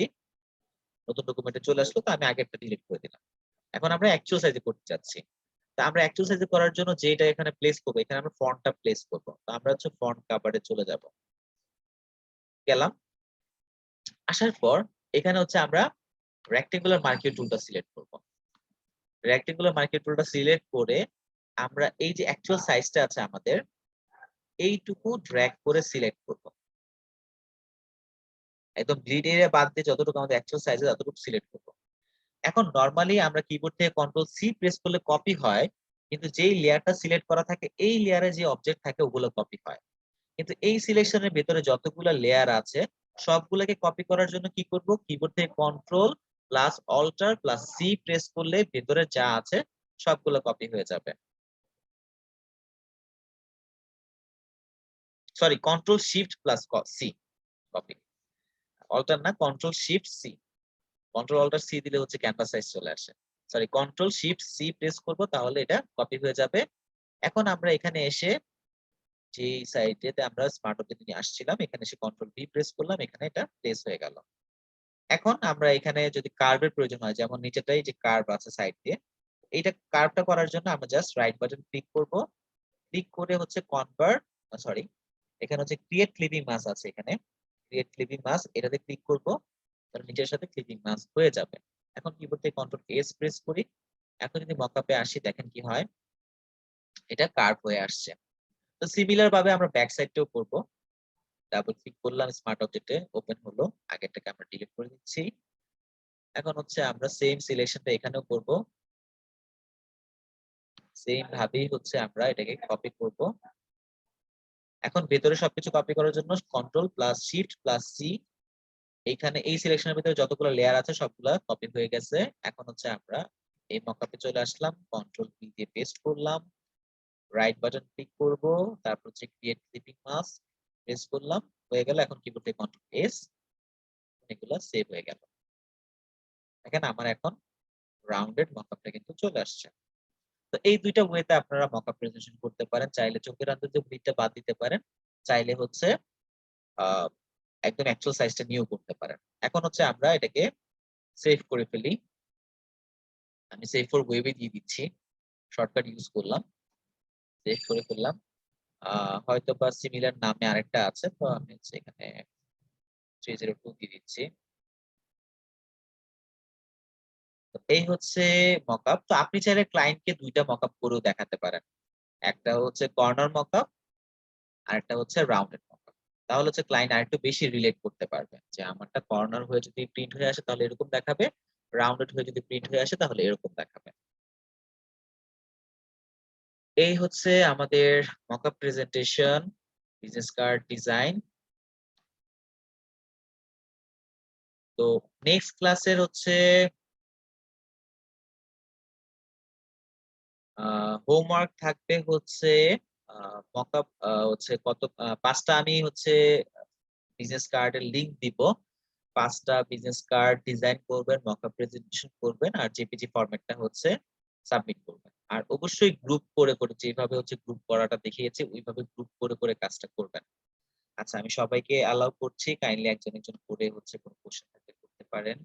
নতুন ডকুমেন্টে চলে আসলো, তো আমি আগেরটা ডিলিট করে দিলাম। এখন আমরা অ্যাকচুয়াল সাইজে করতে চাচ্ছি। তা আমরা অ্যাকচুয়াল সাইজে করার জন্য যেটা এখানে প্লেস করবো, এখানে আমরা ফন্টটা প্লেস করব। তো আমরা হচ্ছে ফন্ট কভারে চলে যাব, গেলাম। আসার পর এখানে হচ্ছে আমরা রেক্টেঙ্গুলার মার্কিং টুলটা সিলেক্ট করব। রেক্টেঙ্গুলার মার্কিং টুলটা সিলেক্ট করে আমরা এই যে অ্যাকচুয়াল সাইজটা আছে আমাদের, এইটুকু ড্র্যাগ করে সিলেক্ট করব। একদম গ্রিড এরিয়া বাদ দিয়ে যতটুকু আমাদের অ্যাকচুয়াল সাইজ ততটুকু সিলেক্ট করব। এখন নরমালি আমরা কিবোর্ড থেকে কন্ট্রোল সি প্রেস করলে কপি হয়, কিন্তু যেই লেয়ারটা সিলেক্ট করা থাকে এই লেয়ারে যে অবজেক্ট থাকে ওগুলো কপি হয়। কিন্তু এই সিলেকশনের ভেতরে যতগুলো লেয়ার আছে সবগুলোকে কপি করার জন্য কি করব, কিবোর্ড থেকে control plus alter plus C press করলে ভেতরে যা আছে সবগুলো কপি হয়ে যাবে। Sorry, control shift plus C, copy. Alt না, control shift C. Control alt C দিলে হচ্ছে ক্যানভাস সাইজ চলে আসে। Sorry, control shift C press করব, তাহলে এটা কপি হয়ে যাবে। এখন আমরা এখানে এসে যে সাইডেতে আমরা স্মার্ট অবজেক্ট নিয়ে আসছিলাম, এখানে এসে কন্ট্রোল ভি প্রেস করলাম, এখানে এটা প্লেস হয়ে গেল। এখন আমরা এখানে যদি কার্ভের প্রয়োজন হয়, যেমন নিচেটাই যে কার্ভ আছে সাইড দিয়ে, এইটা কার্ভটা করার জন্য আমরা জাস্ট রাইট বাটন ক্লিক করব। ক্লিক করে হচ্ছে কনভার্ট, সরি, এখানে হচ্ছে ক্রিয়েট ক্লিপিং মাস আছে, এখানে ক্রিয়েট ক্লিপিং মাস, এটাতে ক্লিক করব, তাহলে নিচের সাথে ক্লিপিং মাস হয়ে যাবে। এখন কিবোর্ড থেকে কন্ট্রোল এস প্রেস করি। এখন যদি মকআপে আসি, দেখেন কি হয়, এটা কার্ভ হয়ে আসছে। তো সিমিলার ভাবে আমরা ব্যাক সাইডটাও করব। ডাবল ক্লিক করলাম, স্মার্ট অবজেক্টে ওপেন হলো, আগেরটাকে আমরা ডিলিট করে দিচ্ছি। এখন হচ্ছে আমরা সেম সিলেকশনটা এখানেও করব, সেম ভাবেই হচ্ছে আমরা এটাকে কপি করব। এখন ভেতরে সবকিছু কপি করার জন্য control plus shift plus C, এইখানে এই সিলেকশনের ভিতরে যতগুলো লেয়ার আছে সবগুলা কপি হয়ে গেছে। এখন হচ্ছে আমরা এই মকআপে চলে আসলাম, কন্ট্রোল পি দিয়ে পেস্ট করলাম, রাইট বাটন ক্লিক করব, তারপর হচ্ছে ক্রিয়েট ক্লিপিং মাস্ক প্রেস করলাম, হয়ে গেল। এখন কিবোর্ডে কন্ট্রোল এস, এগুলো সেভ হয়ে গেল। দেখেন আমার এখন রাউন্ডেড মকআপটা কিন্তু চলে আসছে। তো এই দুইটা ওয়েতে আপনারা মকআপ প্রেজেন্টেশন করতে পারেন। চাইলে চোখের আন্দাজে ব্লিডটা বাদ দিতে পারেন, চাইলে হচ্ছে আহ একদম অ্যাকচুয়াল সাইজটা নিয়েও করতে পারেন। এখন হচ্ছে আমরা এটাকে সেভ করে ফেলি। আমি সেভ ফর ওয়েবে দিয়ে দিচ্ছি, শর্টকাট ইউজ করলাম, সেভ করে ফেললাম। হয়তো বা সিমিলার নামে আরেকটা আছে, তো আমি হচ্ছে এখানে 302 দিয়ে দিচ্ছি। তো এই হচ্ছে মকআপ। তো আপনি চাইলে ক্লায়েন্টকে দুইটা মকআপ করেও দেখাতে পারেন, একটা হচ্ছে কর্নার মকআপ আর একটা হচ্ছে রাউন্ডেড মকআপ। তাহলে হচ্ছে ক্লায়েন্ট আরেকটু বেশি রিলেট করতে পারবে যে আমারটা কর্নার হয়ে যদি প্রিন্ট হয়ে আসে তাহলে এরকম দেখাবে, রাউন্ডেড হয়ে যদি প্রিন্ট হয়ে আসে তাহলে এরকম দেখাবে। এই হচ্ছে আমাদের mockup presentation, business card design. তো নেক্সট ক্লাসের হচ্ছে হোমওয়ার্ক থাকবে হচ্ছে মকআপ হচ্ছে কত 5টা আমি হচ্ছে বিজনেস কার্ডের লিংক দিব। 5টা বিজনেস কার্ড ডিজাইন করবেন, মকআপ প্রেজেন্টেশন করবেন, আর জেপিজি ফরম্যাটটা হচ্ছে সাবমিট করবেন। আর অবশ্যই গ্রুপ করে করে, যেভাবে হচ্ছে গ্রুপ করাটা দেখিয়েছি ওইভাবে গ্রুপ করে করে কাজটা করবেন। আচ্ছা, আমি সবাইকে অ্যালাউ করছি, কাইন্ডলি একজন একজন করে হচ্ছে কোনো কোশ্চেন থাকলে করতে পারেন।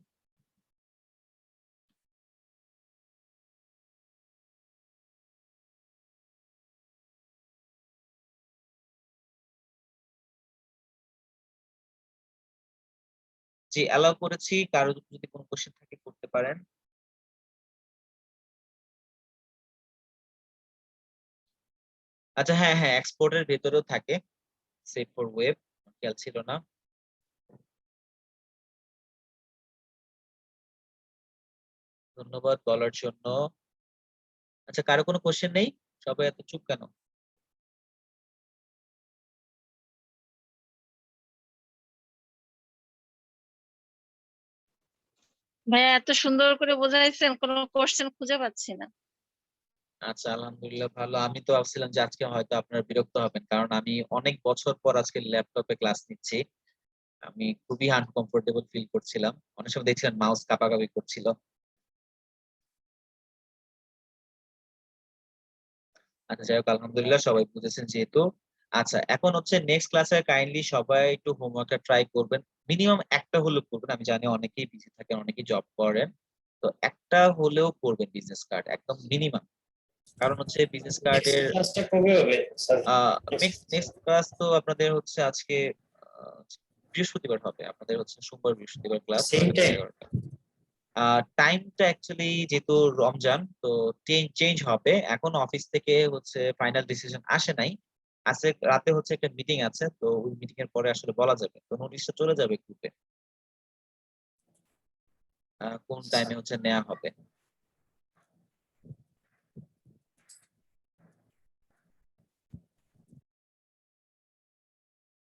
জি, অ্যালাউ করেছি, কারো যদি কোনো কোশ্চেন থাকে করতে পারেন। আচ্ছা, হ্যাঁ হ্যাঁ, এক্সপোর্টের ভেতরেও থাকে, সেভ ফর ওয়েব, খেয়াল ছিল না। ধন্যবাদ বলার জন্য। আচ্ছা, কারো কোনো কোশ্চেন নেই? সবাই এত চুপ কেন? ভাইয়া এত সুন্দর করে বোঝাইছেন, কোনো কোশ্চেন খুঁজে পাচ্ছি না। আচ্ছা, আলহামদুলিল্লাহ ভালো। আমি তো ভাবছিলাম যে আজকে হয়তো আপনারা বিরক্ত হবেন, কারণ আমি অনেক বছর পর আজকে ল্যাপটপে ক্লাস নিচ্ছি। আমি খুবই আনকমফোর্টেবল ফিল করছিলাম, অনেক সময় দেখছিলাম মাউস কাঁপাকাঁপি করছিল। আচ্ছা, যাই হোক, আলহামদুলিল্লাহ সবাই বুঝেছেন যেহেতু। আচ্ছা, এখন হচ্ছে নেক্সট ক্লাসে কাইন্ডলি সবাই একটু হোমওয়ার্কটা ট্রাই করবেন, মিনিমাম একটা হলেও করবেন। আমি জানি অনেকেই বিজি থাকেন, অনেকেই জব করেন, তো একটা হলেও করবেন বিজনেস কার্ড, একদম মিনিমাম। কারণ হচ্ছে বিজনেস নেক্সট কার্ডের ক্লাসটা কবে হবে স্যার? নেক্সট ক্লাস তো আপনাদের হচ্ছে আজকে আহ, বৃহস্পতিবার হবে, আপনাদের হচ্ছে সোমবার বৃহস্পতিবার ক্লাস সেম 9টা থেকে টাইম? 11টা। টাইমটা অ্যাকচুয়ালি যেহেতু রমজান তো চেঞ্জ হবে। এখন অফিস থেকে হচ্ছে ফাইনাল ডিসিশন আসে নাই, আছে রাতে হচ্ছে একটা মিটিং আছে, তো ওই মিটিং এর পরে আসলে বলা যাবে, তো নোটিশটা চলে যাবে গ্রুপে কোন টাইমে হচ্ছে নেওয়া হবে।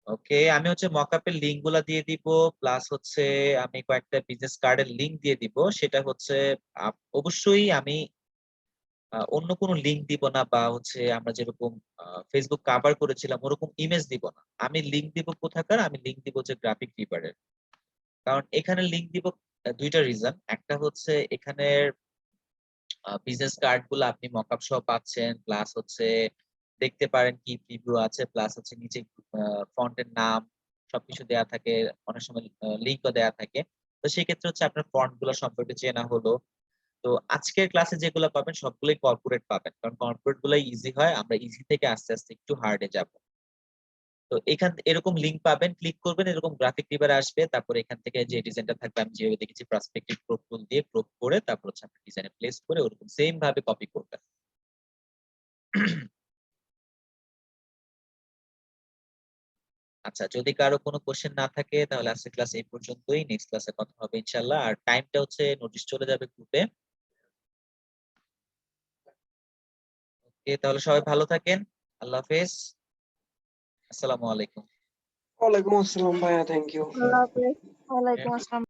ওকে, আমি হচ্ছে মকআপের লিংক গুলা দিয়ে দিব, প্লাস হচ্ছে আমি কয়েকটা বিজনেস কার্ডের লিংক দিয়ে দিব। সেটা হচ্ছে অবশ্যই আমি অন্য কোনো লিংক দিব না, বা হচ্ছে আমরা যেরকম ফেসবুক কভার করেছিলাম ওরকম ইমেজ দিব না। আমি লিংক দিব কোথাকার, আমি লিংক দিব হচ্ছে গ্রাফিক ফিবারের। কারণ এখানে লিংক দিব দুইটা রিজন। একটা হচ্ছে এখানের বিজনেস কার্ড গুলো আপনি মকআপ সহ পাচ্ছেন, প্লাস হচ্ছে দেখতে পারেন কি প্রিভিউ আছে, প্লাস হচ্ছে নিচে ফন্টের নাম সবকিছু দেয়া থাকে, অনেক সময় লিংকও দেয়া থাকে। তো সেই ক্ষেত্রে হচ্ছে আপনার ফন্ট গুলো সম্পর্কে চেনা হলো। তো আজকের ক্লাসে যেগুলো পাবেন সবগুলোই কর্পোরেট পাবেন, কারণ কর্পোরেট গুলাই ইজি হয়, আমরা ইজি থেকে আস্তে আস্তে একটু হার্ডে যাব। তো এখান এরকম লিংক পাবেন, ক্লিক করবেন, এরকম গ্রাফিক রিডার আসবে, তারপর এখান থেকে যে ডিজাইনটা থাকবে আমি যেভাবে দেখেছি পার্সপেক্টিভ ক্রপ টুল দিয়ে ক্রপ করে তারপর হচ্ছে আপনি ডিজাইনে প্লেস করে ওরকম সেম ভাবে কপি করবেন। আচ্ছা, যদি কারো কোনো কোশ্চেন না থাকে তাহলে আজকে ক্লাস এই পর্যন্তই। নেক্সট ক্লাসে কথা হবে ইনশাআল্লাহ। আর টাইমটা হচ্ছে নোটিশ চলে যাবে গ্রুপে। ওকে, তাহলে সবাই ভালো থাকেন। আল্লাহ হাফেজ। আসসালামু আলাইকুম। ওয়ালাইকুম আসসালাম ভাইয়া, থ্যাংক ইউ। আল্লাহ হাফেজ। ওয়ালাইকুম আসসালাম।